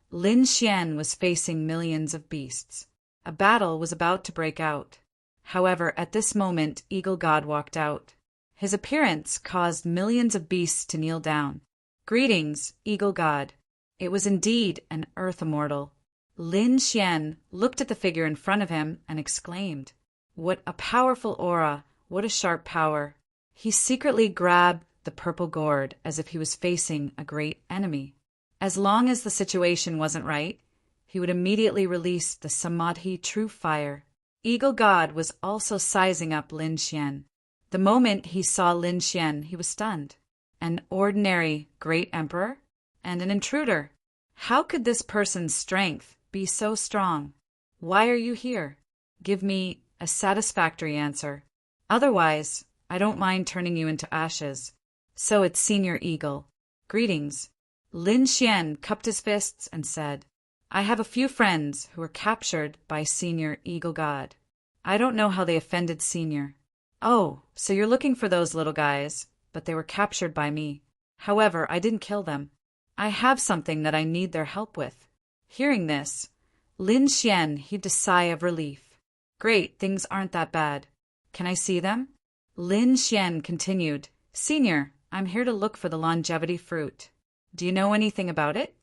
Lin Xian was facing millions of beasts. A battle was about to break out. However, at this moment, Eagle God walked out. His appearance caused millions of beasts to kneel down. Greetings, Eagle God. It was indeed an earth immortal. Lin Xian looked at the figure in front of him and exclaimed, "What a powerful aura! What a sharp power!" He secretly grabbed the purple gourd as if he was facing a great enemy. As long as the situation wasn't right, he would immediately release the Samadhi true fire. Eagle God was also sizing up Lin Xian. The moment he saw Lin Xian, he was stunned. An ordinary great emperor? And an intruder. How could this person's strength be so strong? Why are you here? Give me a satisfactory answer. Otherwise, I don't mind turning you into ashes. So it's Senior Eagle. Greetings. Lin Xian cupped his fists and said, I have a few friends who were captured by Senior Eagle God. I don't know how they offended Senior. Oh, so you're looking for those little guys, but they were captured by me. However, I didn't kill them. I have something that I need their help with. Hearing this, Lin Xian heaved a sigh of relief. Great, things aren't that bad. Can I see them? Lin Xian continued, Senior, I'm here to look for the longevity fruit. Do you know anything about it?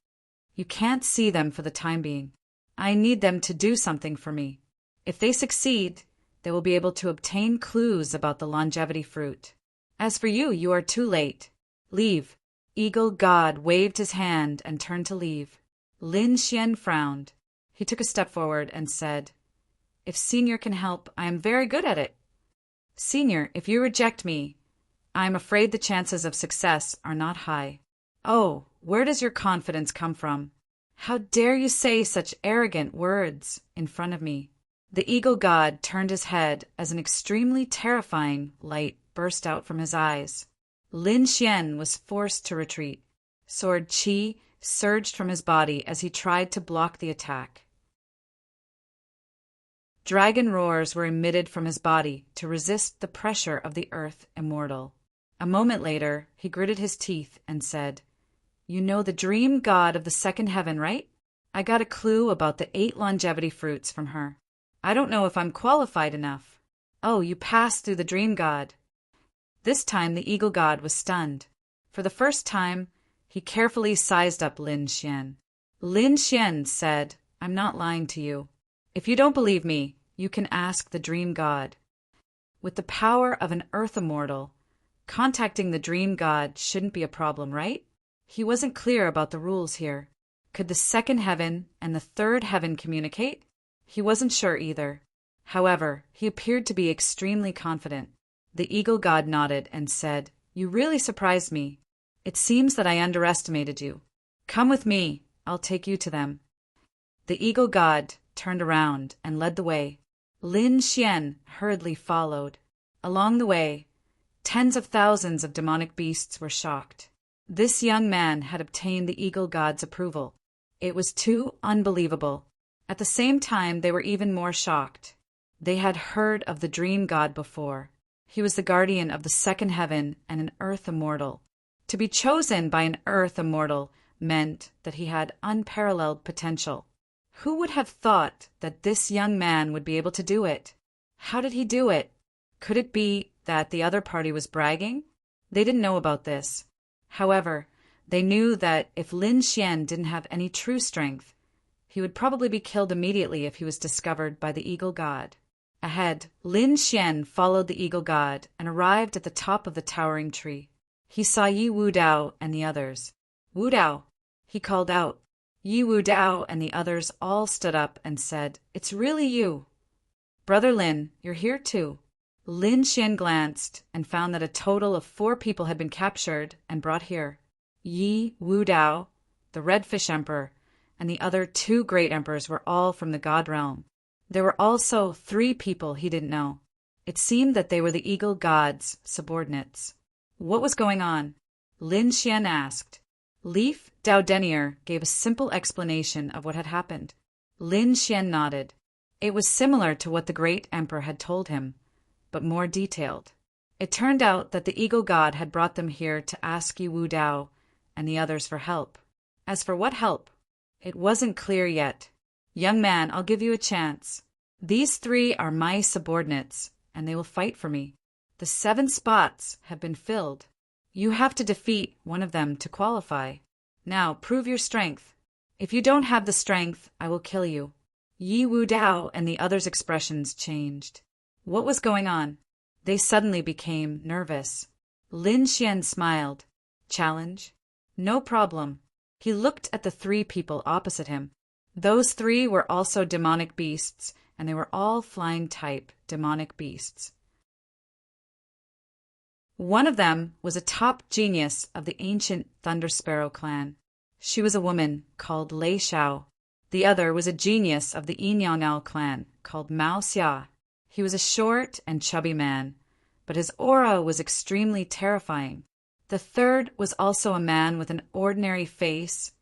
You can't see them for the time being. I need them to do something for me. If they succeed, they will be able to obtain clues about the longevity fruit. As for you, you are too late. Leave. Eagle God waved his hand and turned to leave. Lin Xian frowned. He took a step forward and said, If Senior can help, I am very good at it. Senior, if you reject me, I am afraid the chances of success are not high. Oh, where does your confidence come from? How dare you say such arrogant words in front of me? The Eagle God turned his head as an extremely terrifying light burst out from his eyes. Lin Xian was forced to retreat. Sword qi surged from his body as he tried to block the attack. Dragon roars were emitted from his body to resist the pressure of the earth immortal. A moment later, he gritted his teeth and said, "You know the dream god of the second heaven, right? I got a clue about the 8 longevity fruits from her. I don't know if I'm qualified enough." "Oh, you passed through the dream god." This time the eagle god was stunned. For the first time, he carefully sized up Lin Xian. Lin Xian said, "I'm not lying to you. If you don't believe me, you can ask the dream god." With the power of an earth immortal, contacting the dream god shouldn't be a problem, right? He wasn't clear about the rules here. Could the second heaven and the third heaven communicate? He wasn't sure either. However, he appeared to be extremely confident. The eagle god nodded and said, "You really surprised me. It seems that I underestimated you. Come with me, I'll take you to them." The eagle god turned around and led the way. Lin Xian hurriedly followed. Along the way, tens of thousands of demonic beasts were shocked. This young man had obtained the eagle god's approval. It was too unbelievable. At the same time, they were even more shocked. They had heard of the dream god before. He was the guardian of the second heaven and an earth immortal. To be chosen by an earth immortal meant that he had unparalleled potential. Who would have thought that this young man would be able to do it? How did he do it? Could it be that the other party was bragging? They didn't know about this. However, they knew that if Lin Xian didn't have any true strength, he would probably be killed immediately if he was discovered by the eagle god. Ahead, Lin Xian followed the eagle god and arrived at the top of the towering tree. He saw Yi Wu Dao and the others. "Wu Dao," he called out. Yi Wu Dao and the others all stood up and said, "It's really you. Brother Lin, you're here too." Lin Xian glanced and found that a total of 4 people had been captured and brought here. Yi Wu Dao, the Red Fish Emperor, and the other 2 great emperors were all from the God realm. There were also 3 people he didn't know. It seemed that they were the eagle god's subordinates. What was going on? Lin Xian asked. Leaf Dao Denier gave a simple explanation of what had happened. Lin Xian nodded. It was similar to what the great emperor had told him, but more detailed. It turned out that the eagle god had brought them here to ask Yi Wu Dao and the others for help. As for what help, it wasn't clear yet. "Young man, I'll give you a chance. These 3 are my subordinates, and they will fight for me. The 7 spots have been filled. You have to defeat one of them to qualify. Now, prove your strength. If you don't have the strength, I will kill you." Yi Wu Dao and the others' expressions changed. What was going on? They suddenly became nervous. Lin Xian smiled. "Challenge? No problem." He looked at the 3 people opposite him. Those 3 were also demonic beasts, and they were all flying-type demonic beasts. One of them was a top genius of the ancient Thunder Sparrow clan. She was a woman called Lei Xiao. The other was a genius of the Yinyangao clan called Mao Xia. He was a short and chubby man, but his aura was extremely terrifying. The third was also a man with an ordinary face,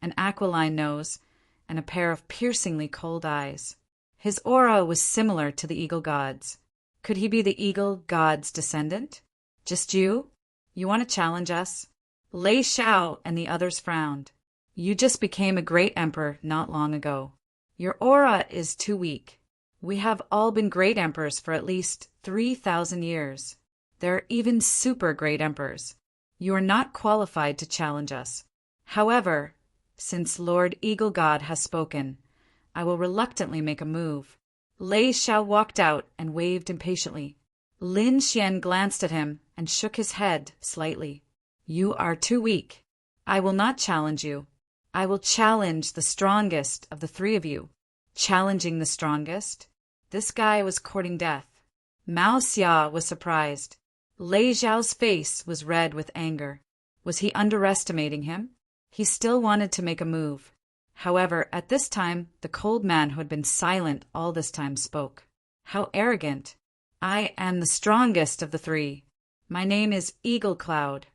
an aquiline nose, and a pair of piercingly cold eyes. His aura was similar to the eagle god's. Could he be the eagle god's descendant? "Just you? You want to challenge us?" Lei Xiao and the others frowned. "You just became a great emperor not long ago. Your aura is too weak. We have all been great emperors for at least 3,000 years. There are even super great emperors. You are not qualified to challenge us. However, since Lord Eagle God has spoken, I will reluctantly make a move." Lei Xiao walked out and waved impatiently. Lin Xian glanced at him and shook his head slightly. "You are too weak. I will not challenge you. I will challenge the strongest of the 3 of you." Challenging the strongest? This guy was courting death. Mao Xia was surprised. Lei Xiao's face was red with anger. Was he underestimating him? He still wanted to make a move. However, at this time, the cold man who had been silent all this time spoke. How arrogant! "I am the strongest of the 3. My name is Eagle Cloud.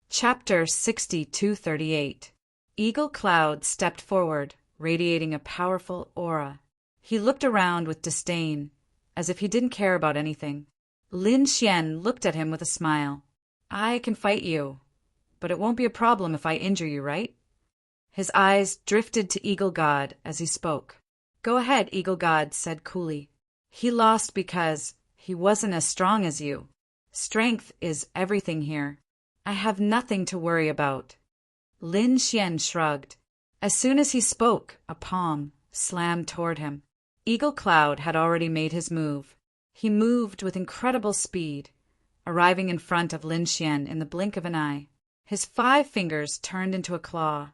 Chapter 6238. Eagle Cloud stepped forward, radiating a powerful aura. He looked around with disdain, as if he didn't care about anything. Lin Xian looked at him with a smile. I can fight you, but it won't be a problem if I injure you, right? His eyes drifted to Eagle God as he spoke. Go ahead, Eagle God said coolly. He lost because he wasn't as strong as you. Strength is everything here. I have nothing to worry about. Lin Xian shrugged. As soon as he spoke, a palm slammed toward him. Eagle Cloud had already made his move. He moved with incredible speed, arriving in front of Lin Xian in the blink of an eye. His 5 fingers turned into a claw,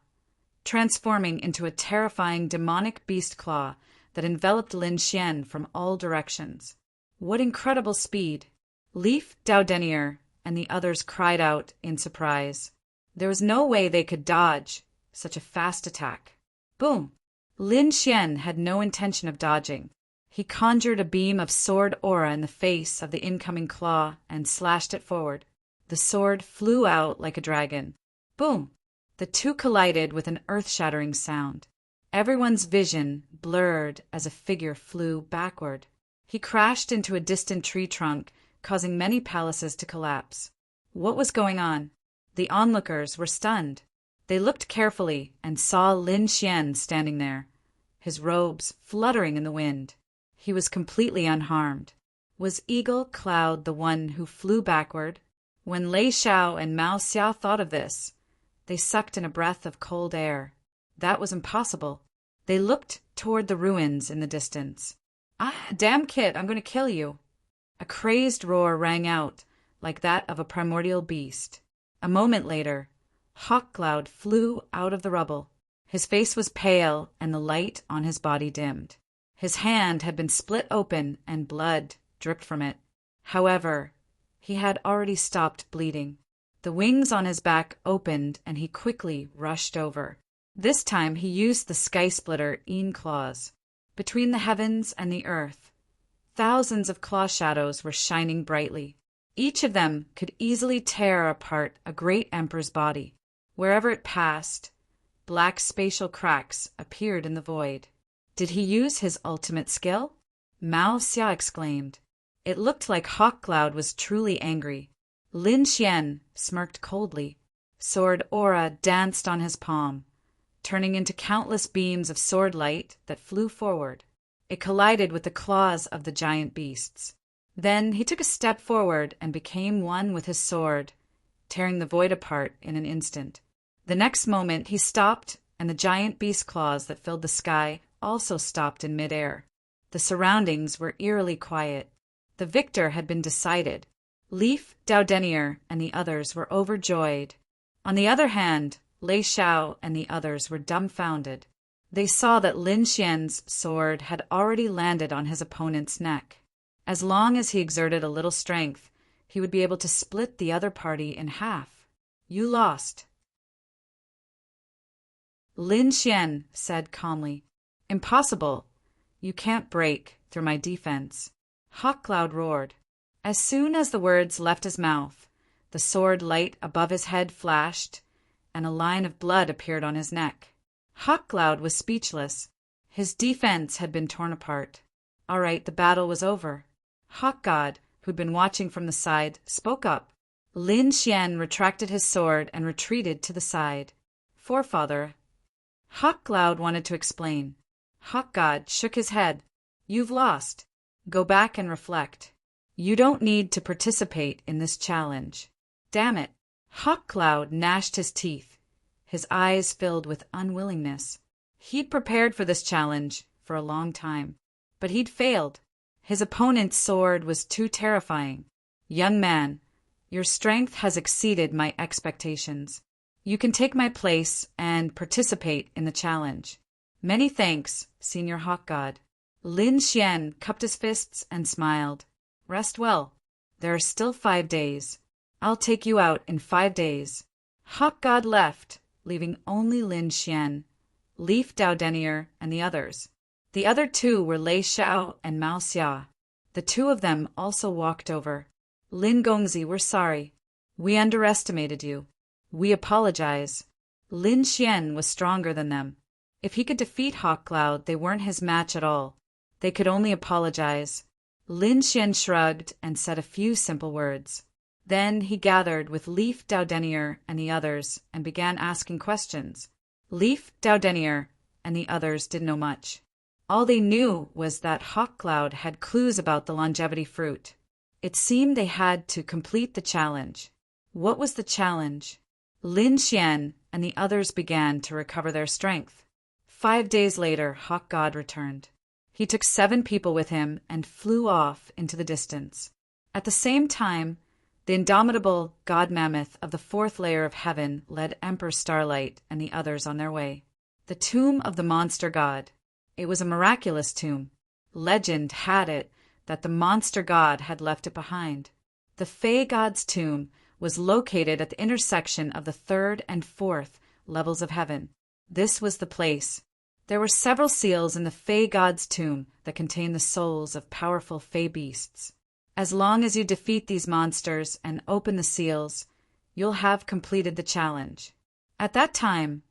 transforming into a terrifying demonic beast claw that enveloped Lin Xian from all directions. What incredible speed! Leaf Daudenier and the others cried out in surprise. There was no way they could dodge such a fast attack. Boom! Lin Xian had no intention of dodging. He conjured a beam of sword aura in the face of the incoming claw and slashed it forward. The sword flew out like a dragon. Boom! The two collided with an earth-shattering sound. Everyone's vision blurred as a figure flew backward. He crashed into a distant tree trunk, causing many palaces to collapse. What was going on? The onlookers were stunned. They looked carefully and saw Lin Xian standing there, his robes fluttering in the wind. He was completely unharmed. Was Eagle Cloud the one who flew backward? When Lei Xiao and Mao Xia thought of this, they sucked in a breath of cold air. That was impossible. They looked toward the ruins in the distance. Ah, damn kid, I'm going to kill you. A crazed roar rang out, like that of a primordial beast. A moment later, Hawk Cloud flew out of the rubble. His face was pale and the light on his body dimmed. His hand had been split open and blood dripped from it. However, he had already stopped bleeding. The wings on his back opened and he quickly rushed over. This time he used the Sky Splitter Een claws. Between the heavens and the earth, thousands of claw shadows were shining brightly. Each of them could easily tear apart a great emperor's body. Wherever it passed, black spatial cracks appeared in the void. Did he use his ultimate skill? Mao Xia exclaimed. It looked like Hawk Cloud was truly angry. Lin Xian smirked coldly. Sword aura danced on his palm, turning into countless beams of sword light that flew forward. It collided with the claws of the giant beasts. Then he took a step forward and became one with his sword, tearing the void apart in an instant. The next moment he stopped, and the giant beast claws that filled the sky also stopped in midair. The surroundings were eerily quiet. The victor had been decided. Leaf Daudenier and the others were overjoyed. On the other hand, Lei Xiao and the others were dumbfounded. They saw that Lin Xian's sword had already landed on his opponent's neck. As long as he exerted a little strength, he would be able to split the other party in half. You lost. Lin Xian said calmly. Impossible. You can't break through my defense. Hawk Cloud roared. As soon as the words left his mouth, the sword light above his head flashed, and a line of blood appeared on his neck. Hawk Cloud was speechless. His defense had been torn apart. All right, the battle was over. Hawk God, who'd been watching from the side, spoke up. Lin Xian retracted his sword and retreated to the side. Forefather. Hawk Cloud wanted to explain. Hawk God shook his head. You've lost. Go back and reflect. You don't need to participate in this challenge. Damn it. Hawk Cloud gnashed his teeth, his eyes filled with unwillingness. He'd prepared for this challenge for a long time, but he'd failed. His opponent's sword was too terrifying. Young man, your strength has exceeded my expectations. You can take my place and participate in the challenge. Many thanks, Senior Hawk God. Lin Xian cupped his fists and smiled. Rest well. There are still 5 days. I'll take you out in 5 days. Hawk God left, leaving only Lin Xian, Leaf Daudenier, and the others. The other two were Lei Xiao and Mao Xia. The two of them also walked over. Lin Gongzi, we're sorry. We underestimated you. We apologize. Lin Xian was stronger than them. If he could defeat Hawk Cloud, they weren't his match at all. They could only apologize. Lin Xian shrugged and said a few simple words. Then he gathered with Leaf Doudenier and the others and began asking questions. Leaf Doudenier and the others didn't know much. All they knew was that Hawk Cloud had clues about the longevity fruit. It seemed they had to complete the challenge. What was the challenge? Lin Xian and the others began to recover their strength. 5 days later, Hawk God returned. He took 7 people with him and flew off into the distance. At the same time, the indomitable God Mammoth of the 4th layer of heaven led Emperor Starlight and the others on their way. The tomb of the monster god. It was a miraculous tomb. Legend had it that the monster god had left it behind. The Fey god's tomb was located at the intersection of the 3rd and 4th levels of heaven. This was the place. There were several seals in the Fey god's tomb that contained the souls of powerful Fey beasts. As long as you defeat these monsters and open the seals, you'll have completed the challenge. At that time,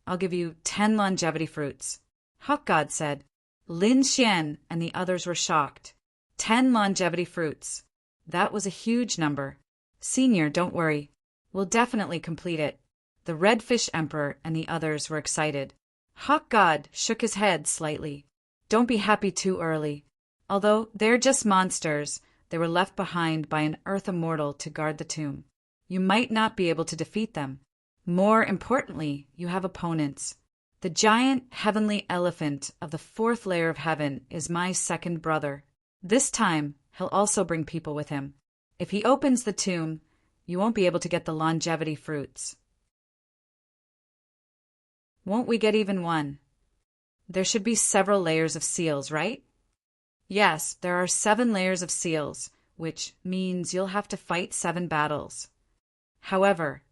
I'll give you 10 longevity fruits. Hawk God said. Lin Xian and the others were shocked. 10 longevity fruits. That was a huge number. Senior, don't worry. We'll definitely complete it. The Redfish Emperor and the others were excited. Hawk God shook his head slightly. Don't be happy too early. Although they're just monsters, they were left behind by an Earth Immortal to guard the tomb. You might not be able to defeat them. More importantly, you have opponents. The giant heavenly elephant of the 4th layer of heaven is my second brother. This time, he'll also bring people with him. If he opens the tomb, you won't be able to get the longevity fruits. Won't we get even one? There should be several layers of seals, right? Yes, there are 7 layers of seals, which means you'll have to fight 7 battles. However,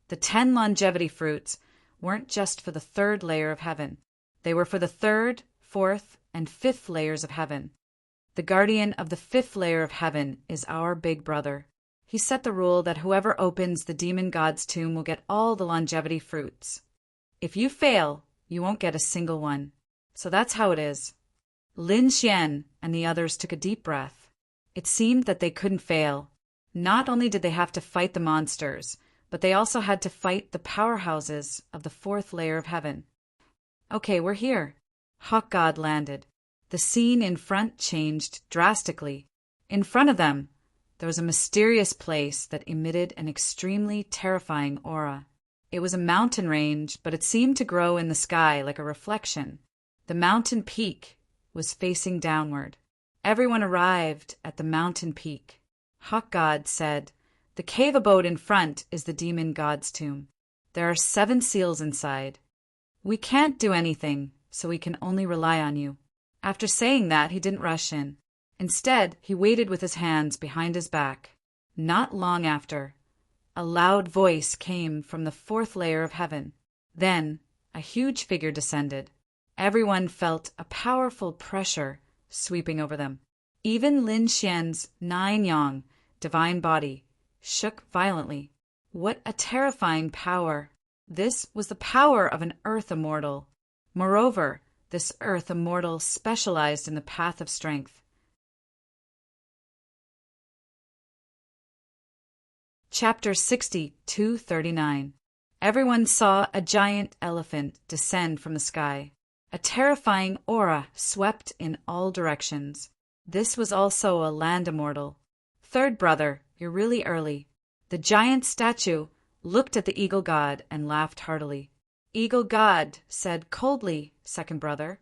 the 10 longevity fruits weren't just for the 3rd layer of heaven. They were for the 3rd, 4th, and 5th layers of heaven. The guardian of the 5th layer of heaven is our big brother. He set the rule that whoever opens the demon god's tomb will get all the longevity fruits. If you fail, you won't get a single one. So that's how it is. Lin Xian and the others took a deep breath. It seemed that they couldn't fail. Not only did they have to fight the monsters, but they also had to fight the powerhouses of the 4th layer of heaven. Okay, we're here. Hawk God landed. The scene in front changed drastically. In front of them, there was a mysterious place that emitted an extremely terrifying aura. It was a mountain range, but it seemed to grow in the sky like a reflection. The mountain peak was facing downward. Everyone arrived at the mountain peak. Hawk God said, "The cave abode in front is the demon god's tomb. There are 7 seals inside. We can't do anything, so we can only rely on you." After saying that, he didn't rush in. Instead, he waited with his hands behind his back. Not long after, a loud voice came from the 4th layer of heaven. Then, a huge figure descended. Everyone felt a powerful pressure sweeping over them. Even Lin Xian's 9 yang, divine body, shook violently. What a terrifying power! This was the power of an Earth Immortal. Moreover, this Earth Immortal specialized in the path of strength. Chapter 60-39. Everyone saw a giant elephant descend from the sky. A terrifying aura swept in all directions. This was also a land immortal. "Third brother, you're really early." The giant statue looked at the eagle god and laughed heartily. "Eagle god," said coldly, "second brother."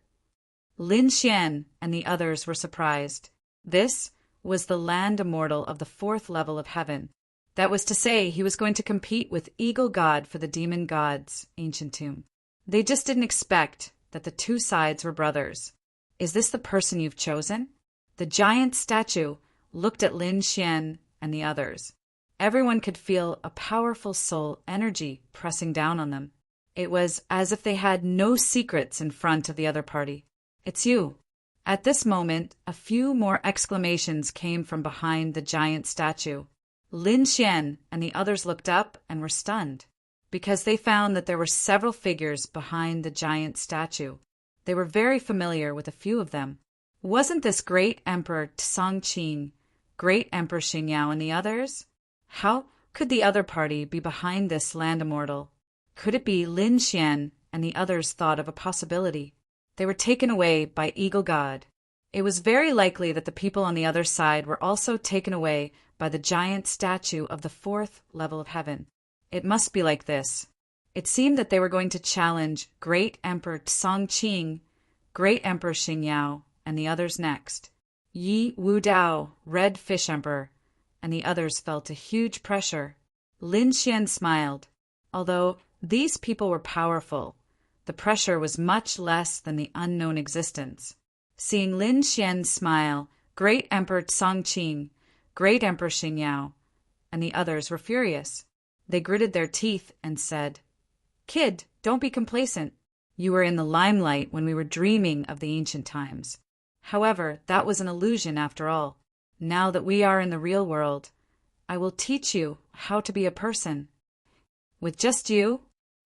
Lin Xian and the others were surprised. This was the land immortal of the 4th level of heaven. That was to say, he was going to compete with Eagle God for the demon god's ancient tomb. They just didn't expect that the 2 sides were brothers. "Is this the person you've chosen?" The giant statue looked at Lin Xian and the others. Everyone could feel a powerful soul energy pressing down on them. It was as if they had no secrets in front of the other party. "It's you." At this moment, a few more exclamations came from behind the giant statue. Lin Xian and the others looked up and were stunned, because they found that there were several figures behind the giant statue. They were very familiar with a few of them. Wasn't this Great Emperor Tsongqing, Great Emperor Xingyao, and the others? How could the other party be behind this land immortal? Could it be Lin Xian and the others thought of a possibility? They were taken away by Eagle God. It was very likely that the people on the other side were also taken away by the giant statue of the 4th level of heaven. It must be like this. It seemed that they were going to challenge Great Emperor Tsongqing, Great Emperor Xingyao, and the others next. Yi Wudao, Red Fish Emperor, and the others felt a huge pressure. Lin Xian smiled. Although these people were powerful, the pressure was much less than the unknown existence. Seeing Lin Xian smile, Great Emperor Tsongqing, Great Emperor Xingyao, and the others were furious. They gritted their teeth and said, "Kid, don't be complacent. You were in the limelight when we were dreaming of the ancient times. However, that was an illusion after all. Now that we are in the real world, I will teach you how to be a person." With just you?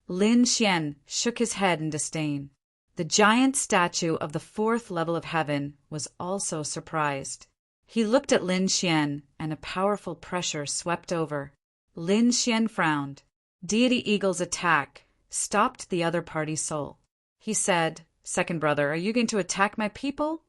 Lin Xian shook his head in disdain. The giant statue of the 4th level of heaven was also surprised. He looked at Lin Xian, and a powerful pressure swept over. Lin Xian frowned. Deity Eagle's attack stopped the other party's soul. He said, "Second brother, are you going to attack my people?"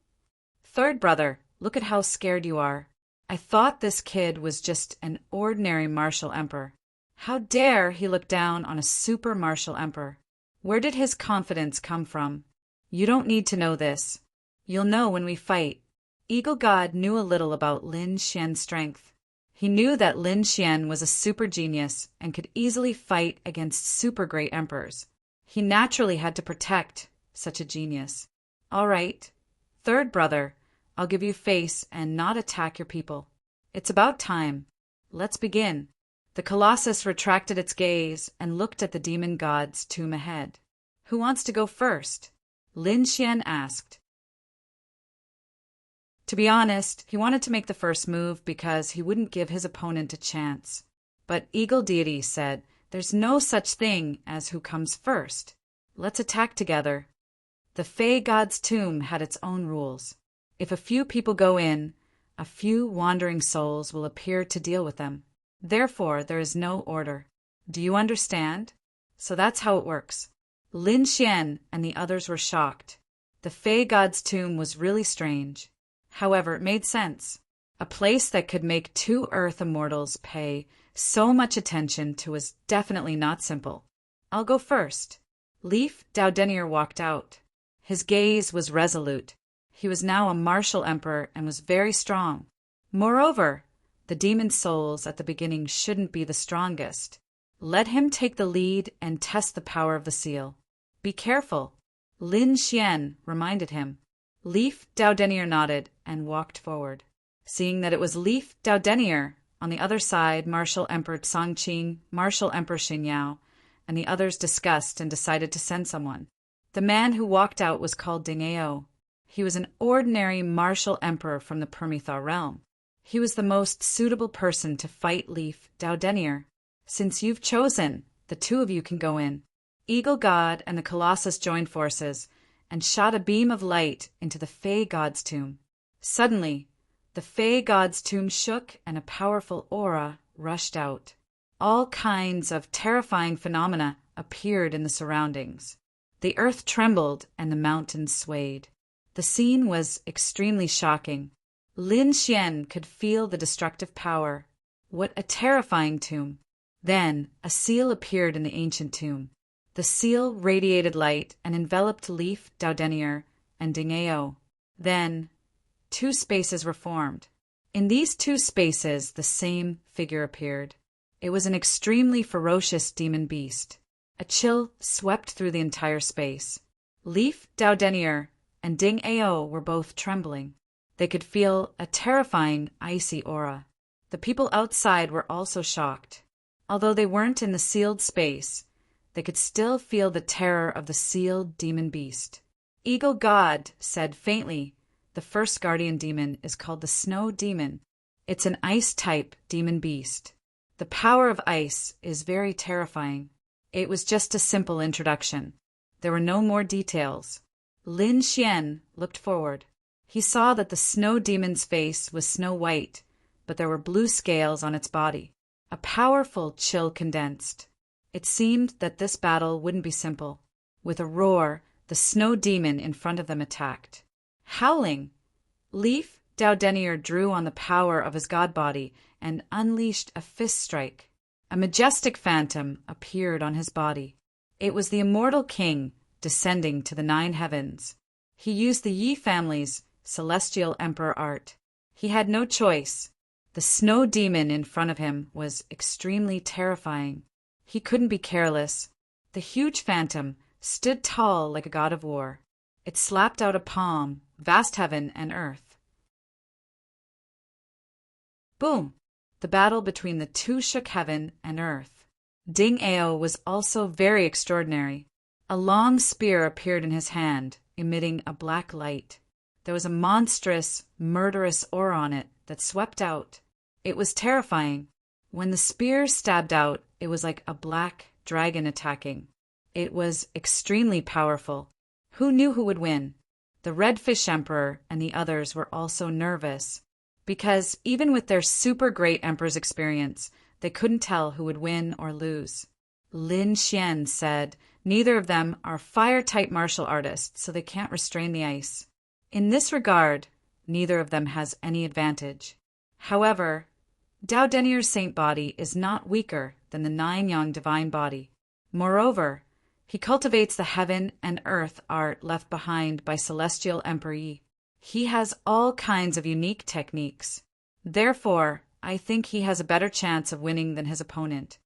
"Third brother, look at how scared you are. I thought this kid was just an ordinary martial emperor. How dare he look down on a super martial emperor? Where did his confidence come from? You don't need to know this. You'll know when we fight." Eagle God knew a little about Lin Xian's strength. He knew that Lin Xian was a super genius and could easily fight against super great emperors. He naturally had to protect such a genius. "All right, third brother, I'll give you face and not attack your people. It's about time. Let's begin." The Colossus retracted its gaze and looked at the demon god's tomb ahead. "Who wants to go first?" Lin Xian asked. To be honest, he wanted to make the first move because he wouldn't give his opponent a chance. But Eagle Deity said, "There's no such thing as who comes first. Let's attack together." The Fey god's tomb had its own rules. If a few people go in, a few wandering souls will appear to deal with them. Therefore, there is no order. Do you understand? So that's how it works. Lin Xian and the others were shocked. The Fey god's tomb was really strange. However, it made sense. A place that could make 2 earth immortals pay so much attention to was definitely not simple. "I'll go first." Leaf Daudenier walked out. His gaze was resolute. He was now a martial emperor and was very strong. Moreover, the demon souls at the beginning shouldn't be the strongest. Let him take the lead and test the power of the seal. "Be careful," Lin Xian reminded him. Leaf Daudenier nodded and walked forward. Seeing that it was Leaf Daudenier, on the other side Martial Emperor Tsongqing, Martial Emperor Xingyao, and the others discussed and decided to send someone. The man who walked out was called Dingao. He was an ordinary martial emperor from the Permethar realm. He was the most suitable person to fight Leaf Daudenier. "Since you've chosen, the 2 of you can go in." Eagle God and the Colossus joined forces and shot a beam of light into the Fey god's tomb. Suddenly, the Fey god's tomb shook and a powerful aura rushed out. All kinds of terrifying phenomena appeared in the surroundings. The earth trembled and the mountains swayed. The scene was extremely shocking. Lin Xian could feel the destructive power. What a terrifying tomb! Then a seal appeared in the ancient tomb. The seal radiated light and enveloped Leaf Daudenier and Dingao. Then 2 spaces were formed. In these 2 spaces the same figure appeared. It was an extremely ferocious demon beast. A chill swept through the entire space. Leaf Daudenier and Dingao were both trembling. They could feel a terrifying, icy aura. The people outside were also shocked. Although they weren't in the sealed space, they could still feel the terror of the sealed demon beast. Eagle God said faintly, The first guardian demon is called the Snow Demon. It's an ice-type demon beast. The power of ice is very terrifying. It was just a simple introduction. There were no more details. Lin Xian looked forward. He saw that the snow demon's face was snow white, but there were blue scales on its body. A powerful chill condensed. It seemed that this battle wouldn't be simple. With a roar, the snow demon in front of them attacked. Howling, Leaf Daudenier drew on the power of his god body and unleashed a fist strike. A majestic phantom appeared on his body. It was the immortal king descending to the 9 heavens. He used the Yi family's celestial emperor art. He had no choice. The snow demon in front of him was extremely terrifying. He couldn't be careless. The huge phantom stood tall like a god of war. It slapped out a palm, vast heaven and earth. Boom! The battle between the two shook heaven and earth. Ding Ao was also very extraordinary. A long spear appeared in his hand, emitting a black light. There was a monstrous, murderous aura on it that swept out. It was terrifying. When the spear stabbed out, it was like a black dragon attacking. It was extremely powerful. Who knew who would win? The Red Fish Emperor and the others were also nervous, because even with their super great emperor's experience, they couldn't tell who would win or lose. Lin Xian said, "Neither of them are fire-type martial artists, so they can't restrain the ice. In this regard, neither of them has any advantage. However, Daudenier's saint body is not weaker than the 9-yang divine body. Moreover, he cultivates the heaven and earth art left behind by Celestial Emperor Yi. He has all kinds of unique techniques. Therefore, I think he has a better chance of winning than his opponent."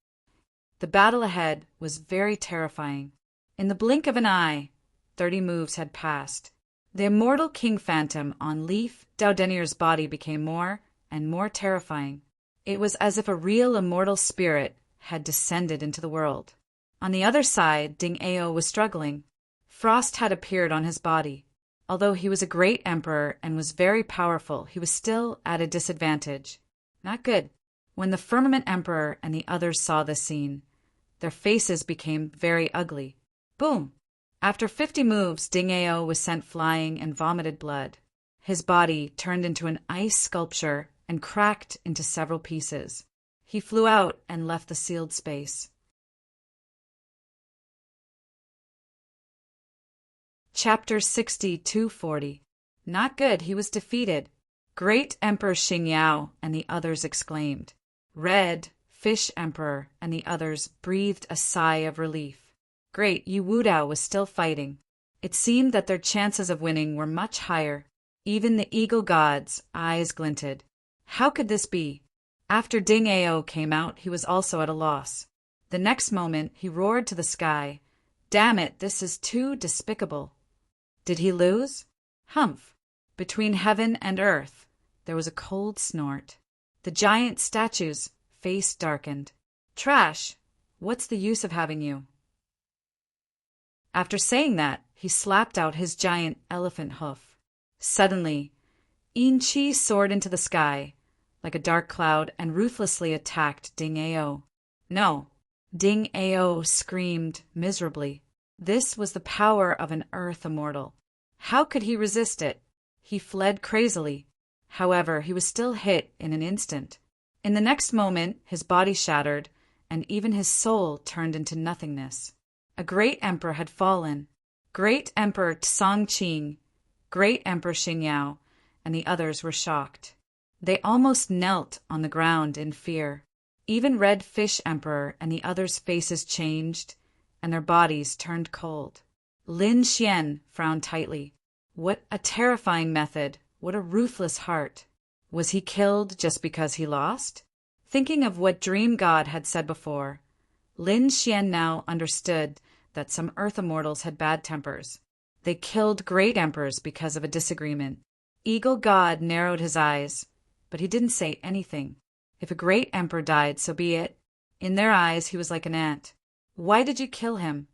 The battle ahead was very terrifying. In the blink of an eye, 30 moves had passed. The immortal King Phantom on Leaf Daudenier's body became more and more terrifying. It was as if a real immortal spirit had descended into the world. On the other side, Ding Ao was struggling. Frost had appeared on his body. Although he was a great emperor and was very powerful, he was still at a disadvantage. Not good. When the Firmament Emperor and the others saw this scene, their faces became very ugly. Boom! After 50 moves, Ding Ao was sent flying and vomited blood. His body turned into an ice sculpture and cracked into several pieces. He flew out and left the sealed space. Chapter 60-240. Not good, he was defeated. Great Emperor Xingyao and the others exclaimed. Red Fish Emperor and the others breathed a sigh of relief. Great Yu Wudao was still fighting. It seemed that their chances of winning were much higher. Even the Eagle God's eyes glinted. How could this be? After Ding Ao came out, he was also at a loss. The next moment, he roared to the sky. Damn it, this is too despicable. Did he lose? Humph! Between heaven and earth, there was a cold snort. The giant statue's face darkened. Trash! What's the use of having you? After saying that, he slapped out his giant elephant hoof. Suddenly, Yin Chi soared into the sky, like a dark cloud, and ruthlessly attacked Ding Ao. No! Ding Ao screamed miserably. This was the power of an earth immortal. How could he resist it? He fled crazily. However, he was still hit in an instant. In the next moment, his body shattered, and even his soul turned into nothingness. A great emperor had fallen. Great Emperor Tsongqing, Great Emperor Xingyao, and the others were shocked. They almost knelt on the ground in fear. Even Red Fish Emperor and the others' faces changed, and their bodies turned cold. Lin Xian frowned tightly. What a terrifying method! What a ruthless heart! Was he killed just because he lost? Thinking of what Dream God had said before, Lin Xian now understood that some Earth Immortals had bad tempers. They killed great emperors because of a disagreement. Eagle God narrowed his eyes, but he didn't say anything. If a great emperor died, so be it. In their eyes, he was like an ant. Why did you kill him?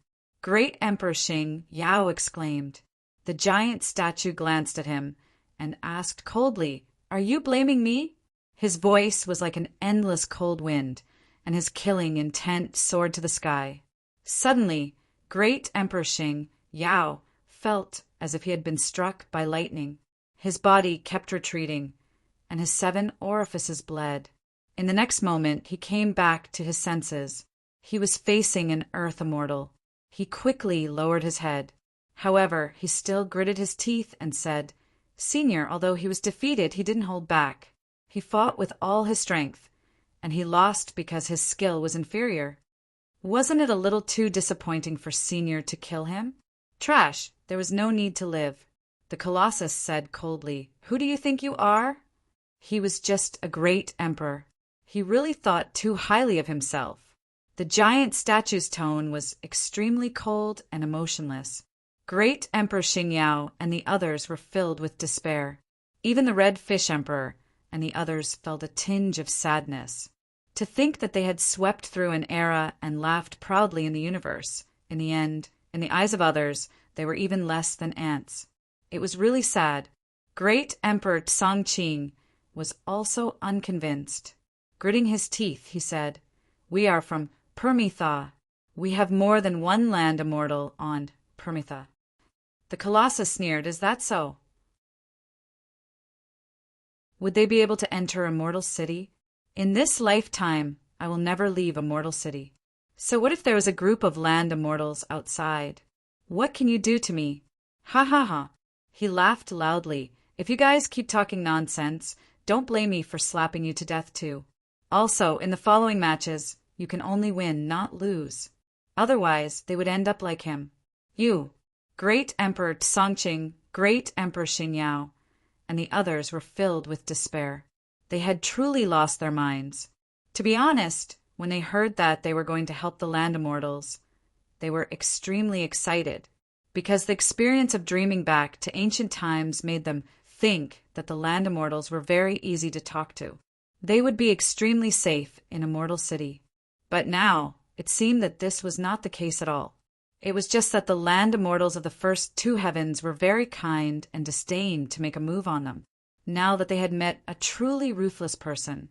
Great Emperor Xing Yao exclaimed. The giant statue glanced at him, and asked coldly, "Are you blaming me?" His voice was like an endless cold wind, and his killing intent soared to the sky. Suddenly, great Emperor Xing Yao felt as if he had been struck by lightning. His body kept retreating, and his 7 orifices bled. In the next moment, he came back to his senses. He was facing an earth immortal. He quickly lowered his head. However, he still gritted his teeth and said, "Senior, although he was defeated, he didn't hold back. He fought with all his strength, and he lost because his skill was inferior. Wasn't it a little too disappointing for Senior to kill him? Trash, there was no need to live." The Colossus said coldly, "Who do you think you are?" He was just a great emperor. He really thought too highly of himself. The giant statue's tone was extremely cold and emotionless. Great Emperor Xingyao and the others were filled with despair. Even the Red Fish Emperor and the others felt a tinge of sadness. To think that they had swept through an era and laughed proudly in the universe, in the end, in the eyes of others, they were even less than ants. It was really sad. Great Emperor Tsongqing was also unconvinced. Gritting his teeth, he said, "We are from Permitha. We have more than one land immortal on Permitha." The Colossus sneered, "Is that so? Would they be able to enter Immortal City? In this lifetime, I will never leave Immortal City. So what if there was a group of land immortals outside? What can you do to me? Ha ha ha." He laughed loudly. "If you guys keep talking nonsense, don't blame me for slapping you to death too. Also, in the following matches, you can only win, not lose. Otherwise, they would end up like him. You, Great Emperor Tsongqing, Great Emperor Xingyao," and the others were filled with despair. They had truly lost their minds. To be honest, when they heard that they were going to help the land immortals, they were extremely excited, because the experience of dreaming back to ancient times made them think that the land immortals were very easy to talk to. They would be extremely safe in Immortal City. But now, it seemed that this was not the case at all. It was just that the land immortals of the first 2 heavens were very kind and disdained to make a move on them. Now that they had met a truly ruthless person,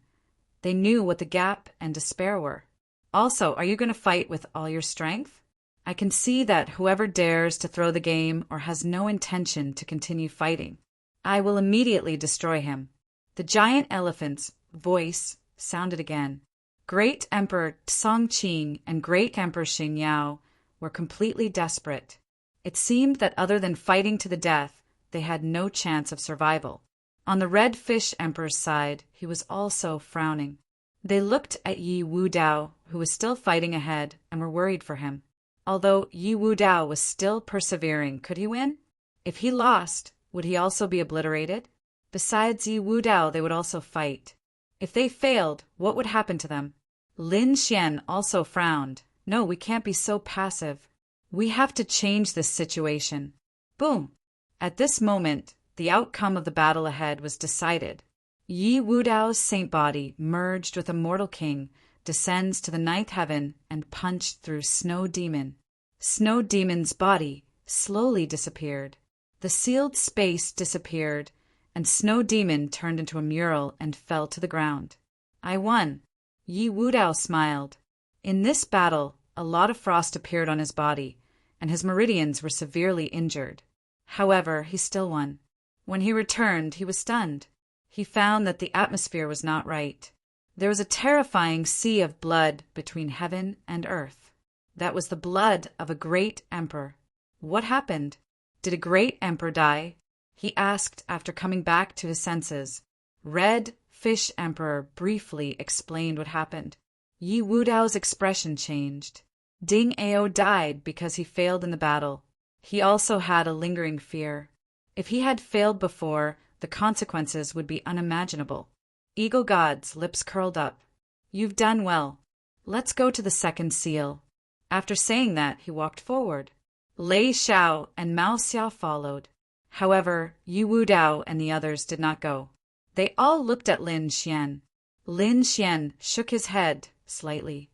they knew what the gap and despair were. Also, are you going to fight with all your strength? I can see that whoever dares to throw the game or has no intention to continue fighting, I will immediately destroy him. The giant elephant's voice sounded again. Great Emperor Tsongqing and Great Emperor Xingyao were completely desperate. It seemed that other than fighting to the death, they had no chance of survival. On the Red Fish Emperor's side, he was also frowning. They looked at Yi Wudao, who was still fighting ahead, and were worried for him. Although Yi Wudao was still persevering, could he win? If he lost, would he also be obliterated? Besides Yi Wudao, they would also fight. If they failed, what would happen to them? Lin Xian also frowned. "No, we can't be so passive. We have to change this situation." Boom! At this moment, the outcome of the battle ahead was decided. Yi Wudao's saint body, merged with Immortal King, descends to the 9th heaven and punched through Snow Demon. Snow Demon's body slowly disappeared. The sealed space disappeared, and Snow Demon turned into a mural and fell to the ground. "I won." Yi Wudao smiled. In this battle, a lot of frost appeared on his body, and his meridians were severely injured. However, he still won. When he returned, he was stunned. He found that the atmosphere was not right. There was a terrifying sea of blood between heaven and earth. That was the blood of a great emperor. What happened? Did a great emperor die? He asked after coming back to his senses. Red Fish Emperor briefly explained what happened. Yi Wudao's expression changed. Ding Ao died because he failed in the battle. He also had a lingering fear. If he had failed before, the consequences would be unimaginable. Eagle God's lips curled up. "You've done well. Let's go to the second seal." After saying that, he walked forward. Lei Xiao and Mao Xiao followed. However, Yi Wudao and the others did not go. They all looked at Lin Xian. Lin Xian shook his head slightly.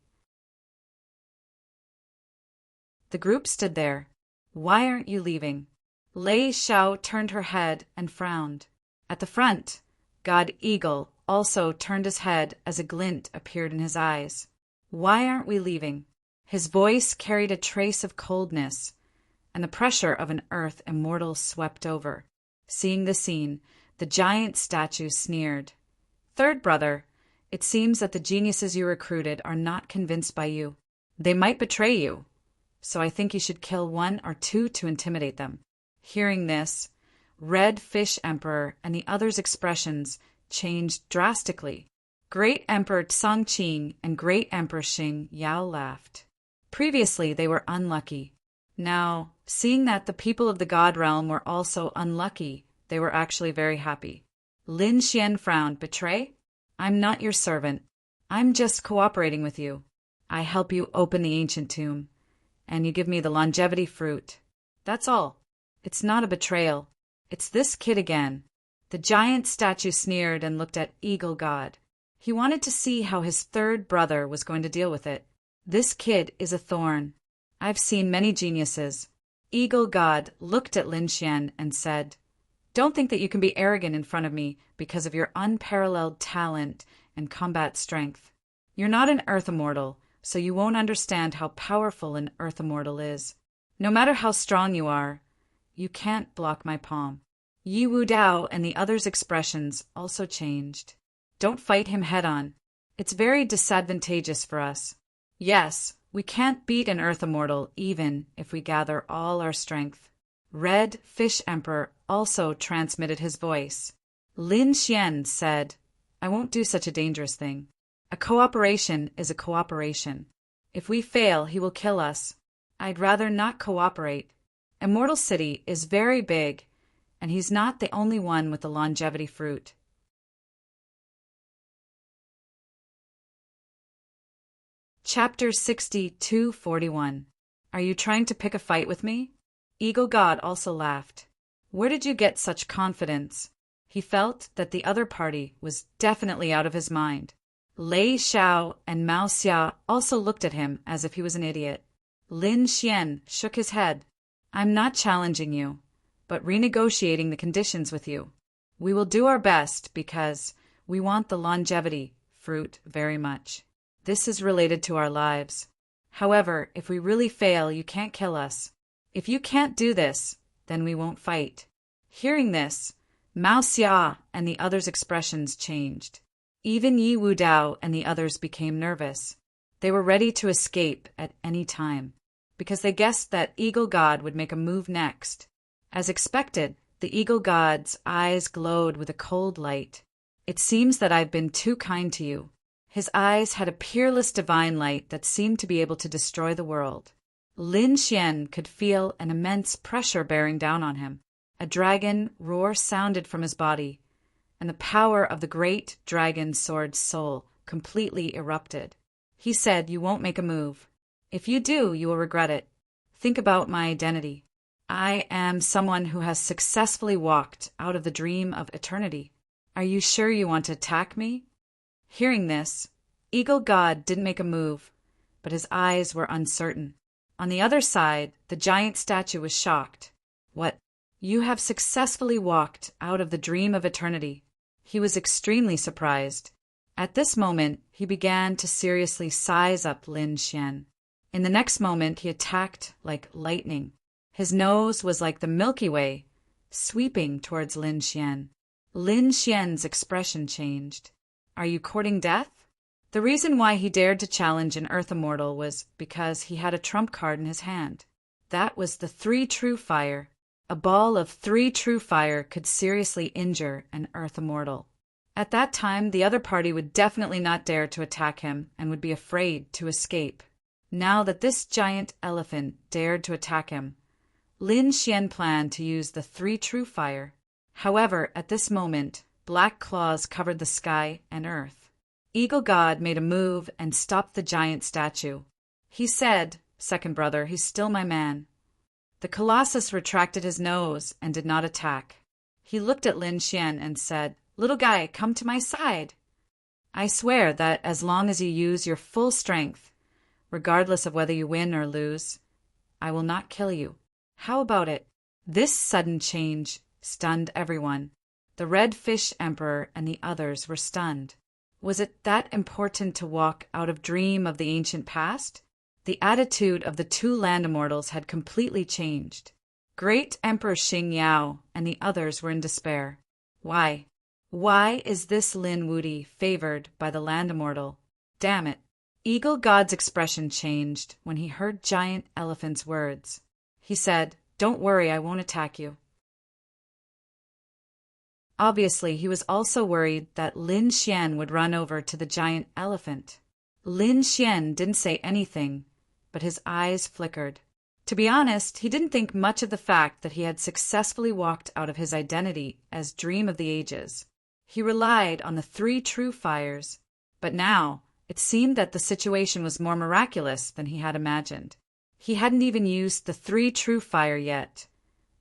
The group stood there. "Why aren't you leaving?" Lei Xiao turned her head and frowned. At the front, God Eagle also turned his head as a glint appeared in his eyes. "Why aren't we leaving?" His voice carried a trace of coldness, and the pressure of an earth immortal swept over. Seeing the scene, the giant statue sneered. "Third brother, it seems that the geniuses you recruited are not convinced by you. They might betray you, so I think you should kill one or two to intimidate them." Hearing this, Red Fish Emperor and the others' expressions changed drastically. Great Emperor Tsangqing and Great Emperor Xing Yao laughed. Previously, they were unlucky. Now, seeing that the people of the God realm were also unlucky, they were actually very happy. Lin Xian frowned. "Betray? I'm not your servant. I'm just cooperating with you. I help you open the ancient tomb, and you give me the longevity fruit. That's all. It's not a betrayal. It's this kid again." The giant statue sneered and looked at Eagle God. He wanted to see how his third brother was going to deal with it. "This kid is a thorn. I've seen many geniuses." Eagle God looked at Lin Xian and said, "Don't think that you can be arrogant in front of me because of your unparalleled talent and combat strength. You're not an Earth Immortal, so you won't understand how powerful an Earth Immortal is. No matter how strong you are, you can't block my palm." Yi Wu Dao and the others' expressions also changed. "Don't fight him head-on. It's very disadvantageous for us. Yes, we can't beat an Earth Immortal even if we gather all our strength." Red Fish Emperor also transmitted his voice. Lin Xian said, "I won't do such a dangerous thing. A cooperation is a cooperation. If we fail, he will kill us. I'd rather not cooperate. Immortal City is very big, and he's not the only one with the longevity fruit." Chapter 62:41. Are you trying to pick a fight with me? Eagle God also laughed. "Where did you get such confidence?" He felt that the other party was definitely out of his mind. Lei Xiao and Mao Xia also looked at him as if he was an idiot. Lin Xian shook his head. "I'm not challenging you, but renegotiating the conditions with you. We will do our best because we want the longevity fruit very much. This is related to our lives. However, if we really fail, you can't kill us. If you can't do this, then we won't fight." Hearing this, Mao Xia and the others' expressions changed. Even Yi Wu Dao and the others became nervous. They were ready to escape at any time, because they guessed that Eagle God would make a move next. As expected, the Eagle God's eyes glowed with a cold light. "It seems that I've been too kind to you." His eyes had a peerless divine light that seemed to be able to destroy the world. Lin Xian could feel an immense pressure bearing down on him. A dragon roar sounded from his body, and the power of the great dragon sword's soul completely erupted. He said, "You won't make a move. If you do, you will regret it. Think about my identity. I am someone who has successfully walked out of the dream of eternity. Are you sure you want to attack me?" Hearing this, Eagle God didn't make a move, but his eyes were uncertain. On the other side, the giant statue was shocked. "What? You have successfully walked out of the dream of eternity." He was extremely surprised. At this moment, he began to seriously size up Lin Xian. In the next moment, he attacked like lightning. His nose was like the Milky Way, sweeping towards Lin Xian. Lin Xian's expression changed. "Are you courting death?" The reason why he dared to challenge an Earth Immortal was because he had a trump card in his hand. That was the 3 True Fire. A ball of 3 True Fire could seriously injure an Earth Immortal. At that time, the other party would definitely not dare to attack him and would be afraid to escape. Now that this giant elephant dared to attack him, Lin Xian planned to use the 3 True Fire. However, at this moment, black claws covered the sky and earth. Eagle God made a move and stopped the giant statue. He said, "Second brother, he's still my man." The Colossus retracted his nose and did not attack. He looked at Lin Xian and said, "Little guy, come to my side. I swear that as long as you use your full strength, regardless of whether you win or lose, I will not kill you. How about it?" This sudden change stunned everyone. The Red Fish Emperor and the others were stunned. Was it that important to walk out of Dream of the Ancient Past? The attitude of the two land immortals had completely changed. Great Emperor Xing Yao and the others were in despair. Why? Why is this Lin Wudi favored by the land immortal? Damn it. Eagle God's expression changed when he heard Giant Elephant's words. He said, "Don't worry, I won't attack you." Obviously, he was also worried that Lin Xian would run over to the giant elephant. Lin Xian didn't say anything, but his eyes flickered. To be honest, he didn't think much of the fact that he had successfully walked out of his identity as Dream of the Ages. He relied on the 3 true fires, but now it seemed that the situation was more miraculous than he had imagined. He hadn't even used the 3 true fire yet,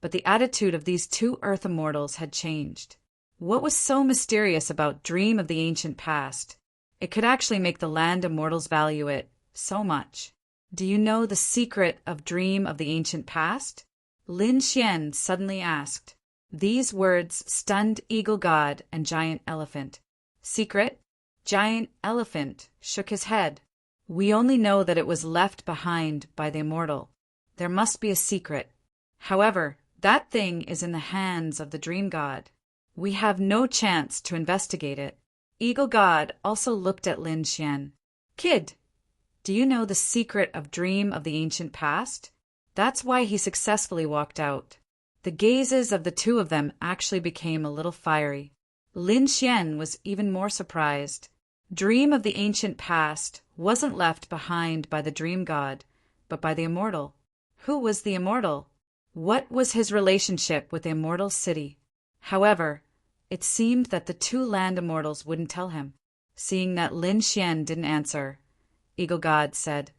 but the attitude of these 2 earth immortals had changed. What was so mysterious about Dream of the Ancient Past? It could actually make the land immortals value it so much. Do you know the secret of Dream of the Ancient Past? Lin Xian suddenly asked. These words stunned Eagle God and Giant Elephant. Secret? Giant Elephant shook his head. We only know that it was left behind by the immortal. There must be a secret. However, that thing is in the hands of the Dream God. We have no chance to investigate it. Eagle God also looked at Lin Xian. Kid, do you know the secret of Dream of the Ancient Past? That's why he successfully walked out. The gazes of the 2 of them actually became a little fiery. Lin Xian was even more surprised. Dream of the Ancient Past wasn't left behind by the Dream God, but by the immortal. Who was the immortal? What was his relationship with the immortal city? However, it seemed that the 2 land immortals wouldn't tell him. Seeing that Lin Xian didn't answer, Eagle God said,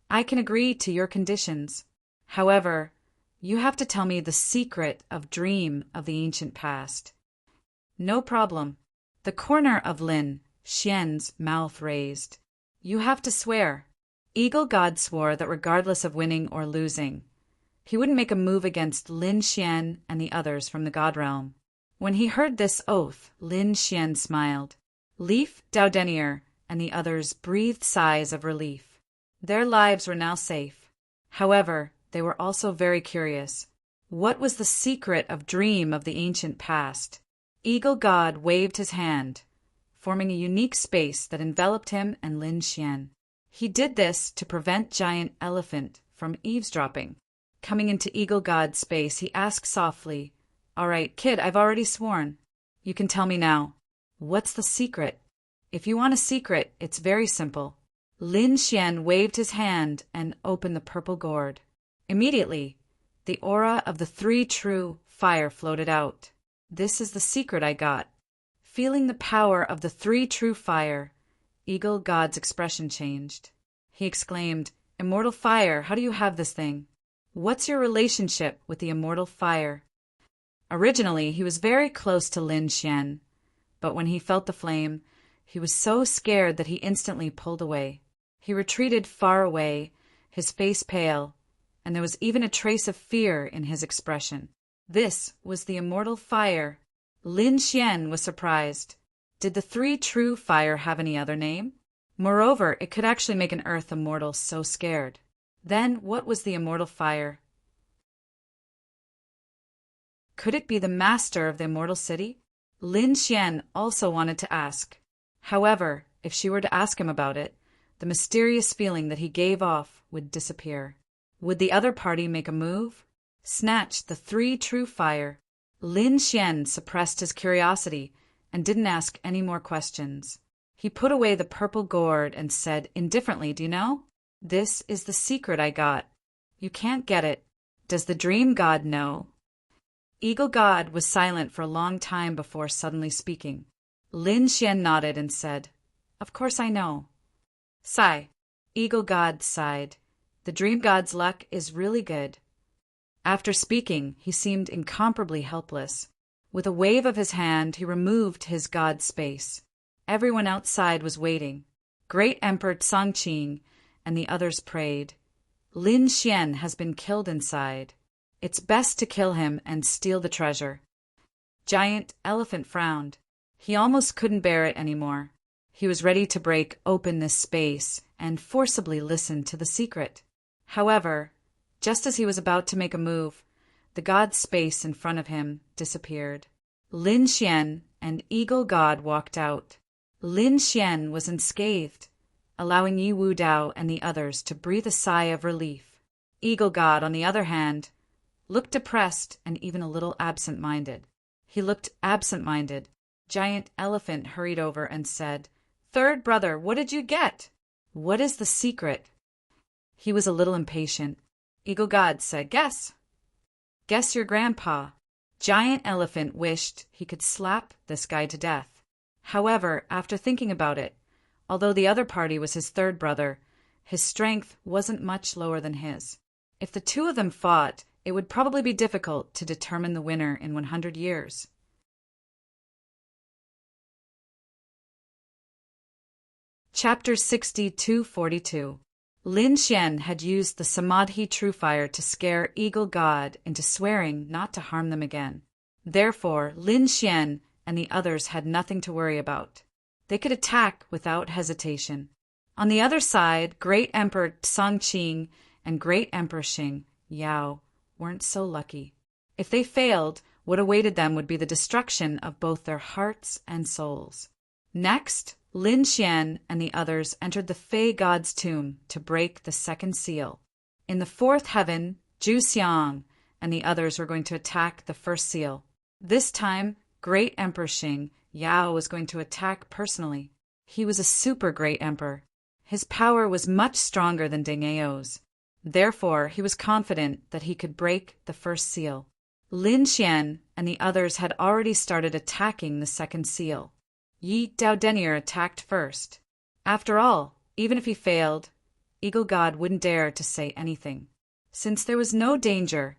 I can agree to your conditions. However, you have to tell me the secret of Dream of the Ancient Past. No problem. The corner of Lin Xian's mouth raised. You have to swear. Eagle God swore that regardless of winning or losing, he wouldn't make a move against Lin Xian and the others from the God Realm. When he heard this oath, Lin Xian smiled. Leaf, Dowdenier, and the others breathed sighs of relief. Their lives were now safe. However, they were also very curious. What was the secret of Dream of the Ancient Past? Eagle God waved his hand, forming a unique space that enveloped him and Lin Xian. He did this to prevent Giant Elephant from eavesdropping. Coming into Eagle God's space, he asked softly, All right, kid, I've already sworn. You can tell me now. What's the secret? If you want a secret, it's very simple. Lin Xian waved his hand and opened the purple gourd. Immediately, the aura of the 3 true fire floated out. This is the secret I got. Feeling the power of the 3 true fire, Eagle God's expression changed. He exclaimed, Immortal fire, how do you have this thing? What's your relationship with the immortal fire? Originally, he was very close to Lin Xian, but when he felt the flame, he was so scared that he instantly pulled away. He retreated far away, his face pale, and there was even a trace of fear in his expression. This was the immortal fire. Lin Xian was surprised. Did the 3 true fire have any other name? Moreover, it could actually make an earth immortal so scared. Then, what was the immortal fire? Could it be the master of the immortal city? Lin Xian also wanted to ask. However, if she were to ask him about it, the mysterious feeling that he gave off would disappear. Would the other party make a move? Snatch the 3 true fire. Lin Xian suppressed his curiosity and didn't ask any more questions. He put away the purple gourd and said indifferently, Do you know? This is the secret I got. You can't get it. Does the Dream God know? Eagle God was silent for a long time before suddenly speaking. Lin Xian nodded and said, Of course I know. Sigh. Eagle God sighed. The Dream God's luck is really good. After speaking, he seemed incomparably helpless. With a wave of his hand, he removed his god space. Everyone outside was waiting. Great Emperor Tsangqing and the others prayed. Lin Xian has been killed inside. It's best to kill him and steal the treasure. Giant Elephant frowned. He almost couldn't bear it anymore. He was ready to break open this space and forcibly listen to the secret. However, just as he was about to make a move, the god's space in front of him disappeared. Lin Xian and Eagle God walked out. Lin Xian was unscathed, allowing Yi Wu Dao and the others to breathe a sigh of relief. Eagle God, on the other hand, looked depressed and even a little absent-minded. He looked absent-minded. Giant Elephant hurried over and said, "Third brother, what did you get? What is the secret?" He was a little impatient. Eagle God said, "Guess. Guess your grandpa." Giant Elephant wished he could slap this guy to death. However, after thinking about it, although the other party was his third brother, his strength wasn't much lower than his. If the two of them fought, it would probably be difficult to determine the winner in 100 years. Chapter 62-42. Lin Xian had used the Samadhi True Fire to scare Eagle God into swearing not to harm them again. Therefore, Lin Xian and the others had nothing to worry about. They could attack without hesitation. On the other side, Great Emperor Song Qing and Great Emperor Xing Yao weren't so lucky. If they failed, what awaited them would be the destruction of both their hearts and souls. Next, Lin Xian and the others entered the Fei God's tomb to break the second seal. In the fourth heaven, Zhu Xiang and the others were going to attack the first seal. This time, Great Emperor Xing Yao was going to attack personally. He was a super great emperor. His power was much stronger than Deng Ao's. Therefore, he was confident that he could break the first seal. Lin Xian and the others had already started attacking the second seal. Yi Dao Denier attacked first. After all, even if he failed, Eagle God wouldn't dare to say anything. Since there was no danger,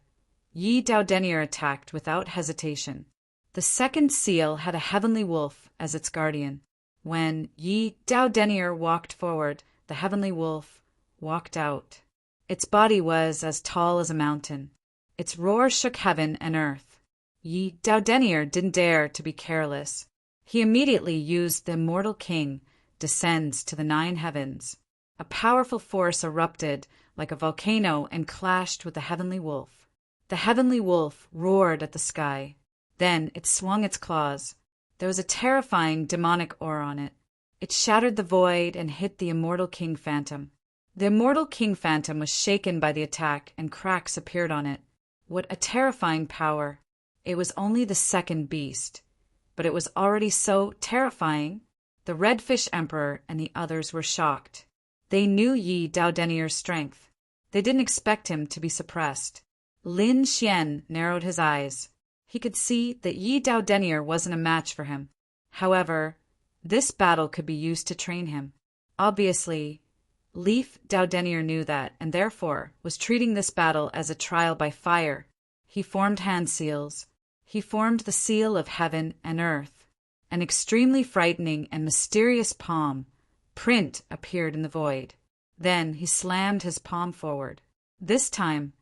Yi Dao Denier attacked without hesitation. The second seal had a heavenly wolf as its guardian. When Yi Dao Denier walked forward, the heavenly wolf walked out. Its body was as tall as a mountain. Its roar shook heaven and earth. Yi Dao Denier didn't dare to be careless. He immediately used the immortal king descends to the 9 heavens. A powerful force erupted like a volcano and clashed with the heavenly wolf. The heavenly wolf roared at the sky. Then it swung its claws. There was a terrifying demonic aura on it. It shattered the void and hit the immortal king phantom. The immortal king phantom was shaken by the attack and cracks appeared on it. What a terrifying power. It was only the second beast. But it was already so terrifying. The Redfish Emperor and the others were shocked. They knew Yi Dao Denier's strength. They didn't expect him to be suppressed. Lin Xian narrowed his eyes. He could see that Yi Dao Denier wasn't a match for him. However, this battle could be used to train him. Obviously, Leaf Dao Denier knew that and therefore was treating this battle as a trial by fire. He formed hand seals. He formed the seal of heaven and earth. An extremely frightening and mysterious palm print appeared in the void. Then he slammed his palm forward. This time,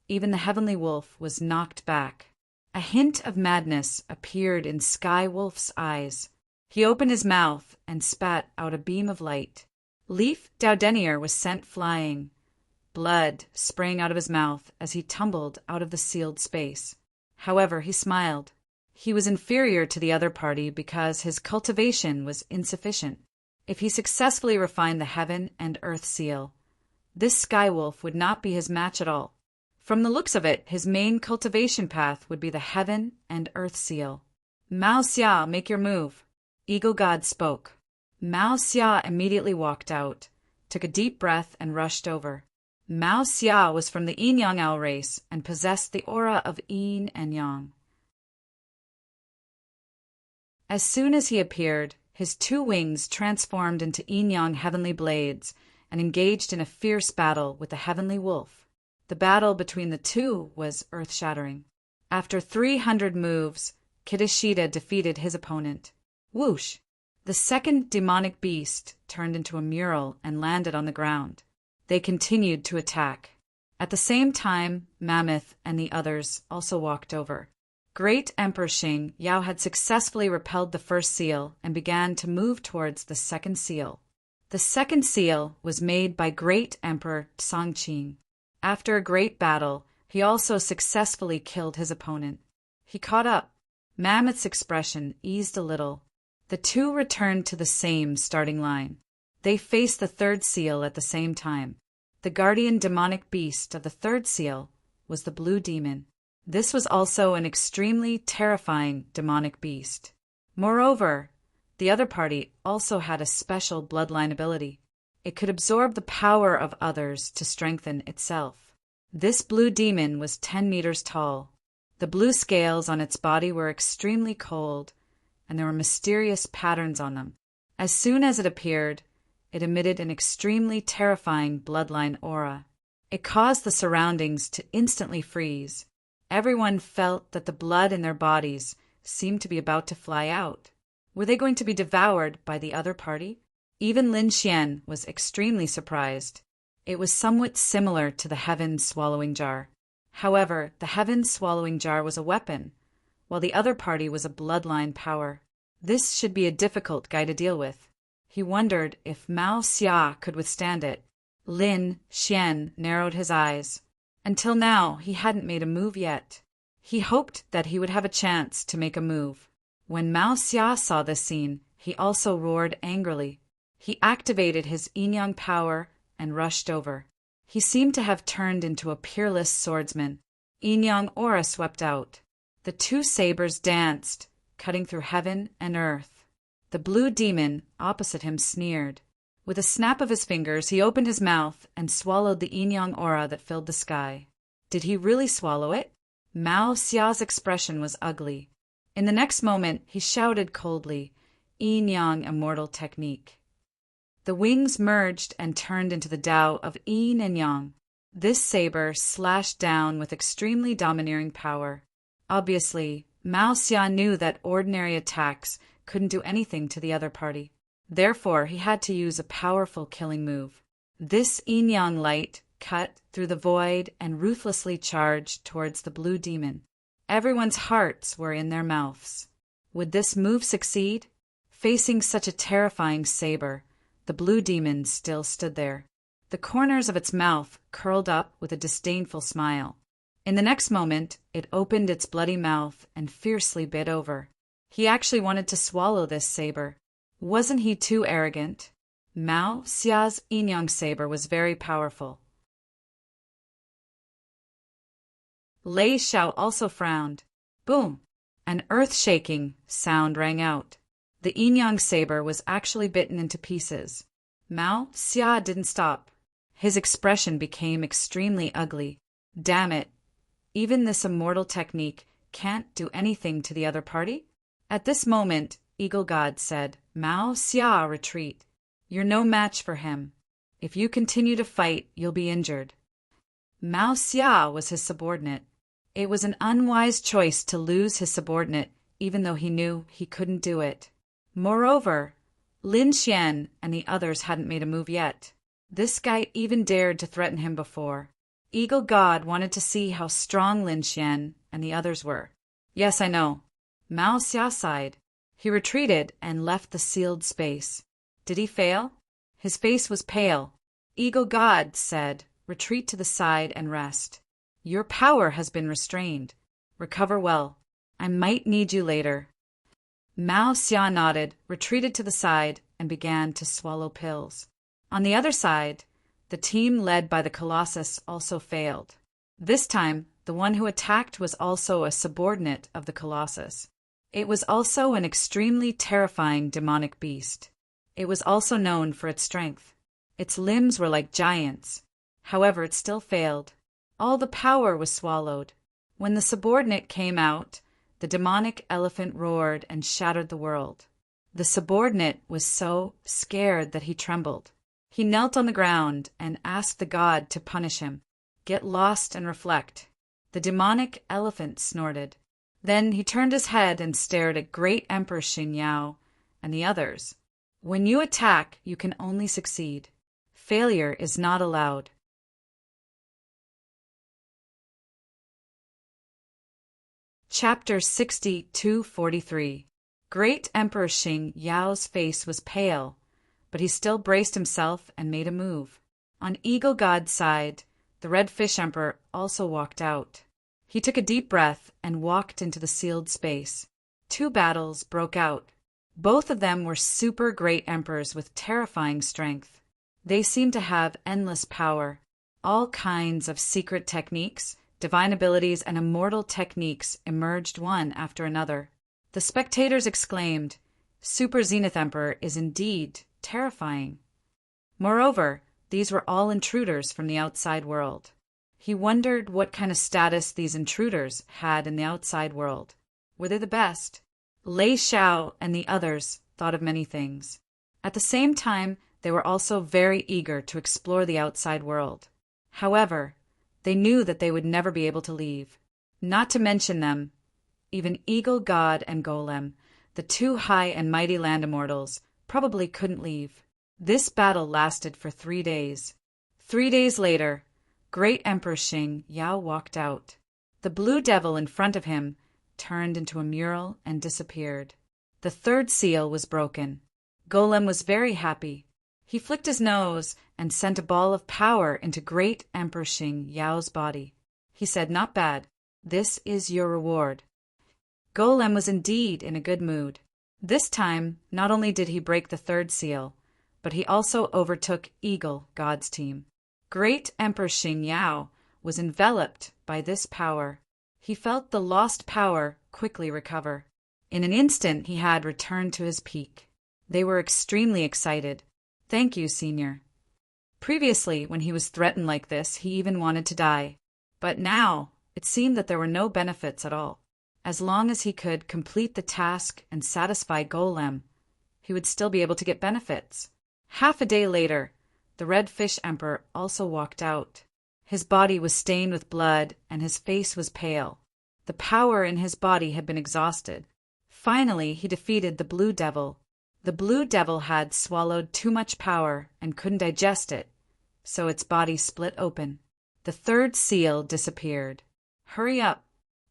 even the heavenly wolf was knocked back. A hint of madness appeared in Sky Wolf's eyes. He opened his mouth and spat out a beam of light. Leaf Dao Denier was sent flying. Blood sprang out of his mouth as he tumbled out of the sealed space. However, he smiled. He was inferior to the other party because his cultivation was insufficient. If he successfully refined the heaven and earth seal, this Sky Wolf would not be his match at all. From the looks of it, his main cultivation path would be the heaven and earth seal. Mao Xia, make your move. Eagle God spoke. Mao Xia immediately walked out, took a deep breath and rushed over. Mao Xia was from the Yin-Yang Owl race and possessed the aura of Yin and Yang. As soon as he appeared, his 2 wings transformed into Yin-Yang heavenly blades and engaged in a fierce battle with the heavenly wolf. The battle between the two was earth-shattering. After 300 moves, Kidashita defeated his opponent. Whoosh! The second demonic beast turned into a mural and landed on the ground. They continued to attack. At the same time, Mammoth and the others also walked over. Great Emperor Xing Yao had successfully repelled the first seal and began to move towards the second seal. The second seal was made by Great Emperor Songqing. After a great battle, he also successfully killed his opponent. He caught up. Mammoth's expression eased a little. The two returned to the same starting line. They faced the third seal at the same time. The guardian demonic beast of the third seal was the blue demon. This was also an extremely terrifying demonic beast. Moreover, the other party also had a special bloodline ability. It could absorb the power of others to strengthen itself. This blue demon was 10 meters tall. The blue scales on its body were extremely cold, and there were mysterious patterns on them. As soon as it appeared, it emitted an extremely terrifying bloodline aura. It caused the surroundings to instantly freeze. Everyone felt that the blood in their bodies seemed to be about to fly out. Were they going to be devoured by the other party? Even Lin Xian was extremely surprised. It was somewhat similar to the Heaven's Swallowing Jar. However, the Heaven's Swallowing Jar was a weapon, while the other party was a bloodline power. This should be a difficult guy to deal with. He wondered if Mao Xia could withstand it. Lin Xian narrowed his eyes. Until now, he hadn't made a move yet. He hoped that he would have a chance to make a move. When Mao Xia saw this scene, he also roared angrily. He activated his yin-yang power and rushed over. He seemed to have turned into a peerless swordsman. Yin-yang aura swept out. The two sabers danced, cutting through heaven and earth. The blue demon opposite him sneered. With a snap of his fingers, he opened his mouth and swallowed the yin-yang aura that filled the sky. Did he really swallow it? Mao Xia's expression was ugly. In the next moment, he shouted coldly, "Yin-yang immortal technique." The wings merged and turned into the Tao of Yin and Yang. This saber slashed down with extremely domineering power. Obviously, Mao Xia knew that ordinary attacks couldn't do anything to the other party. Therefore, he had to use a powerful killing move. This yin-yang light cut through the void and ruthlessly charged towards the blue demon. Everyone's hearts were in their mouths. Would this move succeed? Facing such a terrifying saber, the blue demon still stood there. The corners of its mouth curled up with a disdainful smile. In the next moment, it opened its bloody mouth and fiercely bit over. He actually wanted to swallow this saber. Wasn't he too arrogant? Mao Xia's yin-yang saber was very powerful. Lei Xiao also frowned. Boom! An earth-shaking sound rang out. The yin-yang saber was actually bitten into pieces. Mao Xia didn't stop. His expression became extremely ugly. Damn it! Even this immortal technique can't do anything to the other party? At this moment, Eagle God said, "Mao Xia, retreat. You're no match for him. If you continue to fight, you'll be injured." Mao Xia was his subordinate. It was an unwise choice to lose his subordinate, even though he knew he couldn't do it. Moreover, Lin Xian and the others hadn't made a move yet. This guy even dared to threaten him before. Eagle God wanted to see how strong Lin Xian and the others were. "Yes, I know." Mao Xia sighed. He retreated and left the sealed space. Did he fail? His face was pale. Eagle God said, "Retreat to the side and rest. Your power has been restrained. Recover well. I might need you later." Mao Xia nodded, retreated to the side, and began to swallow pills. On the other side, the team led by the Colossus also failed. This time, the one who attacked was also a subordinate of the Colossus. It was also an extremely terrifying demonic beast. It was also known for its strength. Its limbs were like giants. However, it still failed. All the power was swallowed. When the subordinate came out, the demonic elephant roared and shattered the world. The subordinate was so scared that he trembled. He knelt on the ground and asked the god to punish him. "Get lost and reflect." The demonic elephant snorted. Then he turned his head and stared at Great Emperor Xing Yao and the others. "When you attack, you can only succeed. Failure is not allowed." Chapter 60-43. Great Emperor Xing Yao's face was pale, but he still braced himself and made a move. On Eagle God's side, the Red Fish Emperor also walked out. He took a deep breath and walked into the sealed space. Two battles broke out. Both of them were super great emperors with terrifying strength. They seemed to have endless power. All kinds of secret techniques, divine abilities, and immortal techniques emerged one after another. The spectators exclaimed, "Super Zenith Emperor is indeed terrifying." Moreover, these were all intruders from the outside world. He wondered what kind of status these intruders had in the outside world. Were they the best? Lei Xiao and the others thought of many things. At the same time, they were also very eager to explore the outside world. However, they knew that they would never be able to leave. Not to mention them, even Eagle God and Golem, the two high and mighty land immortals, probably couldn't leave. This battle lasted for 3 days. 3 days later, Great Emperor Xing Yao walked out. The blue devil in front of him turned into a mural and disappeared. The third seal was broken. Golem was very happy. He flicked his nose and sent a ball of power into Great Emperor Xing Yao's body. He said, "Not bad. This is your reward." Golem was indeed in a good mood. This time, not only did he break the third seal, but he also overtook Eagle God's team. Great Emperor Xing Yao was enveloped by this power. He felt the lost power quickly recover. In an instant, he had returned to his peak. They were extremely excited. "Thank you, Senior." Previously, when he was threatened like this, he even wanted to die. But now, it seemed that there were no benefits at all. As long as he could complete the task and satisfy Golem, he would still be able to get benefits. Half a day later, the Red Fish Emperor also walked out. His body was stained with blood and his face was pale. The power in his body had been exhausted. Finally, he defeated the Blue Devil. The Blue Devil had swallowed too much power and couldn't digest it, so its body split open. The third seal disappeared. "Hurry up."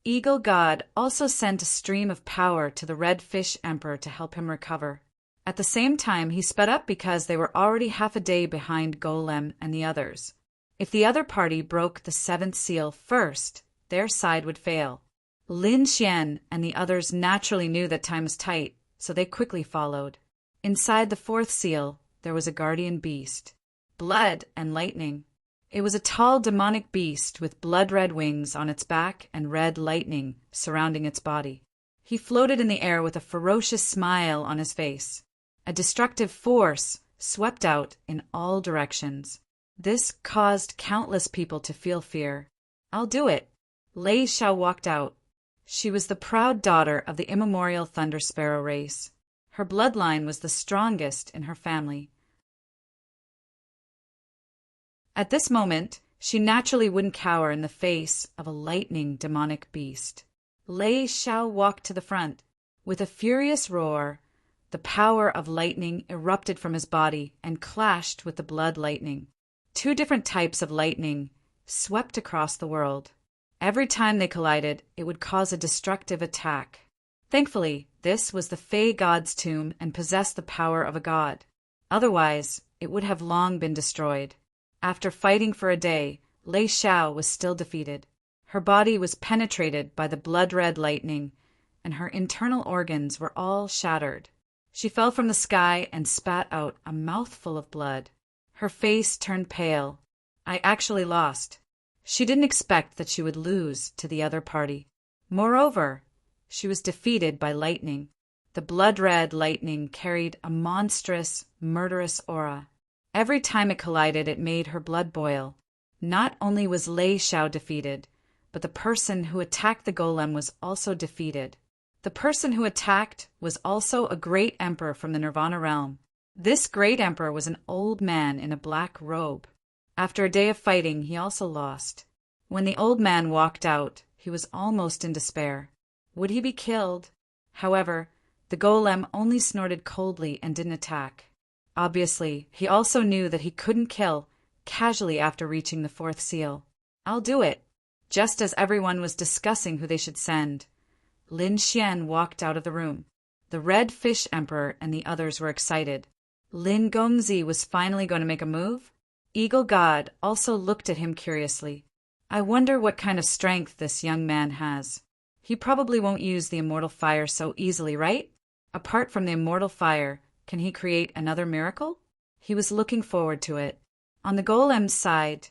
Eagle God also sent a stream of power to the Red Fish Emperor to help him recover. At the same time, he sped up because they were already half a day behind Golem and the others. If the other party broke the seventh seal first, their side would fail. Lin Xian and the others naturally knew that time was tight, so they quickly followed. Inside the fourth seal, there was a guardian beast. Blood and lightning. It was a tall demonic beast with blood-red wings on its back and red lightning surrounding its body. He floated in the air with a ferocious smile on his face. A destructive force swept out in all directions. This caused countless people to feel fear. "I'll do it." Lei Xiao walked out. She was the proud daughter of the immemorial Thunder Sparrow race. Her bloodline was the strongest in her family. At this moment, she naturally wouldn't cower in the face of a lightning demonic beast. Lei Xiao walked to the front. With a furious roar, the power of lightning erupted from his body and clashed with the blood lightning. 2 different types of lightning swept across the world. Every time they collided, it would cause a destructive attack. Thankfully, this was the Fey God's tomb and possessed the power of a god. Otherwise, it would have long been destroyed. After fighting for a day, Lei Xiao was still defeated. Her body was penetrated by the blood-red lightning, and her internal organs were all shattered. She fell from the sky and spat out a mouthful of blood. Her face turned pale. "I actually lost." She didn't expect that she would lose to the other party. Moreover, she was defeated by lightning. The blood-red lightning carried a monstrous, murderous aura. Every time it collided, it made her blood boil. Not only was Lei Xiao defeated, but the person who attacked the golem was also defeated. The person who attacked was also a great emperor from the Nirvana realm. This great emperor was an old man in a black robe. After a day of fighting, he also lost. When the old man walked out, he was almost in despair. Would he be killed? However, the golem only snorted coldly and didn't attack. Obviously, he also knew that he couldn't kill casually after reaching the fourth seal. "I'll do it." Just as everyone was discussing who they should send, Lin Xian walked out of the room. The Red Fish Emperor and the others were excited. Lin Gongzi was finally going to make a move? Eagle God also looked at him curiously. I wonder what kind of strength this young man has. He probably won't use the immortal fire so easily, right? Apart from the immortal fire, can he create another miracle? He was looking forward to it. On the golem's side,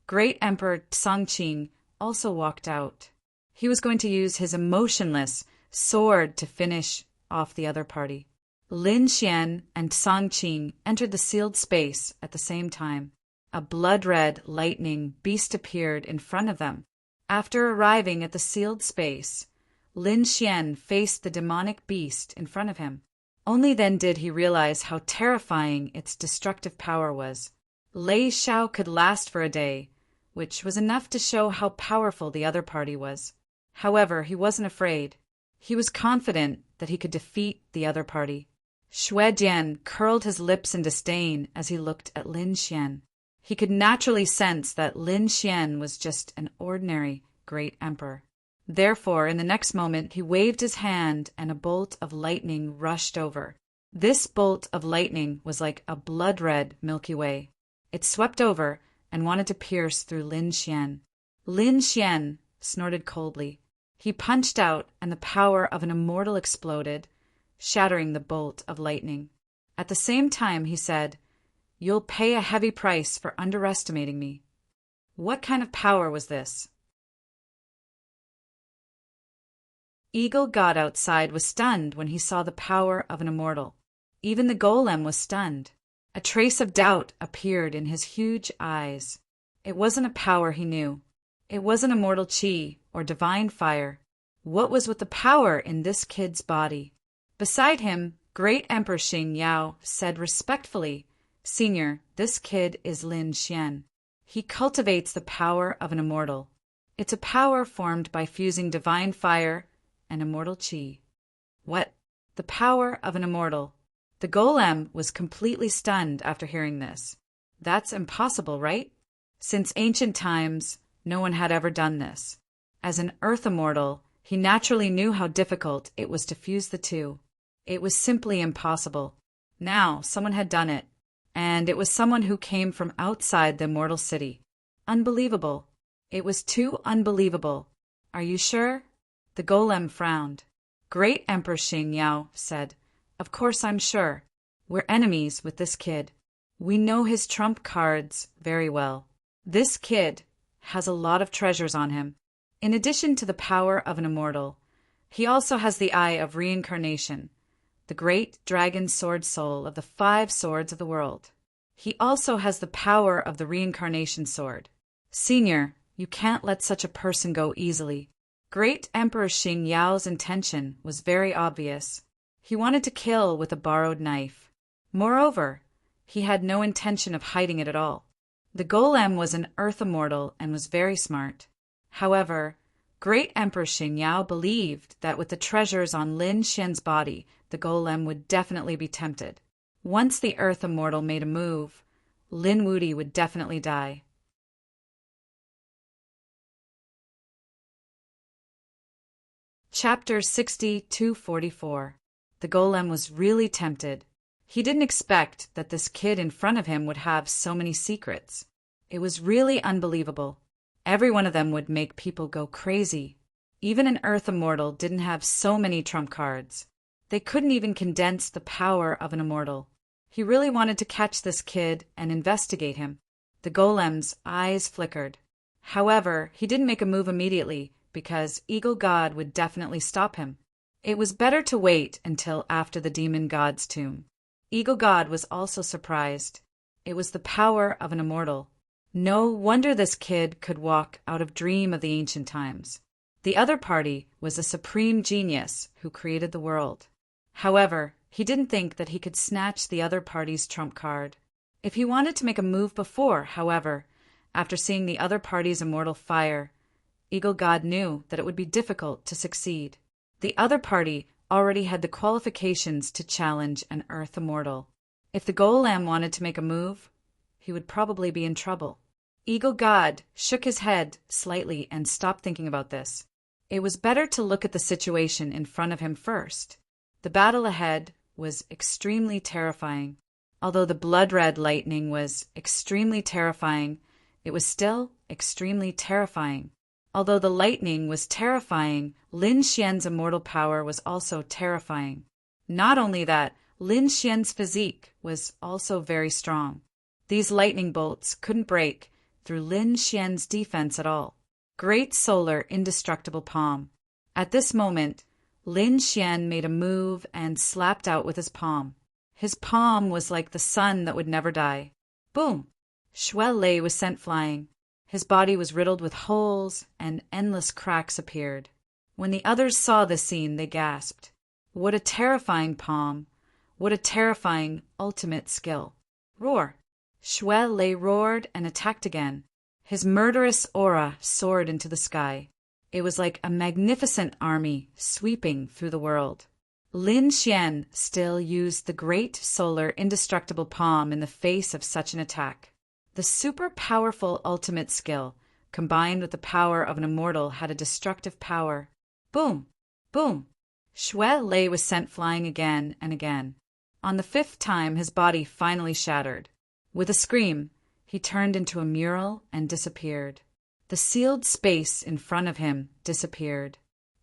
Great Emperor Songqing also walked out. He was going to use his emotionless sword to finish off the other party. Lin Xian and Songqing entered the sealed space at the same time. A blood-red lightning beast appeared in front of them. After arriving at the sealed space, Lin Xian faced the demonic beast in front of him. Only then did he realize how terrifying its destructive power was. Lei Shao could last for a day, which was enough to show how powerful the other party was. However, he wasn't afraid. He was confident that he could defeat the other party. Xue Dian curled his lips in disdain as he looked at Lin Xian. He could naturally sense that Lin Xian was just an ordinary great emperor. Therefore, in the next moment, he waved his hand and a bolt of lightning rushed over. This bolt of lightning was like a blood-red Milky Way. It swept over and wanted to pierce through Lin Xian. Lin Xian snorted coldly. He punched out, and the power of an immortal exploded, shattering the bolt of lightning. At the same time, he said, "You'll pay a heavy price for underestimating me." What kind of power was this? Eagle God outside was stunned when he saw the power of an immortal. Even the golem was stunned. A trace of doubt appeared in his huge eyes. It wasn't a power he knew. It wasn't immortal chi or divine fire. What was with the power in this kid's body? Beside him, Great Emperor Xing Yao said respectfully, "Senior, this kid is Lin Xian. He cultivates the power of an immortal. It's a power formed by fusing divine fire and immortal chi." What? The power of an immortal? The golem was completely stunned after hearing this. That's impossible, right? Since ancient times, no one had ever done this. As an earth immortal, he naturally knew how difficult it was to fuse the two. It was simply impossible. Now, someone had done it, and it was someone who came from outside the immortal city. Unbelievable. It was too unbelievable. Are you sure? The golem frowned. Great Emperor Xing Yao said, "Of course I'm sure. We're enemies with this kid. We know his trump cards very well. This kid has a lot of treasures on him. In addition to the power of an immortal, he also has the eye of reincarnation, the great dragon sword soul of the 5 swords of the world. He also has the power of the reincarnation sword. Senior, you can't let such a person go easily." Great Emperor Xing Yao's intention was very obvious. He wanted to kill with a borrowed knife. Moreover, he had no intention of hiding it at all. The golem was an earth immortal and was very smart. However, Great Emperor Xing Yao believed that with the treasures on Lin Xian's body, the golem would definitely be tempted. Once the earth immortal made a move, Lin Wudi would definitely die. Chapter 60-44. The golem was really tempted. He didn't expect that this kid in front of him would have so many secrets. It was really unbelievable. Every one of them would make people go crazy. Even an earth immortal didn't have so many trump cards. They couldn't even condense the power of an immortal. He really wanted to catch this kid and investigate him. The golem's eyes flickered. However, he didn't make a move immediately because Eagle God would definitely stop him. It was better to wait until after the demon god's tomb. Eagle God was also surprised. It was the power of an immortal. No wonder this kid could walk out of dream of the ancient times. The other party was a supreme genius who created the world. However, he didn't think that he could snatch the other party's trump card. If he wanted to make a move before, however, after seeing the other party's immortal fire, Eagle God knew that it would be difficult to succeed. The other party already had the qualifications to challenge an earth immortal. If the golem wanted to make a move, he would probably be in trouble. Eagle God shook his head slightly and stopped thinking about this. It was better to look at the situation in front of him first. The battle ahead was extremely terrifying. Although the blood-red lightning was extremely terrifying, it was still extremely terrifying. Although the lightning was terrifying, Lin Xian's immortal power was also terrifying. Not only that, Lin Xian's physique was also very strong. These lightning bolts couldn't break through Lin Xian's defense at all. Great solar indestructible palm. At this moment, Lin Xian made a move and slapped out with his palm. His palm was like the sun that would never die. Boom! Shuai Lei was sent flying. His body was riddled with holes, and endless cracks appeared. When the others saw this scene, they gasped. What a terrifying palm! What a terrifying ultimate skill! Roar! Shuai Lei roared and attacked again. His murderous aura soared into the sky. It was like a magnificent army sweeping through the world. Lin Xian still used the great solar indestructible palm in the face of such an attack. The super powerful ultimate skill, combined with the power of an immortal, had a destructive power. Boom! Boom! Shuai Lei was sent flying again and again. On the 5th time, his body finally shattered. With a scream, he turned into a mural and disappeared. The sealed space in front of him disappeared.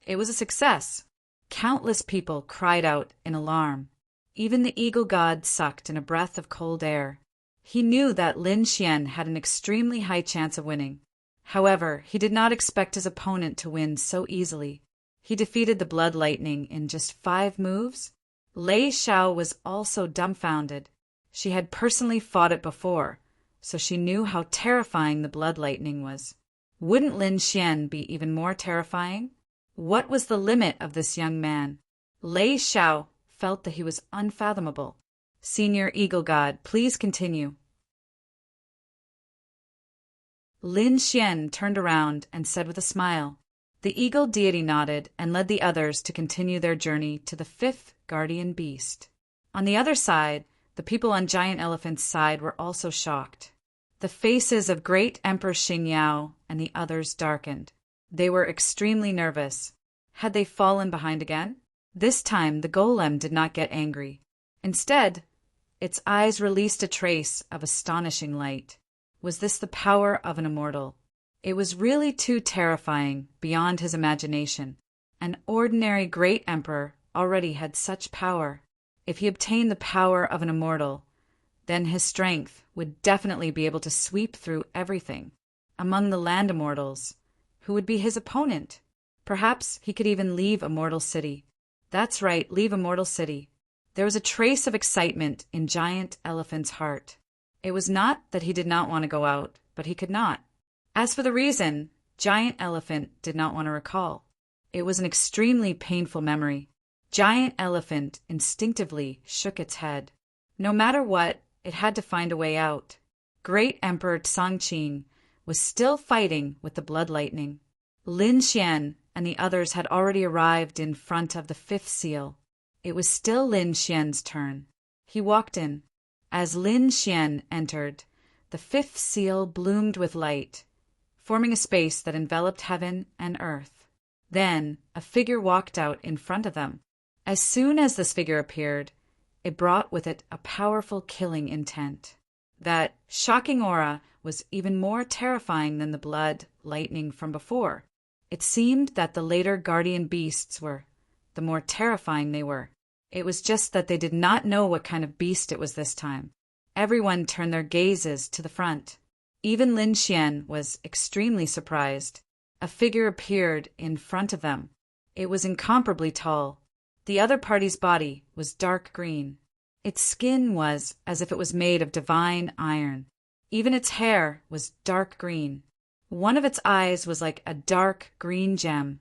It was a success. Countless people cried out in alarm. Even the eagle god sucked in a breath of cold air. He knew that Lin Xian had an extremely high chance of winning. However, he did not expect his opponent to win so easily. He defeated the blood lightning in just 5 moves. Lei Xiao was also dumbfounded. She had personally fought it before, so she knew how terrifying the blood lightning was. Wouldn't Lin Xian be even more terrifying? What was the limit of this young man? Lei Xiao felt that he was unfathomable. Senior Eagle God, please continue. Lin Xian turned around and said with a smile. The eagle deity nodded and led the others to continue their journey to the 5th guardian beast. On the other side, the people on Giant Elephant's side were also shocked. The faces of Great Emperor Xingyao and the others darkened. They were extremely nervous. Had they fallen behind again? This time, the golem did not get angry. Instead, its eyes released a trace of astonishing light. Was this the power of an immortal? It was really too terrifying, beyond his imagination. An ordinary great emperor already had such power. If he obtained the power of an immortal, then his strength would definitely be able to sweep through everything. Among the land immortals, who would be his opponent? Perhaps he could even leave Immortal City. That's right, leave Immortal City. There was a trace of excitement in Giant Elephant's heart. It was not that he did not want to go out, but he could not. As for the reason, Giant Elephant did not want to recall. It was an extremely painful memory. Giant Elephant instinctively shook its head. No matter what, it had to find a way out. Great Emperor Tsangqing was still fighting with the blood lightning. Lin Xian and the others had already arrived in front of the 5th seal. It was still Lin Xian's turn. He walked in. As Lin Xian entered, the 5th seal bloomed with light, forming a space that enveloped heaven and earth. Then a figure walked out in front of them. As soon as this figure appeared, it brought with it a powerful killing intent. That shocking aura was even more terrifying than the blood lightning from before. It seemed that the later guardian beasts were, the more terrifying they were. It was just that they did not know what kind of beast it was this time. Everyone turned their gazes to the front. Even Lin Xian was extremely surprised. A figure appeared in front of them. It was incomparably tall. The other party's body was dark green. Its skin was as if it was made of divine iron. Even its hair was dark green. One of its eyes was like a dark green gem,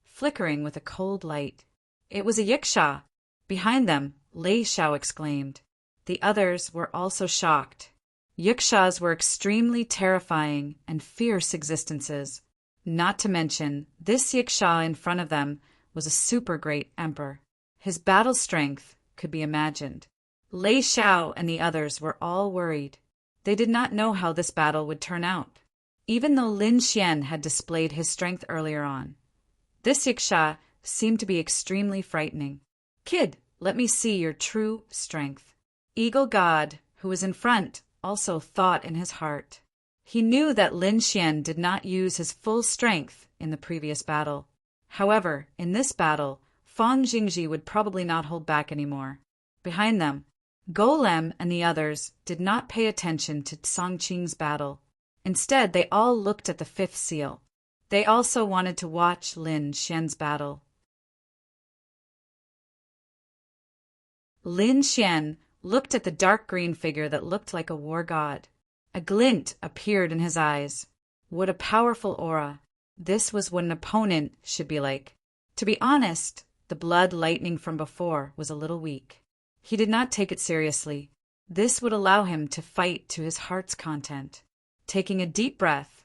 flickering with a cold light. It was a yiksha. Behind them, Lei Xiao exclaimed. The others were also shocked. Yikshas were extremely terrifying and fierce existences. Not to mention, this yiksha in front of them was a super great emperor. His battle strength could be imagined. Lei Xiao and the others were all worried. They did not know how this battle would turn out. Even though Lin Xian had displayed his strength earlier on, This Yiksha seemed to be extremely frightening. "Kid, let me see your true strength." Eagle God, who was in front, also thought in his heart. He knew that Lin Xian did not use his full strength in the previous battle. However, in this battle, Fang Jingji would probably not hold back anymore. Behind them, Golem and the others did not pay attention to Songqing's battle. Instead, they all looked at the fifth seal. They also wanted to watch Lin Xian's battle. Lin Xian looked at the dark green figure that looked like a war god. A glint appeared in his eyes. What a powerful aura. This was what an opponent should be like. To be honest, the blood lightning from before was a little weak. He did not take it seriously. This would allow him to fight to his heart's content. Taking a deep breath,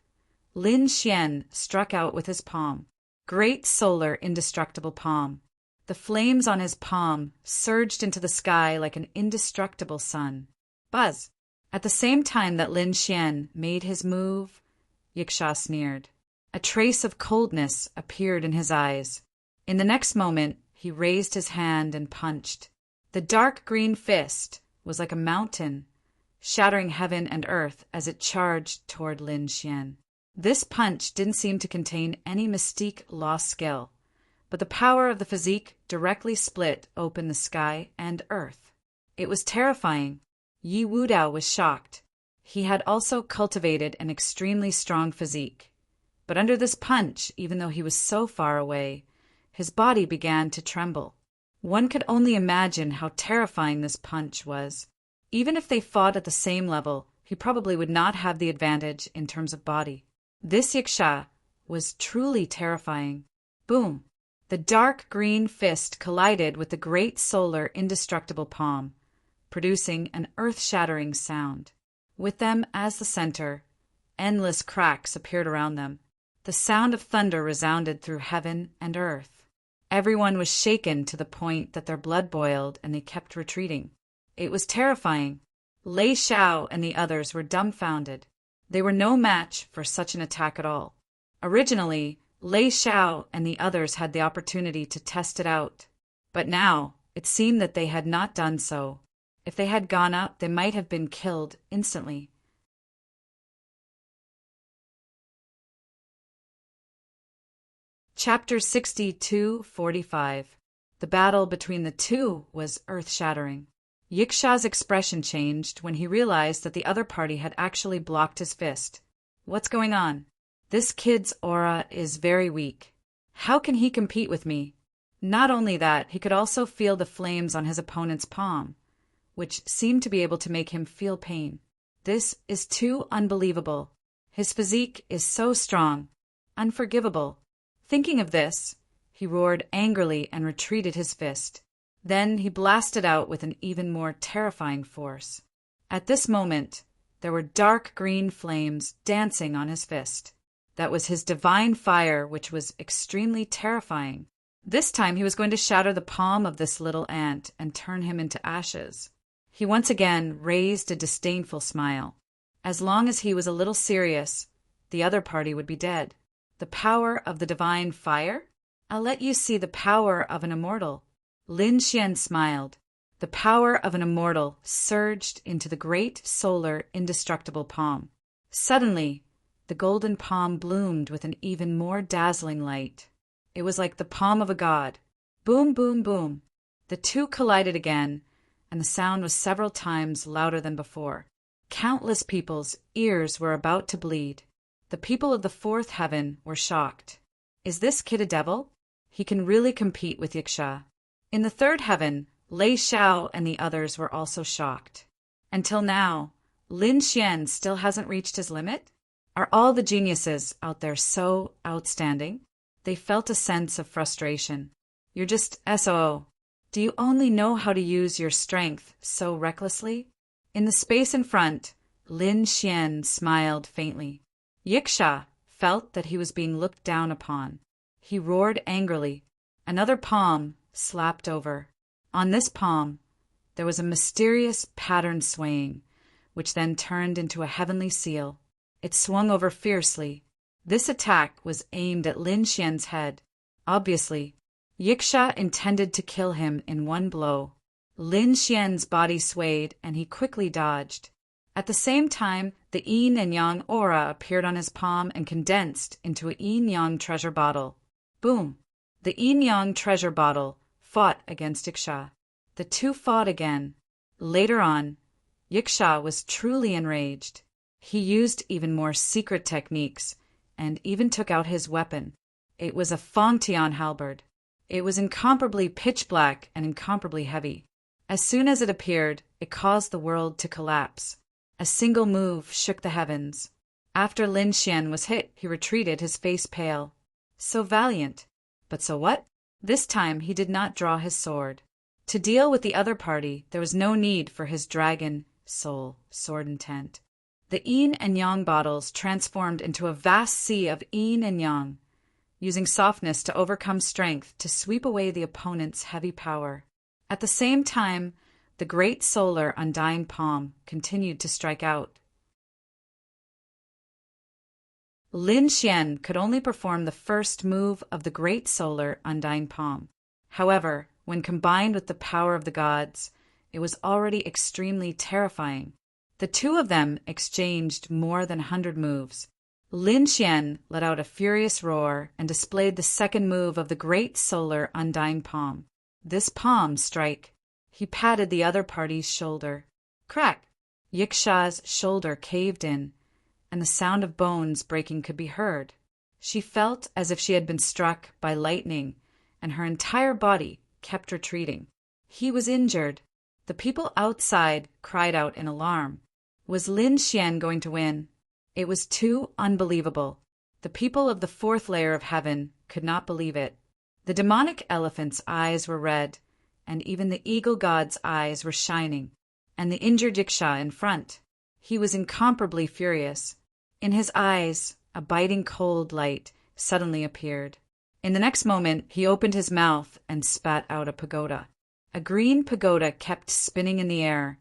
Lin Xian struck out with his palm. Great solar indestructible palm. The flames on his palm surged into the sky like an indestructible sun. Buzz! At the same time that Lin Xian made his move, Yiksha sneered. A trace of coldness appeared in his eyes. In the next moment, he raised his hand and punched. The dark green fist was like a mountain, shattering heaven and earth as it charged toward Lin Xian. This punch didn't seem to contain any mystique lost skill, but the power of the physique directly split open the sky and earth. It was terrifying. Yi Wudao was shocked. He had also cultivated an extremely strong physique. But under this punch, even though he was so far away, his body began to tremble. One could only imagine how terrifying this punch was. Even if they fought at the same level, he probably would not have the advantage in terms of body. This Yiksha was truly terrifying. Boom! The dark green fist collided with the great solar indestructible palm, producing an earth-shattering sound. With them as the center, endless cracks appeared around them. The sound of thunder resounded through heaven and earth. Everyone was shaken to the point that their blood boiled and they kept retreating. It was terrifying. Lei Xiao and the others were dumbfounded. They were no match for such an attack at all. Originally, Lei Xiao and the others had the opportunity to test it out. But now, it seemed that they had not done so. If they had gone up, they might have been killed instantly. Chapter 62:45. The battle between the two was earth-shattering. Yiksha's expression changed when he realized that the other party had actually blocked his fist. What's going on? This kid's aura is very weak. How can he compete with me? Not only that, he could also feel the flames on his opponent's palm, which seemed to be able to make him feel pain. This is too unbelievable. His physique is so strong, unforgivable. Thinking of this, he roared angrily and retreated his fist. Then he blasted out with an even more terrifying force. At this moment, there were dark green flames dancing on his fist. That was his divine fire, which was extremely terrifying. This time he was going to shatter the palm of this little ant and turn him into ashes. He once again raised a disdainful smile. As long as he was a little serious, the other party would be dead. The power of the divine fire? I'll let you see the power of an immortal. Lin Xian smiled. The power of an immortal surged into the great solar indestructible palm. Suddenly, the golden palm bloomed with an even more dazzling light. It was like the palm of a god. Boom, boom, boom. The two collided again, and the sound was several times louder than before. Countless people's ears were about to bleed. The people of the fourth heaven were shocked. Is this kid a devil? He can really compete with Yiksha. In the third heaven, Lei Xiao and the others were also shocked. Until now, Lin Xian still hasn't reached his limit? Are all the geniuses out there so outstanding? They felt a sense of frustration. You're just SOO. Do you only know how to use your strength so recklessly? In the space in front, Lin Xian smiled faintly. Yiksha felt that he was being looked down upon. He roared angrily. Another palm slapped over. On this palm, there was a mysterious pattern swaying, which then turned into a heavenly seal. It swung over fiercely. This attack was aimed at Lin Xian's head. Obviously, Yiksha intended to kill him in one blow. Lin Xian's body swayed, and he quickly dodged. At the same time, the yin and yang aura appeared on his palm and condensed into a yin-yang treasure bottle. Boom! The yin-yang treasure bottle fought against Yiksha. The two fought again. Later on, Yiksha was truly enraged. He used even more secret techniques and even took out his weapon. It was a Fangtian halberd. It was incomparably pitch black and incomparably heavy. As soon as it appeared, it caused the world to collapse. A single move shook the heavens. After Lin Xian was hit, he retreated, his face pale. So valiant. But so what? This time he did not draw his sword. To deal with the other party, there was no need for his dragon soul sword intent. The yin and yang bottles transformed into a vast sea of yin and yang, using softness to overcome strength to sweep away the opponent's heavy power. At the same time, the great solar undying palm continued to strike out. Lin Xian could only perform the first move of the great solar undying palm. However, when combined with the power of the gods, it was already extremely terrifying. The two of them exchanged more than 100 moves. Lin Xian let out a furious roar and displayed the second move of the great solar undying palm. This palm strike. He patted the other party's shoulder. Crack! Yiksha's shoulder caved in, and the sound of bones breaking could be heard. She felt as if she had been struck by lightning, and her entire body kept retreating. He was injured. The people outside cried out in alarm. Was Lin Xian going to win? It was too unbelievable. The people of the fourth layer of heaven could not believe it. The demonic elephant's eyes were red, and even the eagle god's eyes were shining, and the injured Yiksha in front. He was incomparably furious. In his eyes, a biting cold light suddenly appeared. In the next moment, he opened his mouth and spat out a pagoda. A green pagoda kept spinning in the air,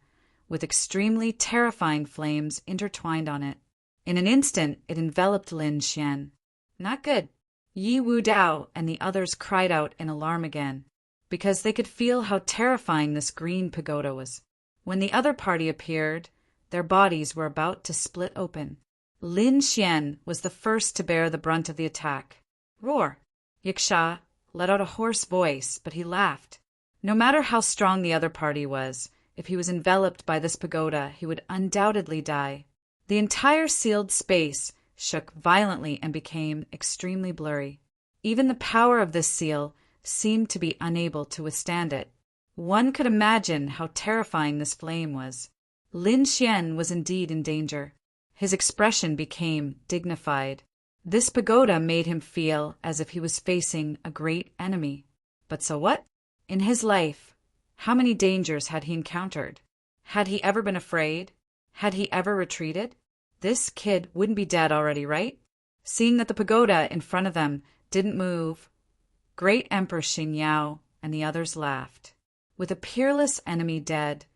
with extremely terrifying flames intertwined on it. In an instant, it enveloped Lin Xian. Not good. Yi Wu Dao and the others cried out in alarm again, because they could feel how terrifying this green pagoda was. When the other party appeared, their bodies were about to split open. Lin Xian was the first to bear the brunt of the attack. Roar! Yiksha let out a hoarse voice, but he laughed. No matter how strong the other party was, if he was enveloped by this pagoda, he would undoubtedly die. The entire sealed space shook violently and became extremely blurry. Even the power of this seal seemed to be unable to withstand it. One could imagine how terrifying this flame was. Lin Xian was indeed in danger. His expression became dignified. This pagoda made him feel as if he was facing a great enemy. But so what? In his life, how many dangers had he encountered? Had he ever been afraid? Had he ever retreated? This kid wouldn't be dead already, right? Seeing that the pagoda in front of them didn't move, Great Emperor Xin Yao and the others laughed. With a peerless enemy dead,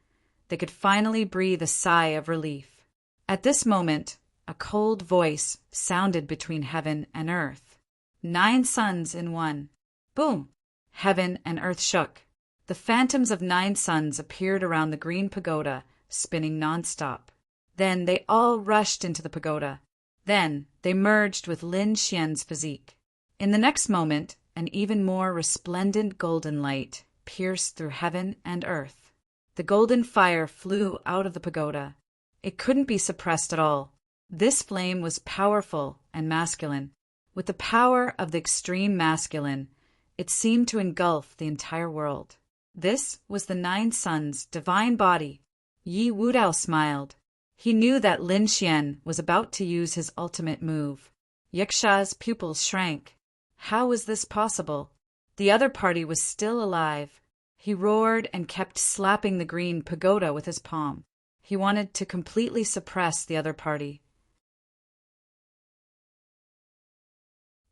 they could finally breathe a sigh of relief. At this moment, a cold voice sounded between heaven and earth. 9 suns in one. Boom! Heaven and earth shook. The phantoms of 9 suns appeared around the green pagoda, spinning nonstop. Then they all rushed into the pagoda. Then they merged with Lin Xian's physique. In the next moment, an even more resplendent golden light pierced through heaven and earth. The golden fire flew out of the pagoda. It couldn't be suppressed at all. This flame was powerful and masculine. With the power of the extreme masculine, it seemed to engulf the entire world. This was the 9 suns' divine body. Yi Wudao smiled. He knew that Lin Xian was about to use his ultimate move. Yiksha's pupils shrank. How was this possible? The other party was still alive. He roared and kept slapping the green pagoda with his palm. He wanted to completely suppress the other party.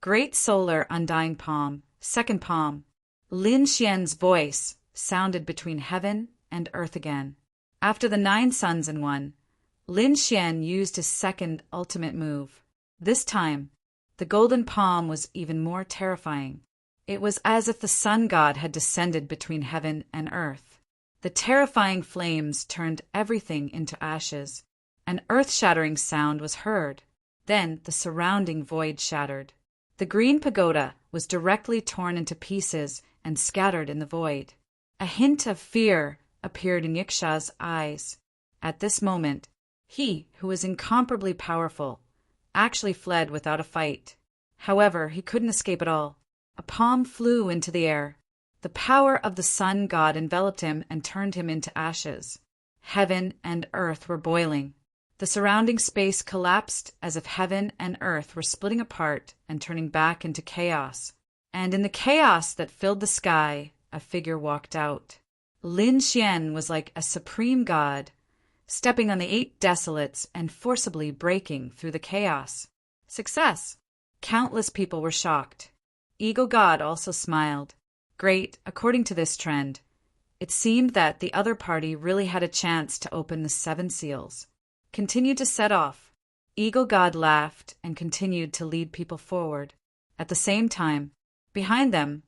Great solar undying palm, second palm. Lin Xian's voice sounded between heaven and earth again. After the 9 suns in one, Lin Xian used his second ultimate move. This time, the golden palm was even more terrifying. It was as if the sun god had descended between heaven and earth. The terrifying flames turned everything into ashes. An earth-shattering sound was heard. Then the surrounding void shattered. The green pagoda was directly torn into pieces and scattered in the void. A hint of fear appeared in Yiksha's eyes. At this moment, he, who was incomparably powerful, actually fled without a fight. However, he couldn't escape at all. A palm flew into the air. The power of the sun god enveloped him and turned him into ashes. Heaven and earth were boiling. The surrounding space collapsed as if heaven and earth were splitting apart and turning back into chaos. And in the chaos that filled the sky, a figure walked out. Lin Xian was like a supreme god, stepping on the 8 desolates and forcibly breaking through the chaos. Success! Countless people were shocked. Eagle God also smiled. Great, according to this trend. It seemed that the other party really had a chance to open the 7 seals. Continue to set off. Eagle God laughed and continued to lead people forward. At the same time, behind them,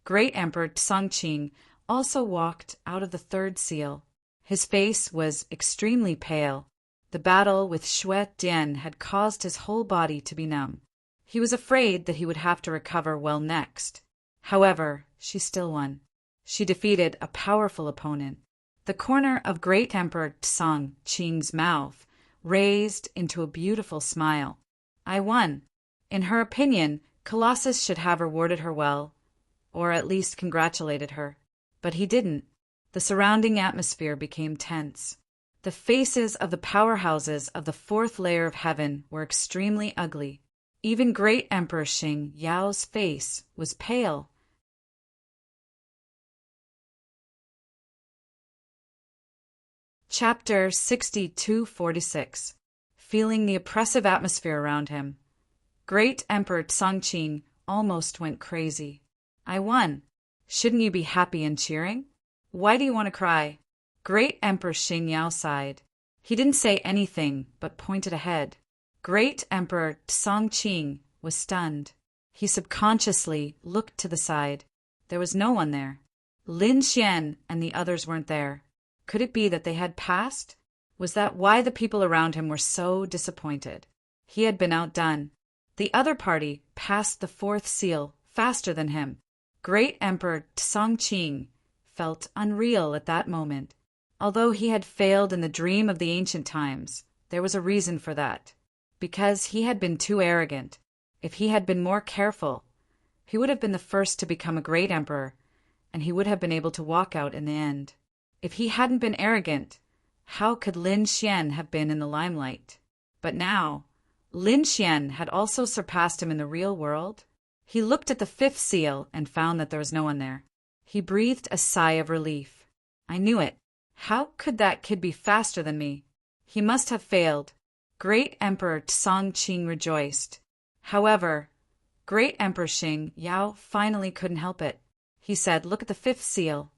Great Emperor Tsongqing also walked out of the 3rd seal. His face was extremely pale. The battle with Xue Dian had caused his whole body to be numb. He was afraid that he would have to recover well next. However, she still won. She defeated a powerful opponent. The corner of Great Emperor Tsongqing's mouth raised into a beautiful smile. I won. In her opinion, Colossus should have rewarded her well, or at least congratulated her. But he didn't. The surrounding atmosphere became tense. The faces of the powerhouses of the 4th layer of heaven were extremely ugly. Even Great Emperor Xing Yao's face was pale. Chapter 6246. Feeling the oppressive atmosphere around him, Great Emperor Tsongqing almost went crazy. I won. Shouldn't you be happy and cheering? Why do you want to cry? Great Emperor Xing Yao sighed. He didn't say anything, but pointed ahead. Great Emperor Tsongqing was stunned. He subconsciously looked to the side. There was no one there. Lin Xian and the others weren't there. Could it be that they had passed? Was that why the people around him were so disappointed? He had been outdone. The other party passed the 4th seal faster than him. Great Emperor Tsongqing felt unreal at that moment. Although he had failed in the dream of the ancient times, there was a reason for that. Because he had been too arrogant. If he had been more careful, he would have been the first to become a great emperor, and he would have been able to walk out in the end. If he hadn't been arrogant, how could Lin Xian have been in the limelight? But now, Lin Xian had also surpassed him in the real world. He looked at the 5th seal and found that there was no one there. He breathed a sigh of relief. I knew it. How could that kid be faster than me? He must have failed. Great Emperor Tsongqing rejoiced. However, Great Emperor Xing Yao finally couldn't help it. He said, "Look at the 5th seal."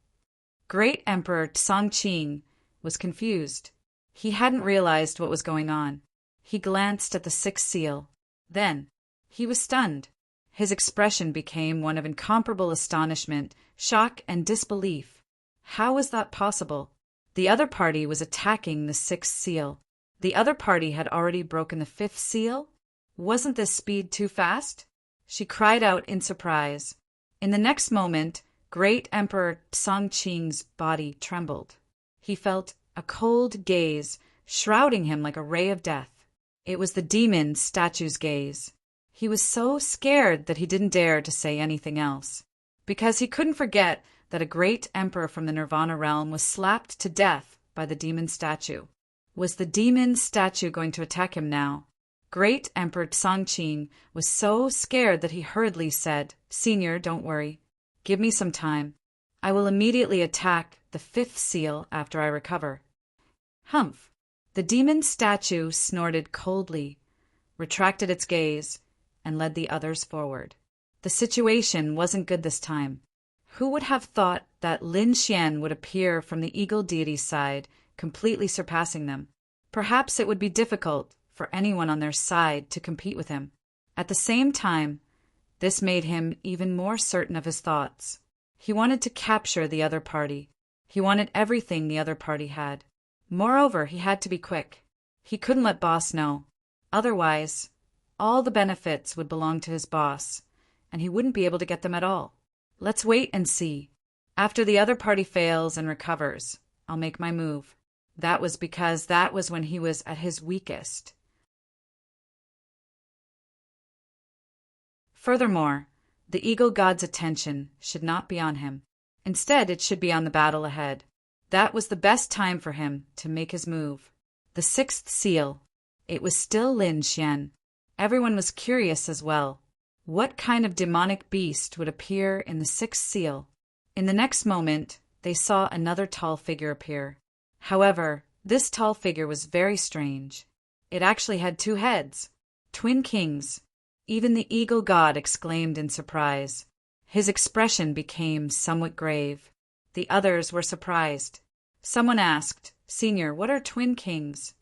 Great Emperor Tsongqing was confused. He hadn't realized what was going on. He glanced at the 6th seal. Then, he was stunned. His expression became one of incomparable astonishment, shock, and disbelief. How was that possible? The other party was attacking the 6th seal. The other party had already broken the 5th seal? Wasn't this speed too fast? She cried out in surprise. In the next moment, Great Emperor Tsongqing's body trembled. He felt a cold gaze shrouding him like a ray of death. It was the demon statue's gaze. He was so scared that he didn't dare to say anything else, because he couldn't forget that a great emperor from the Nirvana realm was slapped to death by the demon statue. Was the demon statue going to attack him now? Great Emperor Tsongqing was so scared that he hurriedly said, "Senior, don't worry. Give me some time. I will immediately attack the 5th seal after I recover." Humph! The demon statue snorted coldly, retracted its gaze, and led the others forward. The situation wasn't good this time. Who would have thought that Lin Xian would appear from the eagle deity's side, completely surpassing them? Perhaps it would be difficult for anyone on their side to compete with him. At the same time, This made him even more certain of his thoughts. He wanted to capture the other party. He wanted everything the other party had. Moreover, he had to be quick. He couldn't let boss know. Otherwise, all the benefits would belong to his boss, and he wouldn't be able to get them at all. Let's wait and see. After the other party fails and recovers, I'll make my move. That was because that was when he was at his weakest. Furthermore, the eagle god's attention should not be on him. Instead, it should be on the battle ahead. That was the best time for him to make his move. The sixth seal. It was still Lin Xian. Everyone was curious as well. What kind of demonic beast would appear in the sixth seal? In the next moment, they saw another tall figure appear. However, this tall figure was very strange. It actually had two heads, twin kings. Even the eagle god exclaimed in surprise. His expression became somewhat grave. The others were surprised. Someone asked, "Senior, what are twin kings?"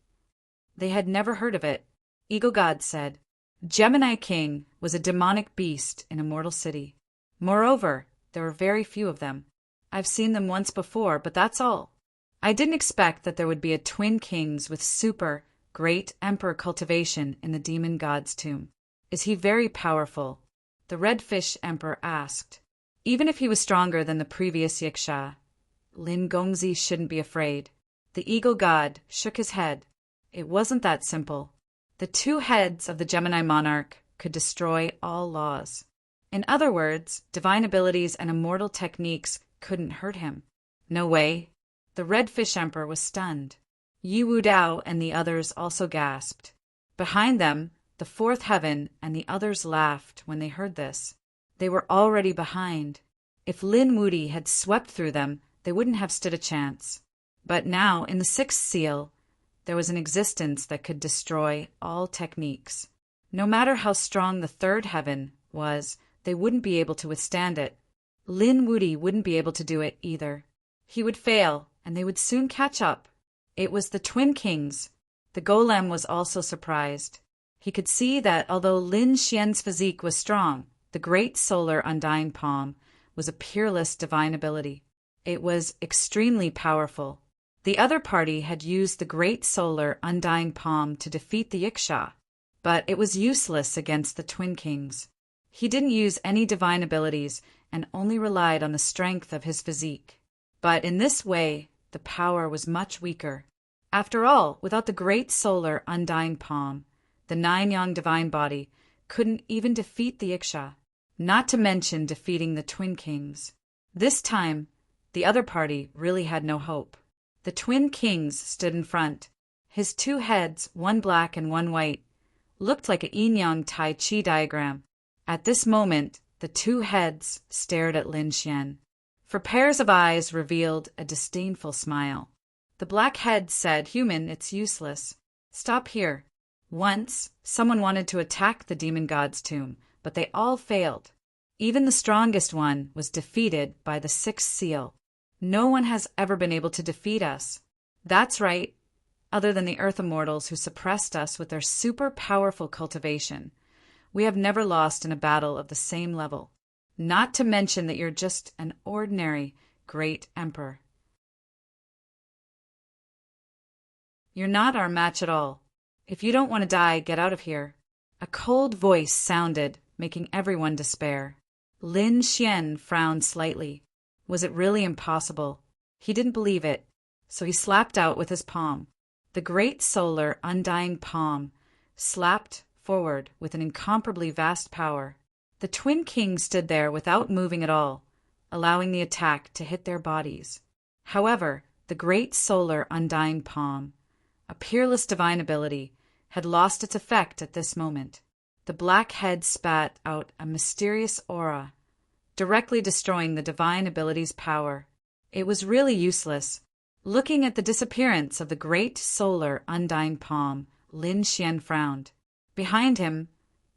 They had never heard of it. Eagle god said, "Gemini King was a demonic beast in a mortal city. Moreover, there were very few of them. I've seen them once before, but that's all. I didn't expect that there would be a twin kings with super, great emperor cultivation in the demon god's tomb. Is he very powerful?" The red fish emperor asked. Even if he was stronger than the previous Yiksha, Lin Gongzi shouldn't be afraid. The eagle god shook his head. It wasn't that simple. The two heads of the Gemini monarch could destroy all laws. In other words, divine abilities and immortal techniques couldn't hurt him. No way. The red fish emperor was stunned. Yi Wu Dao and the others also gasped. Behind them, the fourth heaven and the others laughed when they heard this. They were already behind. If Lin Wudi had swept through them, they wouldn't have stood a chance. But now, in the sixth seal, there was an existence that could destroy all techniques. No matter how strong the third heaven was, they wouldn't be able to withstand it. Lin Wudi wouldn't be able to do it either. He would fail, and they would soon catch up. It was the twin kings. The golem was also surprised. He could see that although Lin Xian's physique was strong, the great solar undying palm was a peerless divine ability. It was extremely powerful. The other party had used the great solar undying palm to defeat the Yiksha, but it was useless against the twin kings. He didn't use any divine abilities and only relied on the strength of his physique. But in this way, the power was much weaker. After all, without the great solar undying palm, the nine-yang divine body couldn't even defeat the Yiksha, not to mention defeating the twin kings. This time, the other party really had no hope. The twin kings stood in front. His two heads, one black and one white, looked like a yin-yang Tai Chi diagram. At this moment, the two heads stared at Lin Xian. For pairs of eyes revealed a disdainful smile. The black head said, "Human, it's useless. Stop here." Once, someone wanted to attack the demon god's tomb, but they all failed. Even the strongest one was defeated by the sixth seal. No one has ever been able to defeat us. That's right, other than the Earth Immortals who suppressed us with their super powerful cultivation. We have never lost in a battle of the same level. Not to mention that you're just an ordinary great emperor. You're not our match at all. If you don't want to die, get out of here. A cold voice sounded, making everyone despair. Lin Xian frowned slightly. Was it really impossible? He didn't believe it, so he slapped out with his palm. The great solar undying palm slapped forward with an incomparably vast power. The twin kings stood there without moving at all, allowing the attack to hit their bodies. However, the great solar undying palm, a peerless divine ability, had lost its effect at this moment. The black head spat out a mysterious aura, directly destroying the divine ability's power. It was really useless. Looking at the disappearance of the great solar undying palm, Lin Xian frowned. Behind him,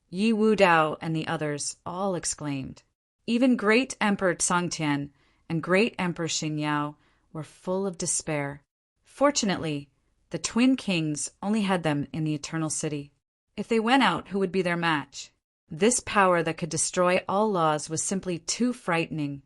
Yi Wu Dao and the others all exclaimed. Even Great Emperor Tsongtian and Great Emperor Xinyao were full of despair. Fortunately, the twin kings only had them in the Eternal City. If they went out, who would be their match? This power that could destroy all laws was simply too frightening.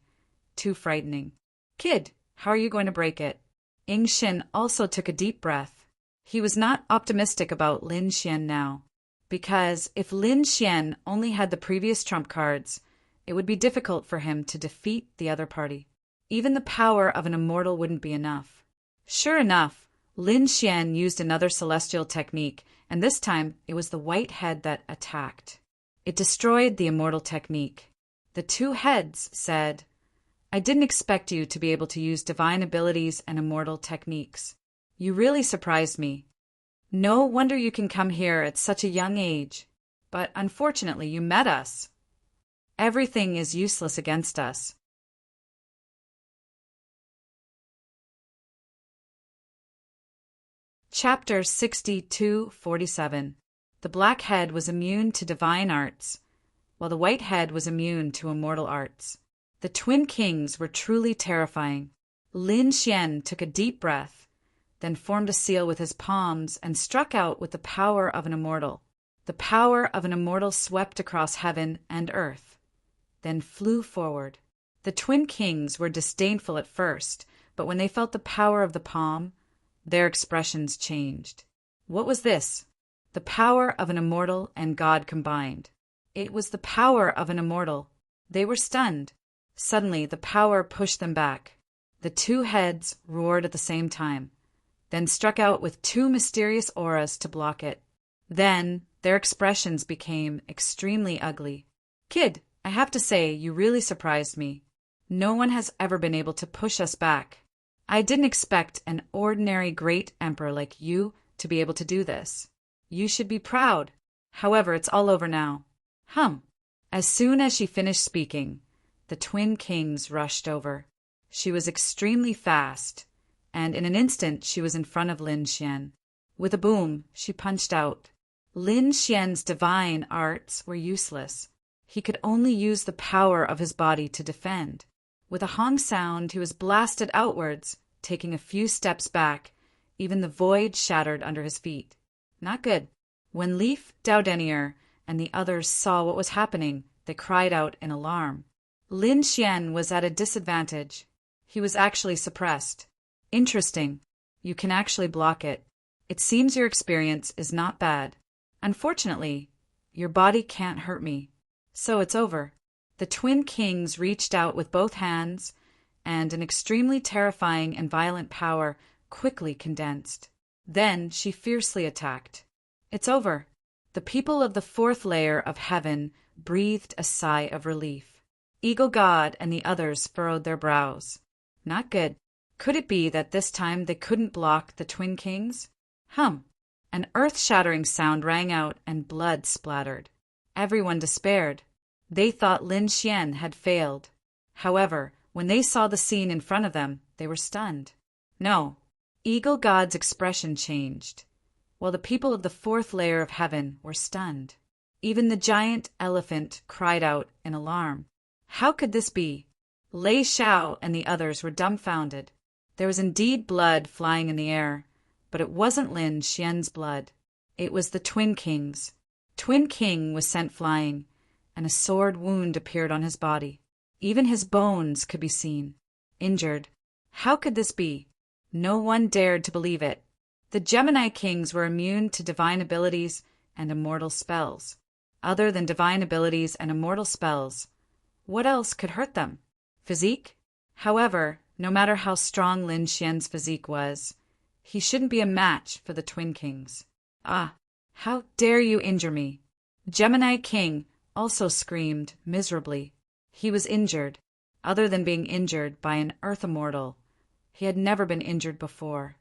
Too frightening. Kid, how are you going to break it? Ing Xin also took a deep breath. He was not optimistic about Lin Xian now, because if Lin Xian only had the previous trump cards, it would be difficult for him to defeat the other party. Even the power of an immortal wouldn't be enough. Sure enough, Lin Xian used another celestial technique, and this time it was the white head that attacked. It destroyed the immortal technique. The two heads said, "I didn't expect you to be able to use divine abilities and immortal techniques. You really surprised me. No wonder you can come here at such a young age. But unfortunately, you met us. Everything is useless against us." Chapter 62-47. The black head was immune to divine arts, while the white head was immune to immortal arts. The twin kings were truly terrifying. Lin Xian took a deep breath, then formed a seal with his palms and struck out with the power of an immortal. The power of an immortal swept across heaven and earth, then flew forward. The twin kings were disdainful at first, but when they felt the power of the palm, their expressions changed. What was this? The power of an immortal and God combined. It was the power of an immortal. They were stunned. Suddenly, the power pushed them back. The two heads roared at the same time, then struck out with two mysterious auras to block it. Then, their expressions became extremely ugly. Kid, I have to say, you really surprised me. No one has ever been able to push us back. I didn't expect an ordinary great emperor like you to be able to do this. You should be proud. However, it's all over now. As soon as she finished speaking, the twin kings rushed over. She was extremely fast, and in an instant she was in front of Lin Xian. With a boom, she punched out. Lin Xian's divine arts were useless. He could only use the power of his body to defend. With a hong sound, he was blasted outwards, taking a few steps back. Even the void shattered under his feet. Not good. When Leaf, Doudenier, and the others saw what was happening, they cried out in alarm. Lin Xian was at a disadvantage. He was actually suppressed. Interesting. You can actually block it. It seems your experience is not bad. Unfortunately, your body can't hurt me. So it's over. The twin kings reached out with both hands, and an extremely terrifying and violent power quickly condensed. Then she fiercely attacked. It's over. The people of the fourth layer of heaven breathed a sigh of relief. Eagle God and the others furrowed their brows. Not good. Could it be that this time they couldn't block the twin kings? An earth-shattering sound rang out and blood splattered. Everyone despaired. They thought Lin Xian had failed. However, when they saw the scene in front of them, they were stunned. No. Eagle God's expression changed, while the people of the fourth layer of heaven were stunned. Even the giant elephant cried out in alarm. How could this be? Lei Xiao and the others were dumbfounded. There was indeed blood flying in the air, but it wasn't Lin Xian's blood. It was the Twin King's. Twin King was sent flying, and a sword wound appeared on his body. Even his bones could be seen. Injured. How could this be? No one dared to believe it. The Gemini Kings were immune to divine abilities and immortal spells. Other than divine abilities and immortal spells, what else could hurt them? Physique? However, no matter how strong Lin Xian's physique was, he shouldn't be a match for the Twin Kings. Ah, how dare you injure me? Gemini King also screamed miserably. He was injured. Other than being injured by an Earth Immortal, he had never been injured before.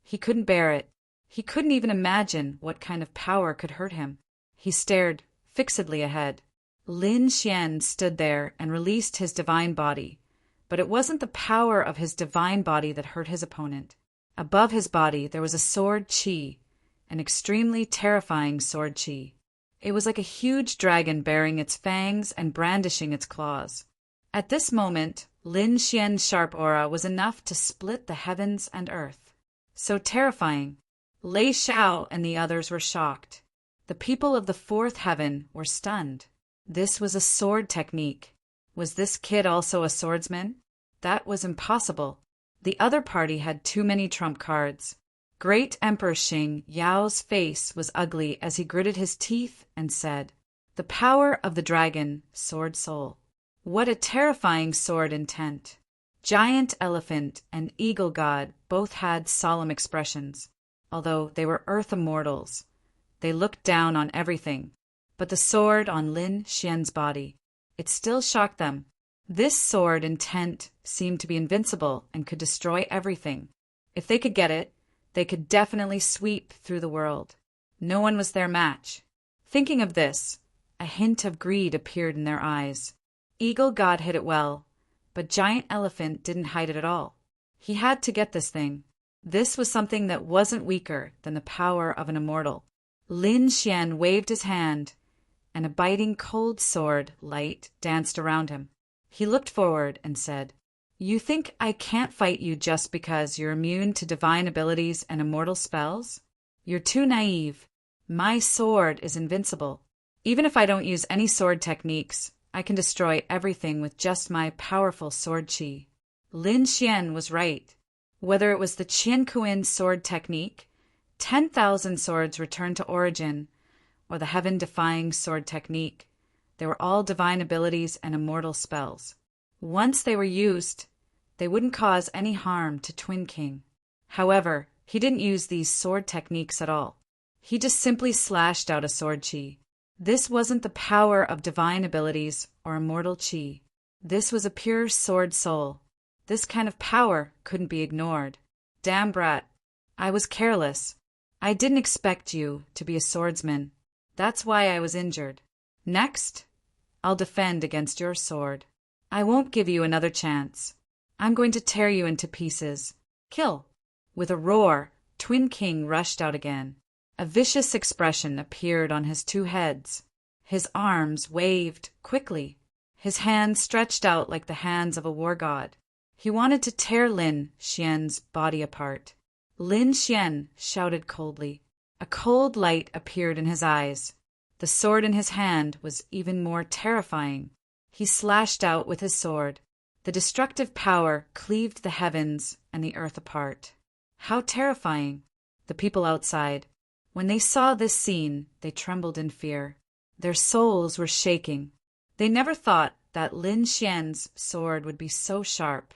He couldn't bear it. He couldn't even imagine what kind of power could hurt him. He stared fixedly ahead. Lin Xian stood there and released his divine body, but it wasn't the power of his divine body that hurt his opponent. Above his body there was a sword chi, an extremely terrifying sword chi. It was like a huge dragon baring its fangs and brandishing its claws. At this moment, Lin Xian's sharp aura was enough to split the heavens and earth. So terrifying. Lei Xiao and the others were shocked. The people of the fourth heaven were stunned. This was a sword technique. Was this kid also a swordsman? That was impossible. The other party had too many trump cards. Great Emperor Xing Yao's face was ugly as he gritted his teeth and said, "The power of the dragon, sword soul. What a terrifying sword intent." Giant Elephant and Eagle God both had solemn expressions. Although they were earth immortals, they looked down on everything. But the sword on Lin Xian's body, it still shocked them. This sword intent seemed to be invincible and could destroy everything. If they could get it, they could definitely sweep through the world. No one was their match. Thinking of this, a hint of greed appeared in their eyes. Eagle God hid it well, but Giant Elephant didn't hide it at all. He had to get this thing. This was something that wasn't weaker than the power of an immortal. Lin Xian waved his hand, and a biting cold sword light danced around him. He looked forward and said, "You think I can't fight you just because you're immune to divine abilities and immortal spells? You're too naive. My sword is invincible. Even if I don't use any sword techniques, I can destroy everything with just my powerful sword chi." Lin Xian was right. Whether it was the Qian Kuan sword technique, 10,000 swords returned to origin, or the heaven-defying sword technique, they were all divine abilities and immortal spells. Once they were used, they wouldn't cause any harm to Twin King. However, he didn't use these sword techniques at all. He just simply slashed out a sword chi. This wasn't the power of divine abilities or immortal chi. This was a pure sword soul. This kind of power couldn't be ignored. Damn brat. I was careless. I didn't expect you to be a swordsman. That's why I was injured. Next, I'll defend against your sword. I won't give you another chance. I'm going to tear you into pieces. Kill." With a roar, Twin King rushed out again. A vicious expression appeared on his two heads. His arms waved quickly. His hands stretched out like the hands of a war god. He wanted to tear Lin Xian's body apart. Lin Xian shouted coldly. A cold light appeared in his eyes. The sword in his hand was even more terrifying. He slashed out with his sword. The destructive power cleaved the heavens and the earth apart. How terrifying! The people outside, when they saw this scene, they trembled in fear. Their souls were shaking. They never thought that Lin Xian's sword would be so sharp.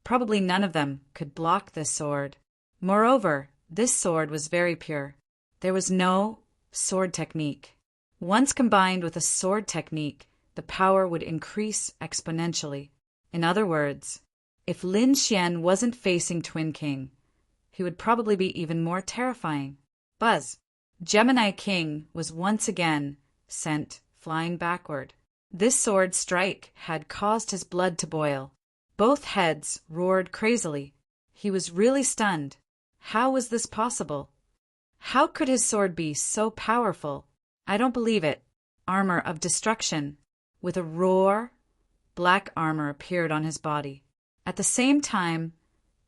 Probably none of them could block this sword. Moreover, this sword was very pure. There was no sword technique. Once combined with a sword technique, the power would increase exponentially. In other words, if Lin Xian wasn't facing Twin King, he would probably be even more terrifying. Buzz! Gemini King was once again sent flying backward. This sword strike had caused his blood to boil. Both heads roared crazily. He was really stunned. How was this possible? How could his sword be so powerful? I don't believe it. Armor of destruction. With a roar, black armor appeared on his body. At the same time,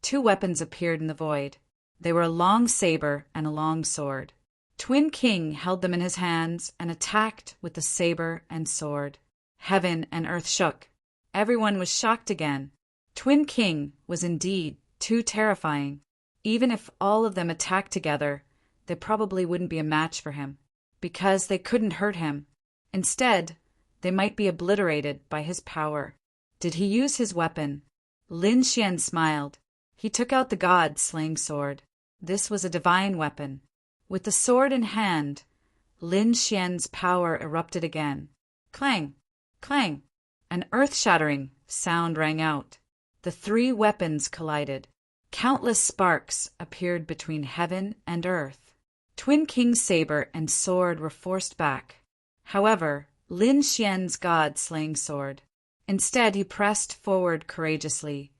two weapons appeared in the void. They were a long saber and a long sword. Twin King held them in his hands and attacked with the saber and sword. Heaven and earth shook. Everyone was shocked again. Twin King was indeed too terrifying. Even if all of them attacked together, they probably wouldn't be a match for him, because they couldn't hurt him. Instead, they might be obliterated by his power. Did he use his weapon? Lin Xian smiled. He took out the god-slaying sword. This was a divine weapon. With the sword in hand, Lin Xian's power erupted again. Clang! Clang! An earth-shattering sound rang out. The three weapons collided. Countless sparks appeared between heaven and earth. Twin King's saber and sword were forced back. However, Lin Xian's god-slaying sword. Instead, he pressed forward courageously,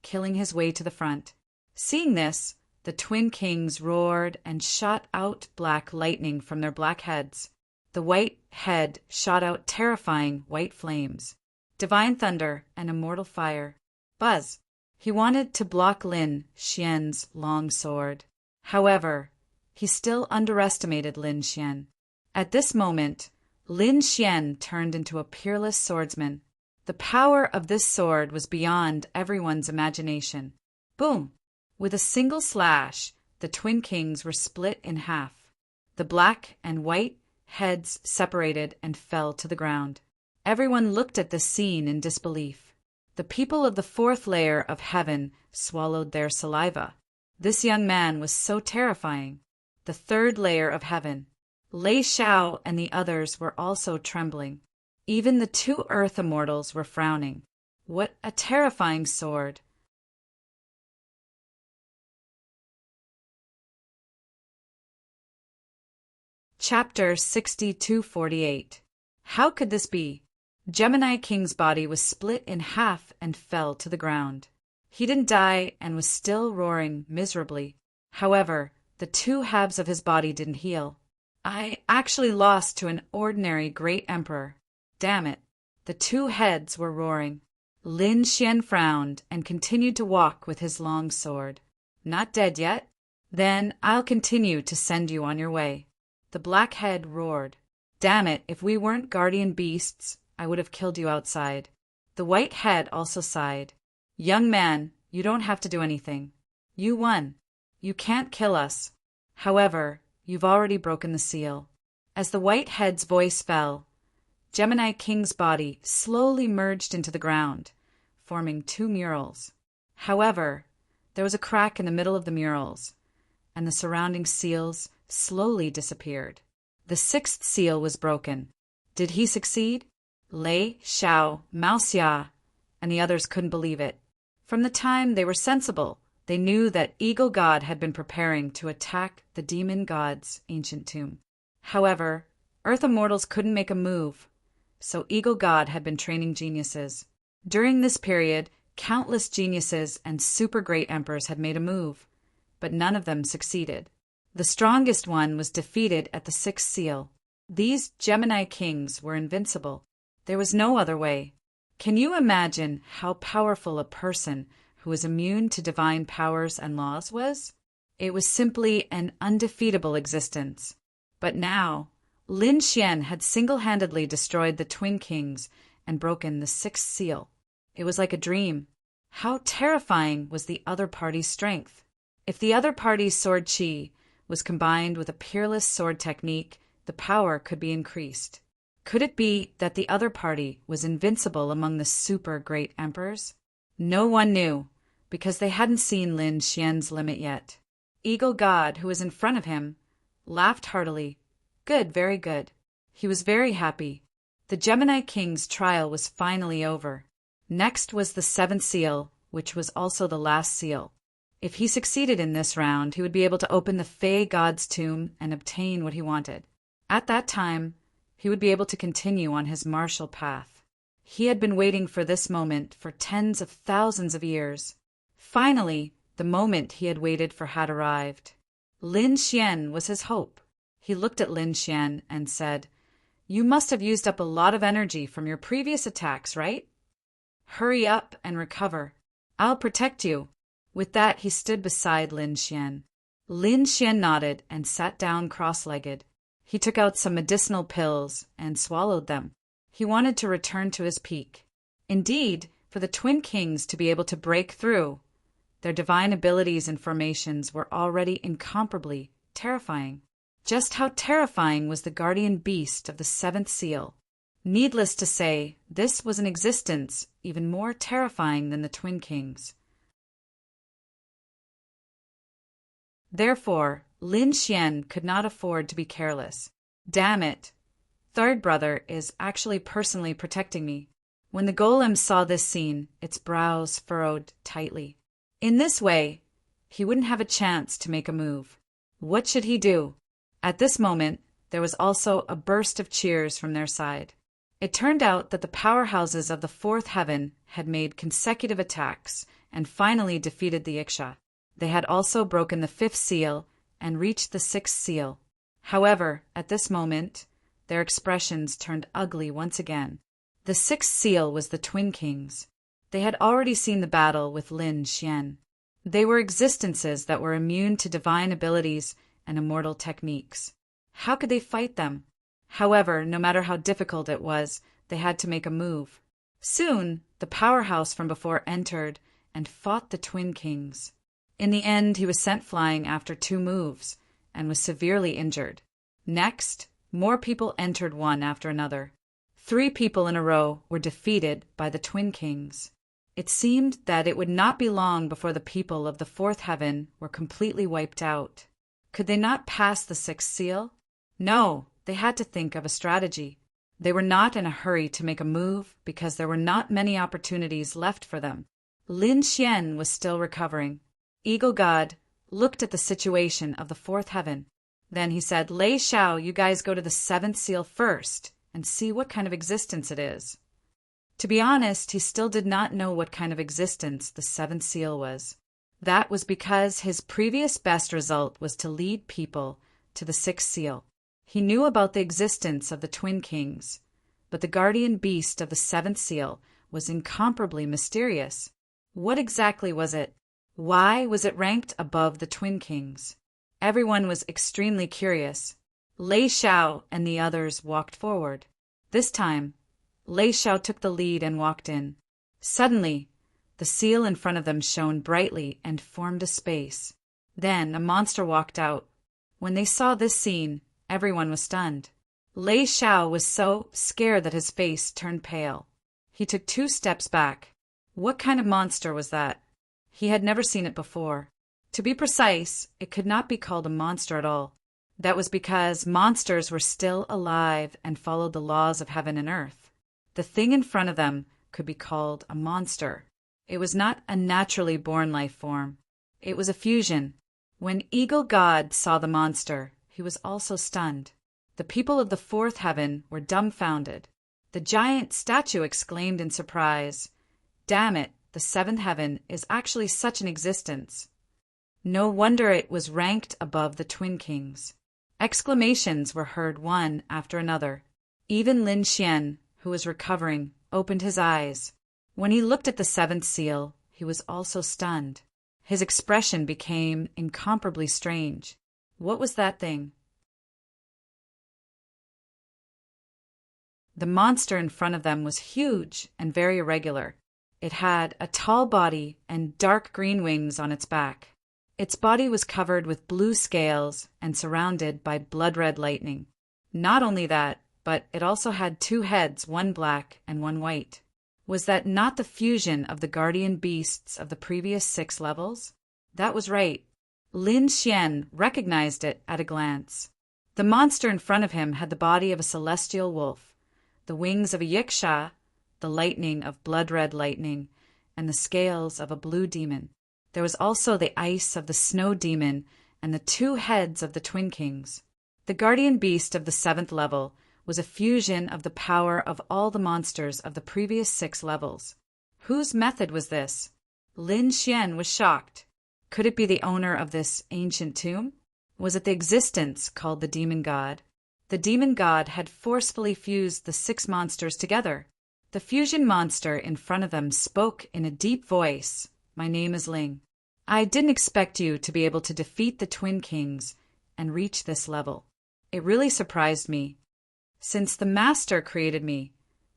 killing his way to the front. Seeing this, the Twin Kings roared and shot out black lightning from their black heads. The white head shot out terrifying white flames, divine thunder, and immortal fire. Buzz! He wanted to block Lin Xian's long sword. However, He still underestimated Lin Xian. At this moment, Lin Xian turned into a peerless swordsman. The power of this sword was beyond everyone's imagination. Boom! With a single slash, the twin kings were split in half. The black and white heads separated and fell to the ground. Everyone looked at this scene in disbelief. The people of the fourth layer of heaven swallowed their saliva. This young man was so terrifying. The third layer of heaven. Lei Xiao and the others were also trembling. Even the two earth immortals were frowning. What a terrifying sword! Chapter 6248. How could this be? Gemini King's body was split in half and fell to the ground. He didn't die and was still roaring miserably. However, the two halves of his body didn't heal. I actually lost to an ordinary great emperor. Damn it. The two heads were roaring. Lin Xian frowned and continued to walk with his long sword. Not dead yet? Then I'll continue to send you on your way. The black head roared. Damn it, if we weren't guardian beasts, I would have killed you outside. The white head also sighed. Young man, you don't have to do anything. You won. You can't kill us. However, you've already broken the seal. As the white head's voice fell, Gemini King's body slowly merged into the ground, forming two murals. However, there was a crack in the middle of the murals, and the surrounding seals slowly disappeared. The sixth seal was broken. Did he succeed? Lei, Xiao, Mao Xia, and the others couldn't believe it. From the time they were sensible, they knew that Eagle God had been preparing to attack the demon god's ancient tomb. However, Earth Immortals couldn't make a move, so Eagle God had been training geniuses. During this period, countless geniuses and super great emperors had made a move, but none of them succeeded. The strongest one was defeated at the sixth seal. These Gemini kings were invincible. There was no other way. Can you imagine how powerful a person who was immune to divine powers and laws was? It was simply an undefeatable existence. But now, Lin Xian had single-handedly destroyed the twin kings and broken the sixth seal. It was like a dream. How terrifying was the other party's strength? If the other party's sword chi was combined with a peerless sword technique, the power could be increased. Could it be that the other party was invincible among the super great emperors? No one knew, because they hadn't seen Lin Xian's limit yet. Eagle God, who was in front of him, laughed heartily. Good, very good. He was very happy. The Gemini King's trial was finally over. Next was the seventh seal, which was also the last seal. If he succeeded in this round, he would be able to open the Fey God's tomb and obtain what he wanted. At that time, he would be able to continue on his martial path. He had been waiting for this moment for tens of thousands of years. Finally, the moment he had waited for had arrived. Lin Xian was his hope. He looked at Lin Xian and said, "You must have used up a lot of energy from your previous attacks, right? Hurry up and recover. I'll protect you." With that, he stood beside Lin Xian. Lin Xian nodded and sat down cross-legged. He took out some medicinal pills and swallowed them. He wanted to return to his peak. Indeed, for the twin kings to be able to break through, their divine abilities and formations were already incomparably terrifying. Just how terrifying was the guardian beast of the seventh seal? Needless to say, this was an existence even more terrifying than the twin kings. Therefore, Lin Xian could not afford to be careless. Damn it! Third brother is actually personally protecting me. When the golem saw this scene, its brows furrowed tightly. In this way, he wouldn't have a chance to make a move. What should he do? At this moment, there was also a burst of cheers from their side. It turned out that the powerhouses of the fourth heaven had made consecutive attacks and finally defeated the Iksha. They had also broken the fifth seal and reached the sixth seal. However, at this moment, their expressions turned ugly once again. The sixth seal was the twin kings. They had already seen the battle with Lin Xian. They were existences that were immune to divine abilities and immortal techniques. How could they fight them? However, no matter how difficult it was, they had to make a move. Soon, the powerhouse from before entered and fought the Twin Kings. In the end, he was sent flying after 2 moves and was severely injured. Next, more people entered one after another. 3 people in a row were defeated by the Twin Kings. It seemed that it would not be long before the people of the 4th heaven were completely wiped out. Could they not pass the 6th seal? No, they had to think of a strategy. They were not in a hurry to make a move because there were not many opportunities left for them. Lin Xian was still recovering. Eagle God looked at the situation of the 4th heaven. Then he said, "Lei Shao, you guys go to the 7th seal first and see what kind of existence it is." To be honest, he still did not know what kind of existence the 7th seal was. That was because his previous best result was to lead people to the 6th seal. He knew about the existence of the Twin Kings, but the guardian beast of the 7th seal was incomparably mysterious. What exactly was it? Why was it ranked above the Twin Kings? Everyone was extremely curious. Lei Shao and the others walked forward. This time, Lei Shao took the lead and walked in. Suddenly, the seal in front of them shone brightly and formed a space. Then a monster walked out. When they saw this scene, everyone was stunned. Lei Shao was so scared that his face turned pale. He took 2 steps back. What kind of monster was that? He had never seen it before. To be precise, it could not be called a monster at all. That was because monsters were still alive and followed the laws of heaven and earth. The thing in front of them could be called a monster. It was not a naturally born life form. It was a fusion. When Eagle God saw the monster, he was also stunned. The people of the 4th heaven were dumbfounded. The giant statue exclaimed in surprise, "Damn it, the 7th heaven is actually such an existence." No wonder it was ranked above the Twin Kings. Exclamations were heard one after another. Even Lin Xian, who was recovering, opened his eyes. When he looked at the 7th seal, he was also stunned. His expression became incomparably strange. What was that thing? The monster in front of them was huge and very irregular. It had a tall body and dark green wings on its back. Its body was covered with blue scales and surrounded by blood-red lightning. Not only that, but it also had 2 heads, one black and one white. Was that not the fusion of the guardian beasts of the previous 6 levels? That was right. Lin Xian recognized it at a glance. The monster in front of him had the body of a celestial wolf, the wings of a yiksha, the lightning of blood-red lightning, and the scales of a blue demon. There was also the ice of the snow demon and the 2 heads of the Twin Kings. The guardian beast of the 7th level was a fusion of the power of all the monsters of the previous 6 levels. Whose method was this? Lin Xian was shocked. Could it be the owner of this ancient tomb? Was it the existence called the demon god? The demon god had forcefully fused the 6 monsters together. The fusion monster in front of them spoke in a deep voice. "My name is Ling. I didn't expect you to be able to defeat the Twin Kings and reach this level. It really surprised me. Since the Master created me,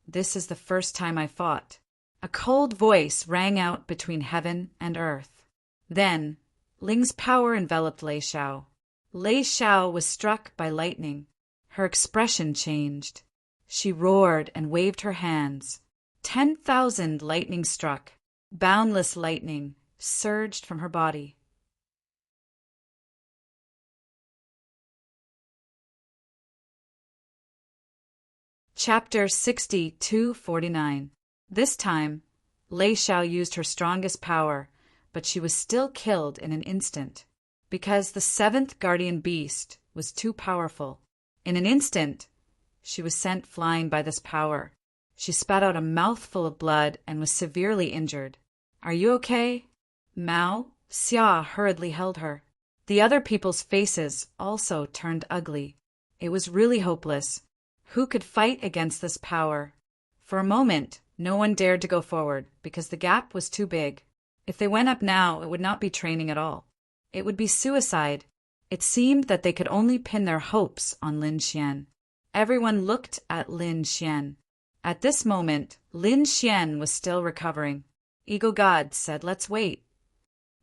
this is the first time I fought." A cold voice rang out between heaven and earth. Then, Ling's power enveloped Lei Shao. Lei Shao was struck by lightning. Her expression changed. She roared and waved her hands. 10,000 lightning struck. Boundless lightning surged from her body. Chapter 62-49. This time, Lei Shao used her strongest power, but she was still killed in an instant, because the 7th guardian beast was too powerful. In an instant, she was sent flying by this power. She spat out a mouthful of blood and was severely injured. "Are you okay?" Mao Xia hurriedly held her. The other people's faces also turned ugly. It was really hopeless. Who could fight against this power? For a moment, no one dared to go forward because the gap was too big. If they went up now, it would not be training at all. It would be suicide. It seemed that they could only pin their hopes on Lin Xian. Everyone looked at Lin Xian. At this moment, Lin Xian was still recovering. Eagle God said, "Let's wait."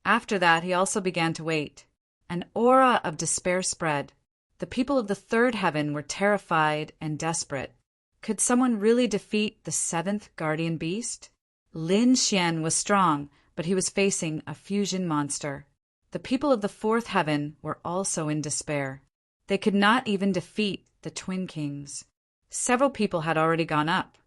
After that, he also began to wait. An aura of despair spread. The people of the third heaven were terrified and desperate. Could someone really defeat the seventh guardian beast? Lin Xian was strong, but he was facing a fusion monster. The people of the fourth heaven were also in despair. They could not even defeat the Twin Kings. Several people had already gone up,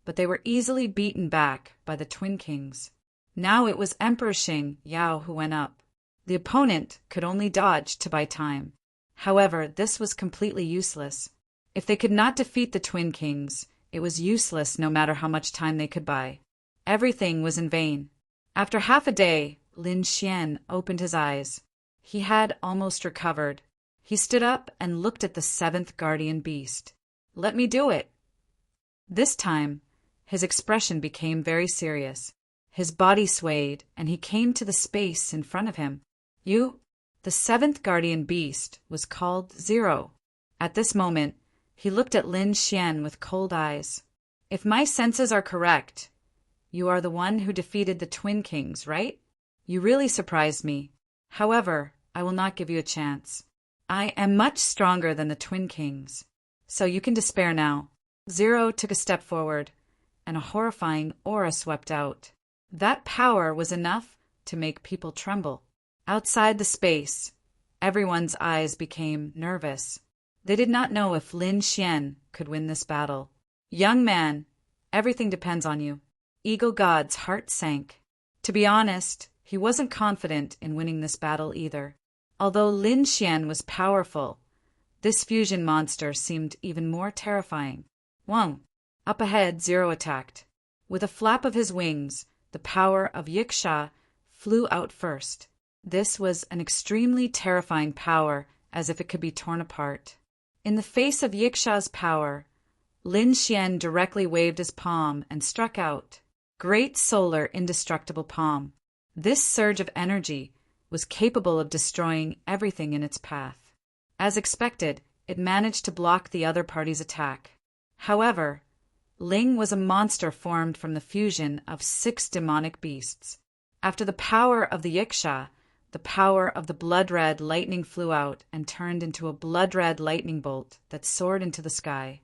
but they were easily beaten back by the Twin Kings. Now it was Emperor Xing Yao who went up. The opponent could only dodge to buy time. However, this was completely useless. If they could not defeat the Twin Kings, it was useless no matter how much time they could buy. Everything was in vain. After half a day, Lin Xian opened his eyes. He had almost recovered. He stood up and looked at the seventh guardian beast. "Let me do it." This time, his expression became very serious. His body swayed, and he came to the space in front of him. The seventh guardian beast was called Zero. At this moment, he looked at Lin Xian with cold eyes. "If my senses are correct, you are the one who defeated the Twin Kings, right? You really surprised me. However, I will not give you a chance. I am much stronger than the Twin Kings, so you can despair now." Zero took a step forward, and a horrifying aura swept out. That power was enough to make people tremble. Outside the space, everyone's eyes became nervous. They did not know if Lin Xian could win this battle. "Young man, everything depends on you." Eagle God's heart sank. To be honest, he wasn't confident in winning this battle either. Although Lin Xian was powerful, this fusion monster seemed even more terrifying. Wang! Up ahead, Zero attacked. With a flap of his wings, the power of Yiksha flew out first. This was an extremely terrifying power, as if it could be torn apart. In the face of Yiksha's power, Lin Xian directly waved his palm and struck out. Great Solar Indestructible Palm. This surge of energy was capable of destroying everything in its path. As expected, it managed to block the other party's attack. However, Ling was a monster formed from the fusion of 6 demonic beasts. After the power of the Yiksha, the power of the blood-red lightning flew out and turned into a blood-red lightning bolt that soared into the sky.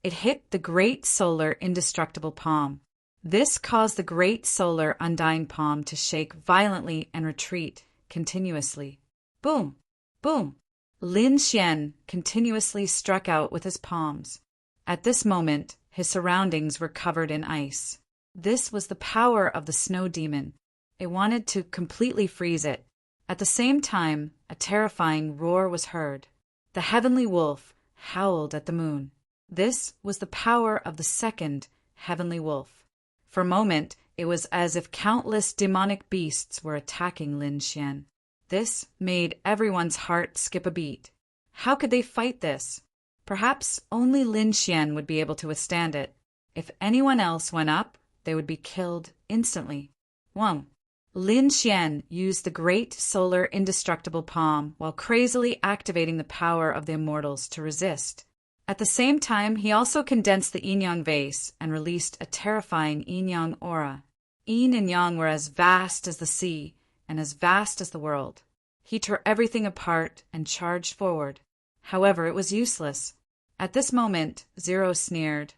It hit the Great Solar Indestructible Palm. This caused the Great Solar Undying Palm to shake violently and retreat continuously. Boom! Boom! Lin Xian continuously struck out with his palms. At this moment, his surroundings were covered in ice. This was the power of the snow demon. It wanted to completely freeze it. At the same time, a terrifying roar was heard. The heavenly wolf howled at the moon. This was the power of the second heavenly wolf. For a moment, it was as if countless demonic beasts were attacking Lin Xian. This made everyone's heart skip a beat. How could they fight this? Perhaps only Lin Xian would be able to withstand it. If anyone else went up, they would be killed instantly. 1. Lin Xian used the Great Solar Indestructible Palm while crazily activating the power of the immortals to resist. At the same time, he also condensed the yin-yang vase and released a terrifying yin-yang aura. Yin and yang were as vast as the sea and as vast as the world. He tore everything apart and charged forward. However, it was useless. At this moment, Zero sneered,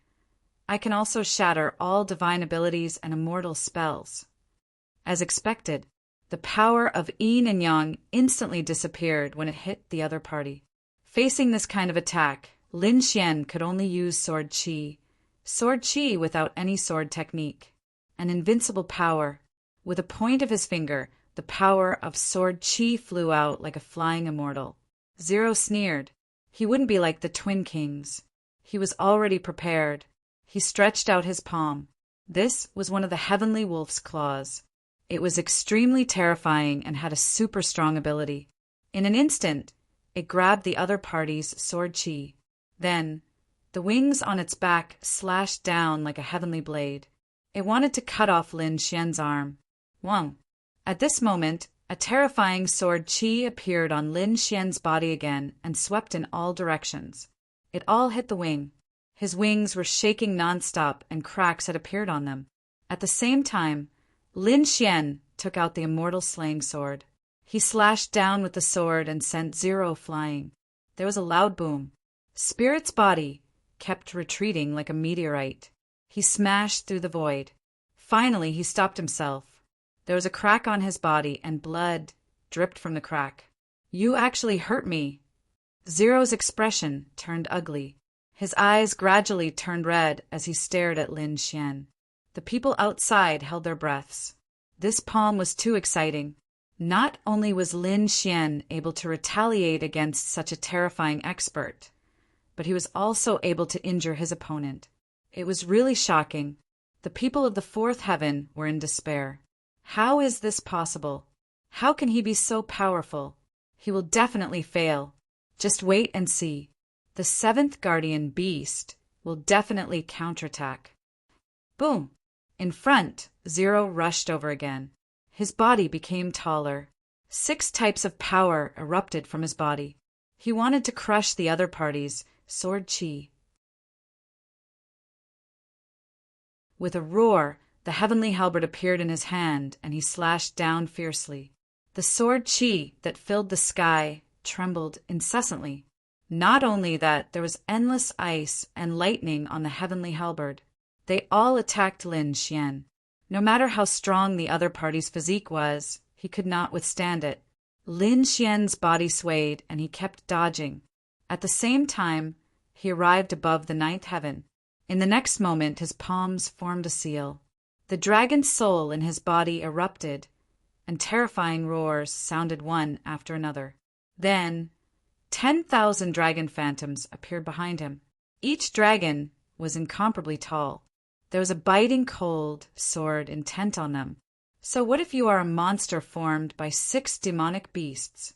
"I can also shatter all divine abilities and immortal spells." As expected, the power of yin and yang instantly disappeared when it hit the other party. Facing this kind of attack, Lin Xian could only use sword chi without any sword technique, an invincible power. With a point of his finger, the power of sword chi flew out like a flying immortal. Zero sneered. He wouldn't be like the Twin Kings. He was already prepared. He stretched out his palm. This was one of the heavenly wolf's claws. It was extremely terrifying and had a super strong ability. In an instant, it grabbed the other party's sword chi. Then, the wings on its back slashed down like a heavenly blade. It wanted to cut off Lin Xian's arm. Wang! At this moment, A terrifying sword chi appeared on Lin Xian's body again and swept in all directions. It all hit the wing. His wings were shaking nonstop and cracks had appeared on them. At the same time, Lin Xian took out the immortal slaying sword. He slashed down with the sword and sent Zero flying. There was a loud boom. Spirit's body kept retreating like a meteorite. He smashed through the void. Finally, he stopped himself. There was a crack on his body and blood dripped from the crack. You actually hurt me. Zero's expression turned ugly. His eyes gradually turned red as he stared at Lin Xian. The people outside held their breaths. This palm was too exciting. Not only was Lin Xian able to retaliate against such a terrifying expert, but he was also able to injure his opponent. It was really shocking. The people of the fourth heaven were in despair. How is this possible? How can he be so powerful? He will definitely fail. Just wait and see. The seventh guardian beast will definitely counterattack. Boom! In front, Zero rushed over again. His body became taller. 6 types of power erupted from his body. He wanted to crush the other party's sword chi. With a roar, the heavenly halberd appeared in his hand, and he slashed down fiercely. The sword chi that filled the sky trembled incessantly. Not only that, there was endless ice and lightning on the heavenly halberd. They all attacked Lin Xian. No matter how strong the other party's physique was, he could not withstand it. Lin Xian's body swayed, and he kept dodging. At the same time, he arrived above the 9th heaven. In the next moment, his palms formed a seal. The dragon's soul in his body erupted, and terrifying roars sounded one after another. Then, 10,000 dragon phantoms appeared behind him. Each dragon was incomparably tall. There was a biting cold sword intent on them. So what if you are a monster formed by 6 demonic beasts?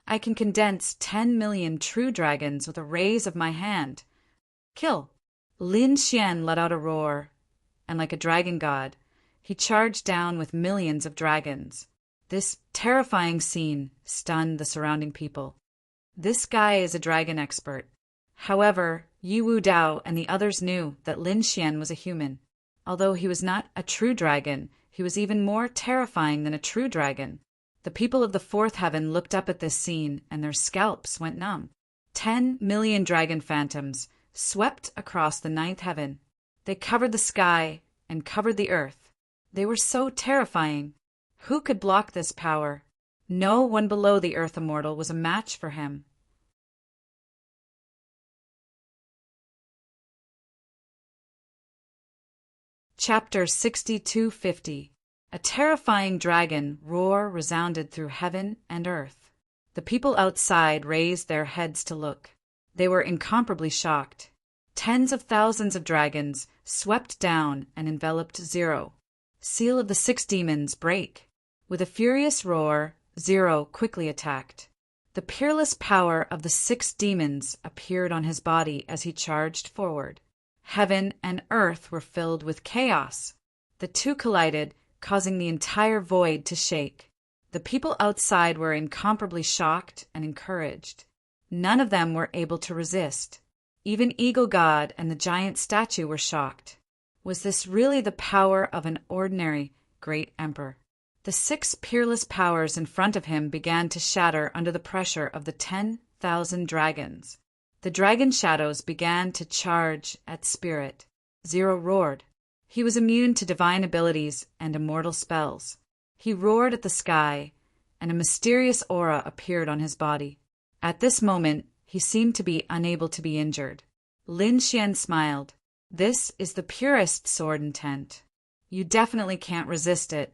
I can condense 10 million true dragons with a raise of my hand. Kill! Lin Xian let out a roar, and like a dragon god, he charged down with millions of dragons. This terrifying scene stunned the surrounding people. This guy is a dragon expert. However, Yu Wu Dao and the others knew that Lin Xian was a human. Although he was not a true dragon, he was even more terrifying than a true dragon. The people of the fourth heaven looked up at this scene, and their scalps went numb. 10 million dragon phantoms swept across the 9th heaven. They covered the sky and covered the earth. They were so terrifying. Who could block this power? No one below the earth immortal was a match for him. Chapter 6250. A terrifying dragon roar resounded through heaven and earth. The people outside raised their heads to look. They were incomparably shocked. Tens of thousands of dragons swept down and enveloped Zero. Seal of the 6 demons, break! With a furious roar, Zero quickly attacked. The peerless power of the 6 demons appeared on his body as he charged forward. Heaven and earth were filled with chaos. The two collided, causing the entire void to shake. The people outside were incomparably shocked and encouraged. None of them were able to resist. Even Eagle God and the giant statue were shocked. Was this really the power of an ordinary great emperor? The 6 peerless powers in front of him began to shatter under the pressure of the 10,000 dragons. The dragon shadows began to charge at Spirit. Zero roared. He was immune to divine abilities and immortal spells. He roared at the sky, and a mysterious aura appeared on his body. At this moment, he seemed to be unable to be injured. Lin Xian smiled. This is the purest sword intent. You definitely can't resist it.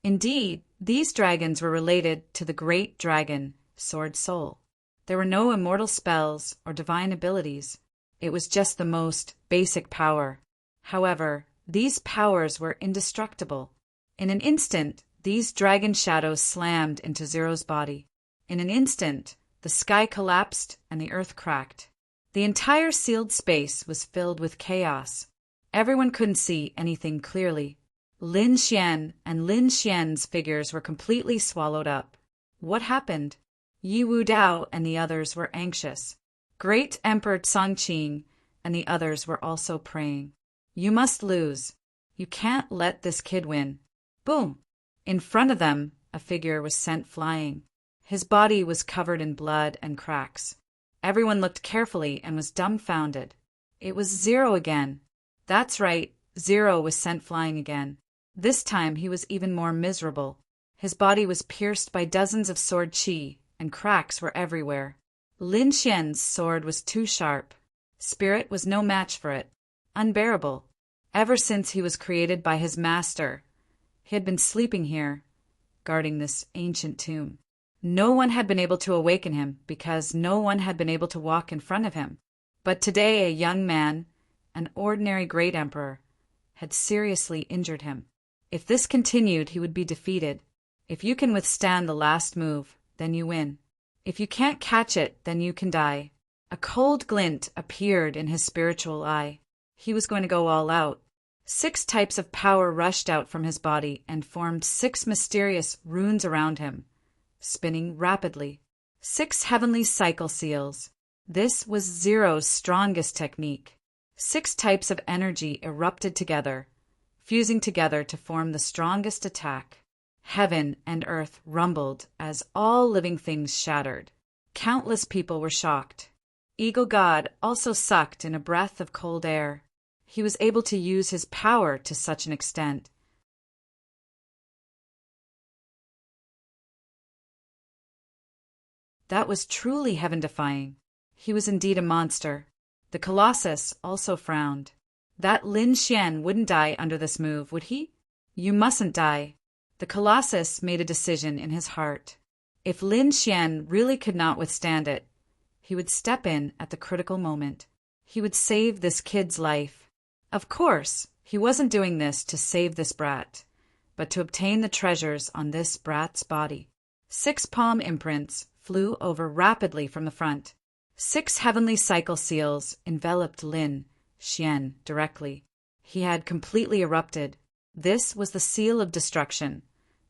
Indeed, these dragons were related to the great dragon, Sword Soul. There were no immortal spells or divine abilities. It was just the most basic power. However, these powers were indestructible. In an instant, these dragon shadows slammed into Zero's body. In an instant, the sky collapsed and the earth cracked. The entire sealed space was filled with chaos. Everyone couldn't see anything clearly. Lin Xian and Lin Xian's figures were completely swallowed up. What happened? Yi Wu Dao and the others were anxious. Great Emperor Cangqing and the others were also praying. You must lose. You can't let this kid win. Boom! In front of them, a figure was sent flying. His body was covered in blood and cracks. Everyone looked carefully and was dumbfounded. It was Zero again. That's right, Zero was sent flying again. This time he was even more miserable. His body was pierced by dozens of sword qi, and cracks were everywhere. Lin Xian's sword was too sharp. Spirit was no match for it. Unbearable. Ever since he was created by his master, he had been sleeping here, guarding this ancient tomb. No one had been able to awaken him because no one had been able to walk in front of him. But today a young man, an ordinary great emperor, had seriously injured him. If this continued, he would be defeated. If you can withstand the last move, then you win. If you can't catch it, then you can die. A cold glint appeared in his spiritual eye. He was going to go all out. 6 types of power rushed out from his body and formed 6 mysterious runes around him, spinning rapidly. 6 heavenly cycle seals. This was Zero's strongest technique. 6 types of energy erupted together, fusing together to form the strongest attack. Heaven and earth rumbled as all living things shattered. Countless people were shocked. Eagle God also sucked in a breath of cold air. He was able to use his power to such an extent. That was truly heaven-defying. He was indeed a monster. The Colossus also frowned. That Lin Xian wouldn't die under this move, would he? You mustn't die. The Colossus made a decision in his heart. If Lin Xian really could not withstand it, he would step in at the critical moment. He would save this kid's life. Of course, he wasn't doing this to save this brat, but to obtain the treasures on this brat's body. 6 palm imprints flew over rapidly from the front. 6 heavenly cycle seals enveloped Lin Xian directly. He had completely erupted. This was the seal of destruction,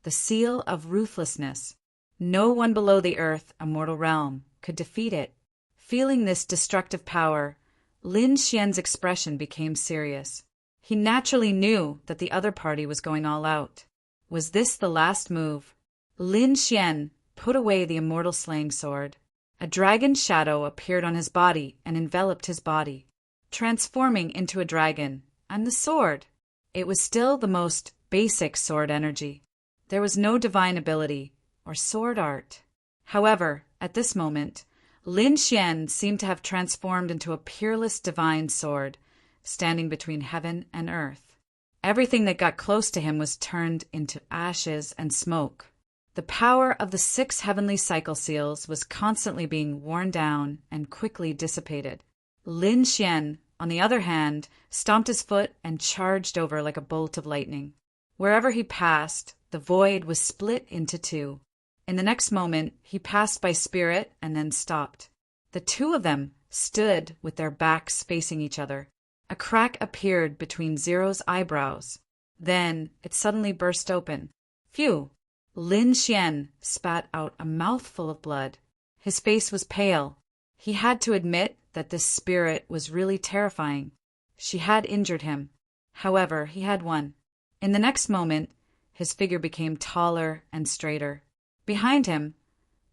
the seal of ruthlessness. No one below the earth, a mortal realm, could defeat it. Feeling this destructive power, Lin Xian's expression became serious. He naturally knew that the other party was going all out. Was this the last move? Lin Xian put away the immortal slaying sword. A dragon shadow appeared on his body and enveloped his body, transforming into a dragon and the sword. It was still the most basic sword energy. There was no divine ability or sword art. However, at this moment, Lin Xian seemed to have transformed into a peerless divine sword, standing between heaven and earth. Everything that got close to him was turned into ashes and smoke. The power of the 6 heavenly cycle seals was constantly being worn down and quickly dissipated. Lin Xian, on the other hand, stomped his foot and charged over like a bolt of lightning. Wherever he passed, the void was split into 2. In the next moment, he passed by Spirit and then stopped. The 2 of them stood with their backs facing each other. A crack appeared between Zero's eyebrows. Then it suddenly burst open. Phew! Lin Xian spat out a mouthful of blood. His face was pale. He had to admit that this spirit was really terrifying. She had injured him. However, he had won. In the next moment, his figure became taller and straighter. Behind him,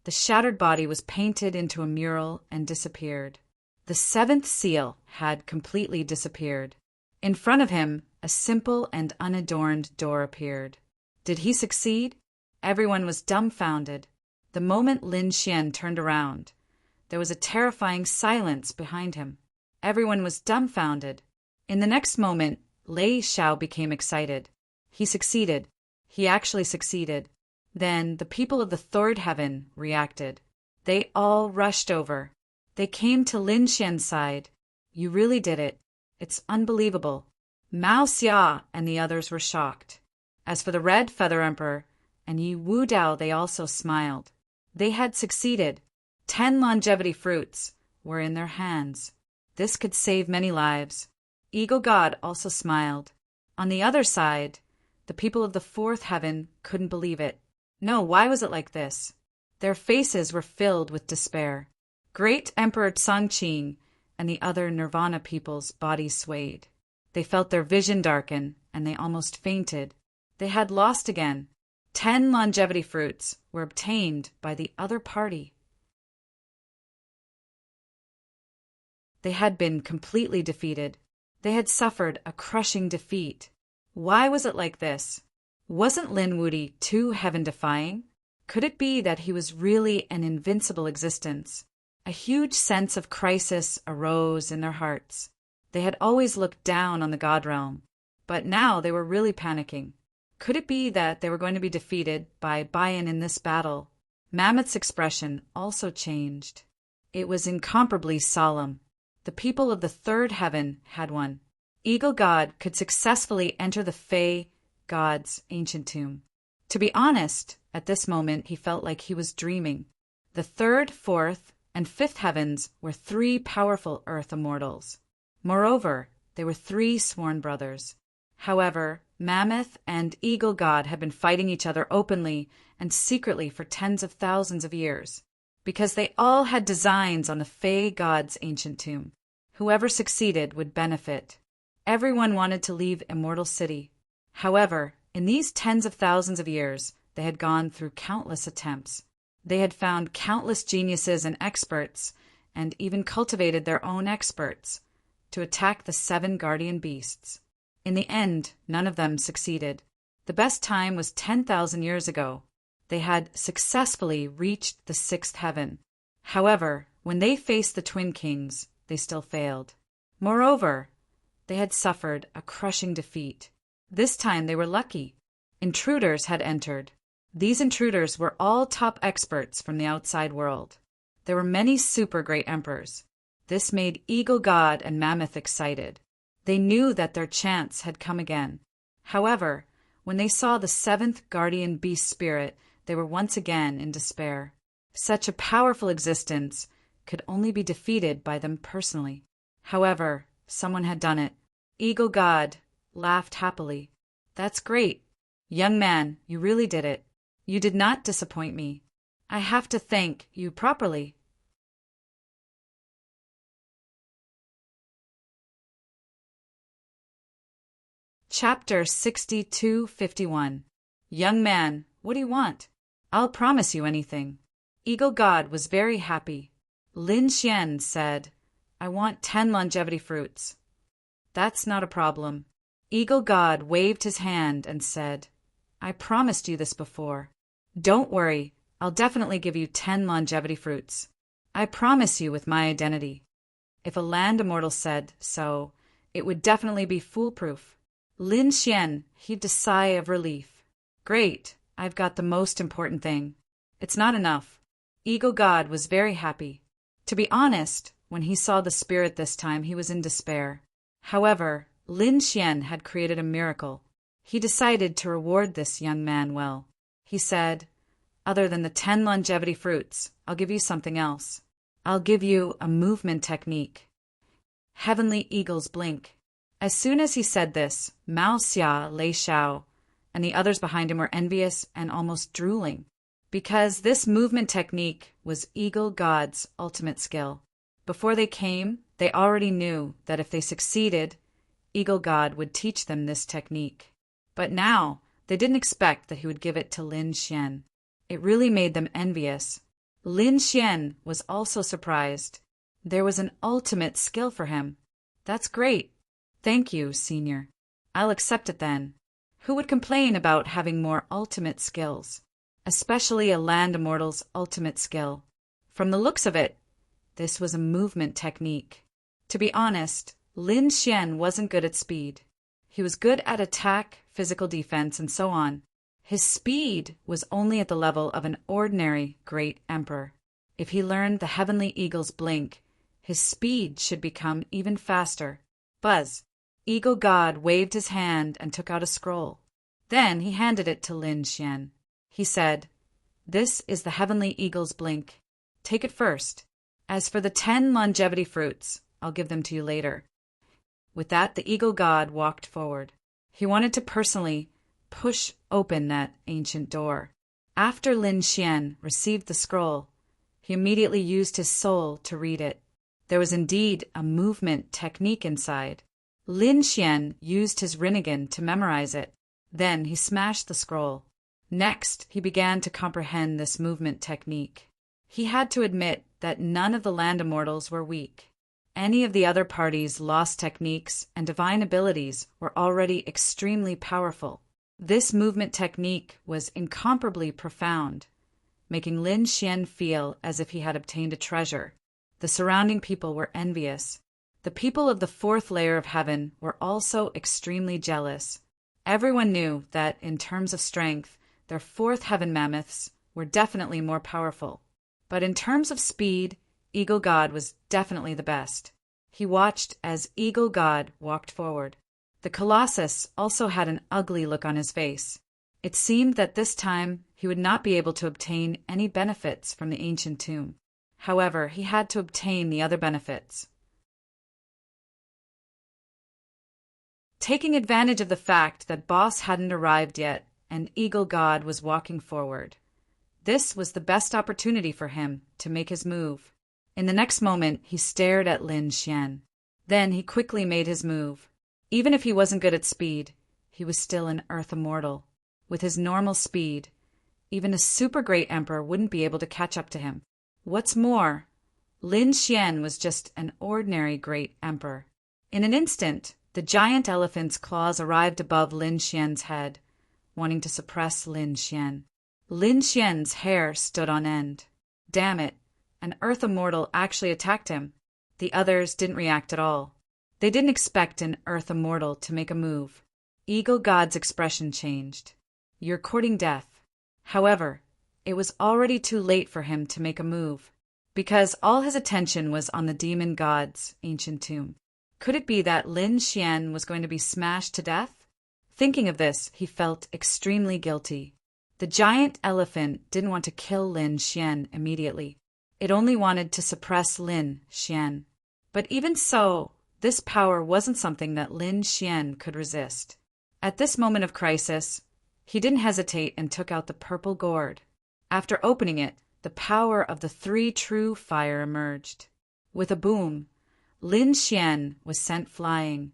the shattered body was painted into a mural and disappeared. The 7th seal had completely disappeared. In front of him, a simple and unadorned door appeared. Did he succeed? Everyone was dumbfounded. The moment Lin Xian turned around, there was a terrifying silence behind him. Everyone was dumbfounded. In the next moment, Lei Xiao became excited. He succeeded. He actually succeeded. Then the people of the 3rd heaven reacted. They all rushed over. They came to Lin Xian's side. You really did it. It's unbelievable. Mao Xia and the others were shocked. As for the Red Feather Emperor and Yi Wu Dao, they also smiled. They had succeeded. 10 longevity fruits were in their hands. This could save many lives. Eagle God also smiled. On the other side, The people of the fourth heaven couldn't believe it. No, why was it like this? Their faces were filled with despair. Great Emperor Tsangqing and the other Nirvana people's bodies swayed. They felt their vision darken, and they almost fainted. They had lost again. 10 longevity fruits were obtained by the other party. They had been completely defeated. They had suffered a crushing defeat. Why was it like this? Wasn't Lin Wudi too heaven-defying? Could it be that he was really an invincible existence? A huge sense of crisis arose in their hearts. They had always looked down on the God realm, but now they were really panicking. Could it be that they were going to be defeated by Bayan in this battle? Mammoth's expression also changed. It was incomparably solemn. The people of the third heaven had won. Eagle God could successfully enter the Fey God's ancient tomb. To be honest, at this moment he felt like he was dreaming. The third, fourth, and fifth heavens were 3 powerful earth immortals. Moreover, they were 3 sworn brothers. However, Mammoth and Eagle God had been fighting each other openly and secretly for tens of thousands of years, because they all had designs on the Fey God's ancient tomb. Whoever succeeded would benefit. Everyone wanted to leave Immortal City. However, in these tens of thousands of years, they had gone through countless attempts. They had found countless geniuses and experts, and even cultivated their own experts, to attack the 7 guardian beasts. In the end, none of them succeeded. The best time was 10,000 years ago. They had successfully reached the 6th heaven. However, when they faced the Twin Kings, they still failed. Moreover, they had suffered a crushing defeat. This time they were lucky. Intruders had entered. These intruders were all top experts from the outside world. There were many super great emperors. This made Eagle God and Mammoth excited. They knew that their chance had come again. However, when they saw the 7th guardian beast spirit, they were once again in despair. Such a powerful existence could only be defeated by them personally. However, someone had done it. Eagle God laughed happily. That's great. Young man, you really did it. You did not disappoint me. I have to thank you properly. Chapter 6251. Young man, what do you want? I'll promise you anything. Eagle God was very happy. Lin Xian said, I want 10 longevity fruits. That's not a problem. Eagle God waved his hand and said, I promised you this before. Don't worry, I'll definitely give you 10 longevity fruits. I promise you with my identity. If a land immortal said so, it would definitely be foolproof. Lin Xian heaved a sigh of relief. Great, I've got the most important thing. It's not enough. Eagle God was very happy. To be honest, when he saw the spirit this time, he was in despair. However, Lin Xian had created a miracle. He decided to reward this young man well. He said, other than the 10 longevity fruits, I'll give you something else. I'll give you a movement technique. Heavenly Eagles Blink. As soon as he said this, Mao Xia, Lei Xiao, and the others behind him were envious and almost drooling, because this movement technique was Eagle God's ultimate skill. Before they came, they already knew that if they succeeded, Eagle God would teach them this technique. But now, they didn't expect that he would give it to Lin Xian. It really made them envious. Lin Xian was also surprised. There was an ultimate skill for him. That's great. Thank you, Senior. I'll accept it then. Who would complain about having more ultimate skills? Especially a land immortal's ultimate skill. From the looks of it, this was a movement technique. To be honest, Lin Xian wasn't good at speed. He was good at attack, physical defense, and so on. His speed was only at the level of an ordinary great emperor. If he learned the Heavenly Eagle's Blink, his speed should become even faster. Buzz. Eagle God waved his hand and took out a scroll. Then he handed it to Lin Xian. He said, This is the Heavenly Eagle's Blink. Take it first. As for the 10 longevity fruits, I'll give them to you later. With that, the Eagle God walked forward. He wanted to personally push open that ancient door. After Lin Xian received the scroll, he immediately used his soul to read it. There was indeed a movement technique inside. Lin Xian used his Rinnegan to memorize it. Then he smashed the scroll. Next, he began to comprehend this movement technique. He had to admit that none of the land immortals were weak. Any of the other parties' lost techniques and divine abilities were already extremely powerful. This movement technique was incomparably profound, making Lin Xian feel as if he had obtained a treasure. The surrounding people were envious. The people of the fourth layer of heaven were also extremely jealous. Everyone knew that, in terms of strength, their fourth heaven mammoths were definitely more powerful. But in terms of speed, Eagle God was definitely the best. He watched as Eagle God walked forward. The Colossus also had an ugly look on his face. It seemed that this time he would not be able to obtain any benefits from the ancient tomb. However, he had to obtain the other benefits. Taking advantage of the fact that Boss hadn't arrived yet and Eagle God was walking forward, this was the best opportunity for him to make his move. In the next moment, he stared at Lin Xian. Then he quickly made his move. Even if he wasn't good at speed, he was still an Earth Immortal. With his normal speed, even a super great emperor wouldn't be able to catch up to him. What's more, Lin Xian was just an ordinary great emperor. In an instant, the giant elephant's claws arrived above Lin Xian's head, wanting to suppress Lin Xian. Lin Xian's hair stood on end. Damn it, an Earth Immortal actually attacked him. The others didn't react at all. They didn't expect an Earth Immortal to make a move. Eagle God's expression changed. You're courting death. However, it was already too late for him to make a move, because all his attention was on the demon god's ancient tomb. Could it be that Lin Xian was going to be smashed to death? Thinking of this, he felt extremely guilty. The giant elephant didn't want to kill Lin Xian immediately. It only wanted to suppress Lin Xian. But even so, this power wasn't something that Lin Xian could resist. At this moment of crisis, he didn't hesitate and took out the purple gourd. After opening it, the power of the three true fire emerged. With a boom, Lin Xian was sent flying,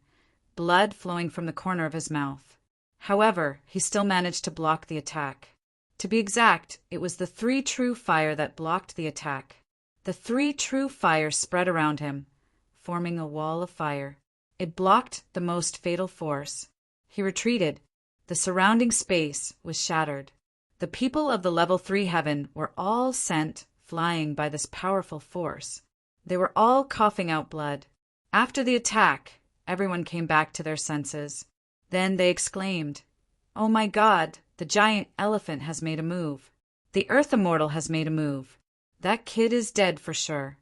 blood flowing from the corner of his mouth. However, he still managed to block the attack. To be exact, it was the three true fire that blocked the attack. The three true fire spread around him, forming a wall of fire. It blocked the most fatal force. He retreated. The surrounding space was shattered. The people of the level 3 heaven were all sent flying by this powerful force. They were all coughing out blood. After the attack, everyone came back to their senses. Then they exclaimed, "Oh my God, the giant elephant has made a move. The Earth Immortal has made a move. That kid is dead for sure."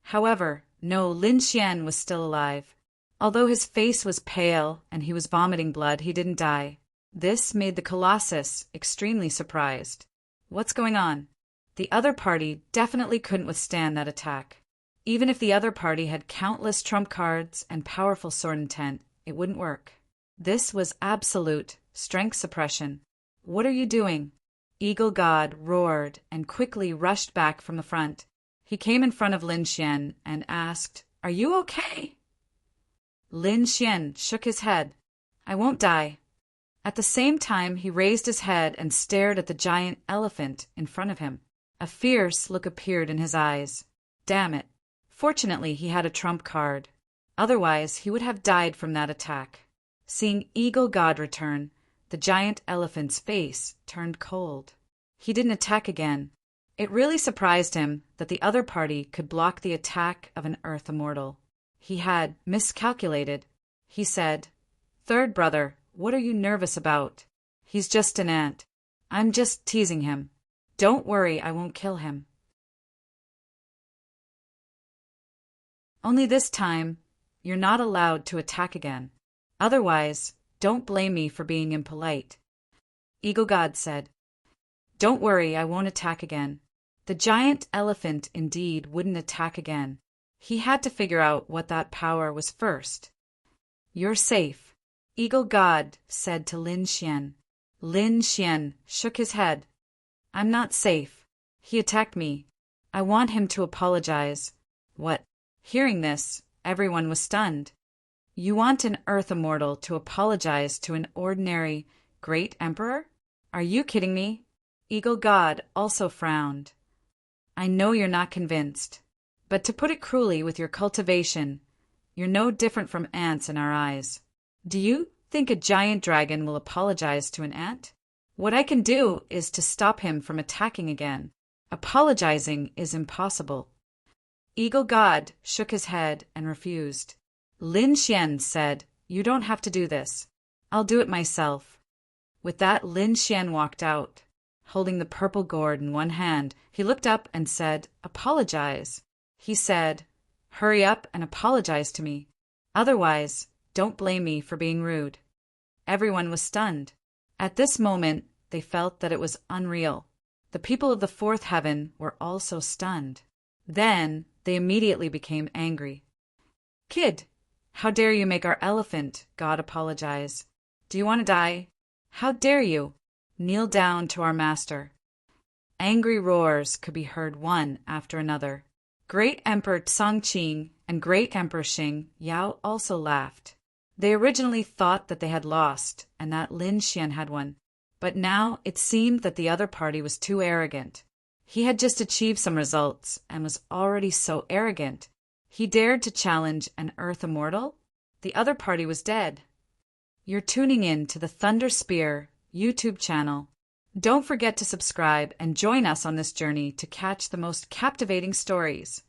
However, no, Lin Xian was still alive. Although his face was pale and he was vomiting blood, he didn't die. This made the Colossus extremely surprised. What's going on? The other party definitely couldn't withstand that attack. Even if the other party had countless trump cards and powerful sword intent, it wouldn't work. This was absolute strength suppression. "What are you doing?" Eagle God roared and quickly rushed back from the front. He came in front of Lin Xian and asked, "Are you okay?" Lin Xian shook his head. "I won't die." At the same time, he raised his head and stared at the giant elephant in front of him. A fierce look appeared in his eyes. Damn it. Fortunately, he had a trump card. Otherwise, he would have died from that attack. Seeing Eagle God return, the giant elephant's face turned cold. He didn't attack again. It really surprised him that the other party could block the attack of an Earth Immortal. He had miscalculated. He said, "Third brother, what are you nervous about? He's just an ant. I'm just teasing him. Don't worry, I won't kill him. Only this time, you're not allowed to attack again. Otherwise, don't blame me for being impolite." Eagle God said, "Don't worry, I won't attack again." The giant elephant indeed wouldn't attack again. He had to figure out what that power was first. "You're safe," Eagle God said to Lin Xian. Lin Xian shook his head. I'm not safe. He attacked me. I want him to apologize. What? Hearing this, everyone was stunned. You want an Earth immortal to apologize to an ordinary great emperor? Are you kidding me? Eagle God also frowned. I know you're not convinced, but to put it cruelly with your cultivation, you're no different from ants in our eyes. Do you think a giant dragon will apologize to an ant? What I can do is to stop him from attacking again. Apologizing is impossible. Eagle God shook his head and refused. Lin Xian said, You don't have to do this. I'll do it myself. With that, Lin Xian walked out. Holding the purple gourd in one hand, he looked up and said, Apologize. He said, Hurry up and apologize to me. Otherwise, don't blame me for being rude. Everyone was stunned. At this moment, they felt that it was unreal. The people of the fourth heaven were also stunned. Then, they immediately became angry. Kid, how dare you make our elephant God apologize? Do you want to die? How dare you? Kneel down to our master. Angry roars could be heard one after another. Great Emperor Tsangqing and Great Emperor Xing Yao also laughed. They originally thought that they had lost and that Lin Xian had won, but now it seemed that the other party was too arrogant. He had just achieved some results and was already so arrogant. He dared to challenge an Earth immortal? The other party was dead. You're tuning in to the Thunder Spear YouTube channel. Don't forget to subscribe and join us on this journey to catch the most captivating stories.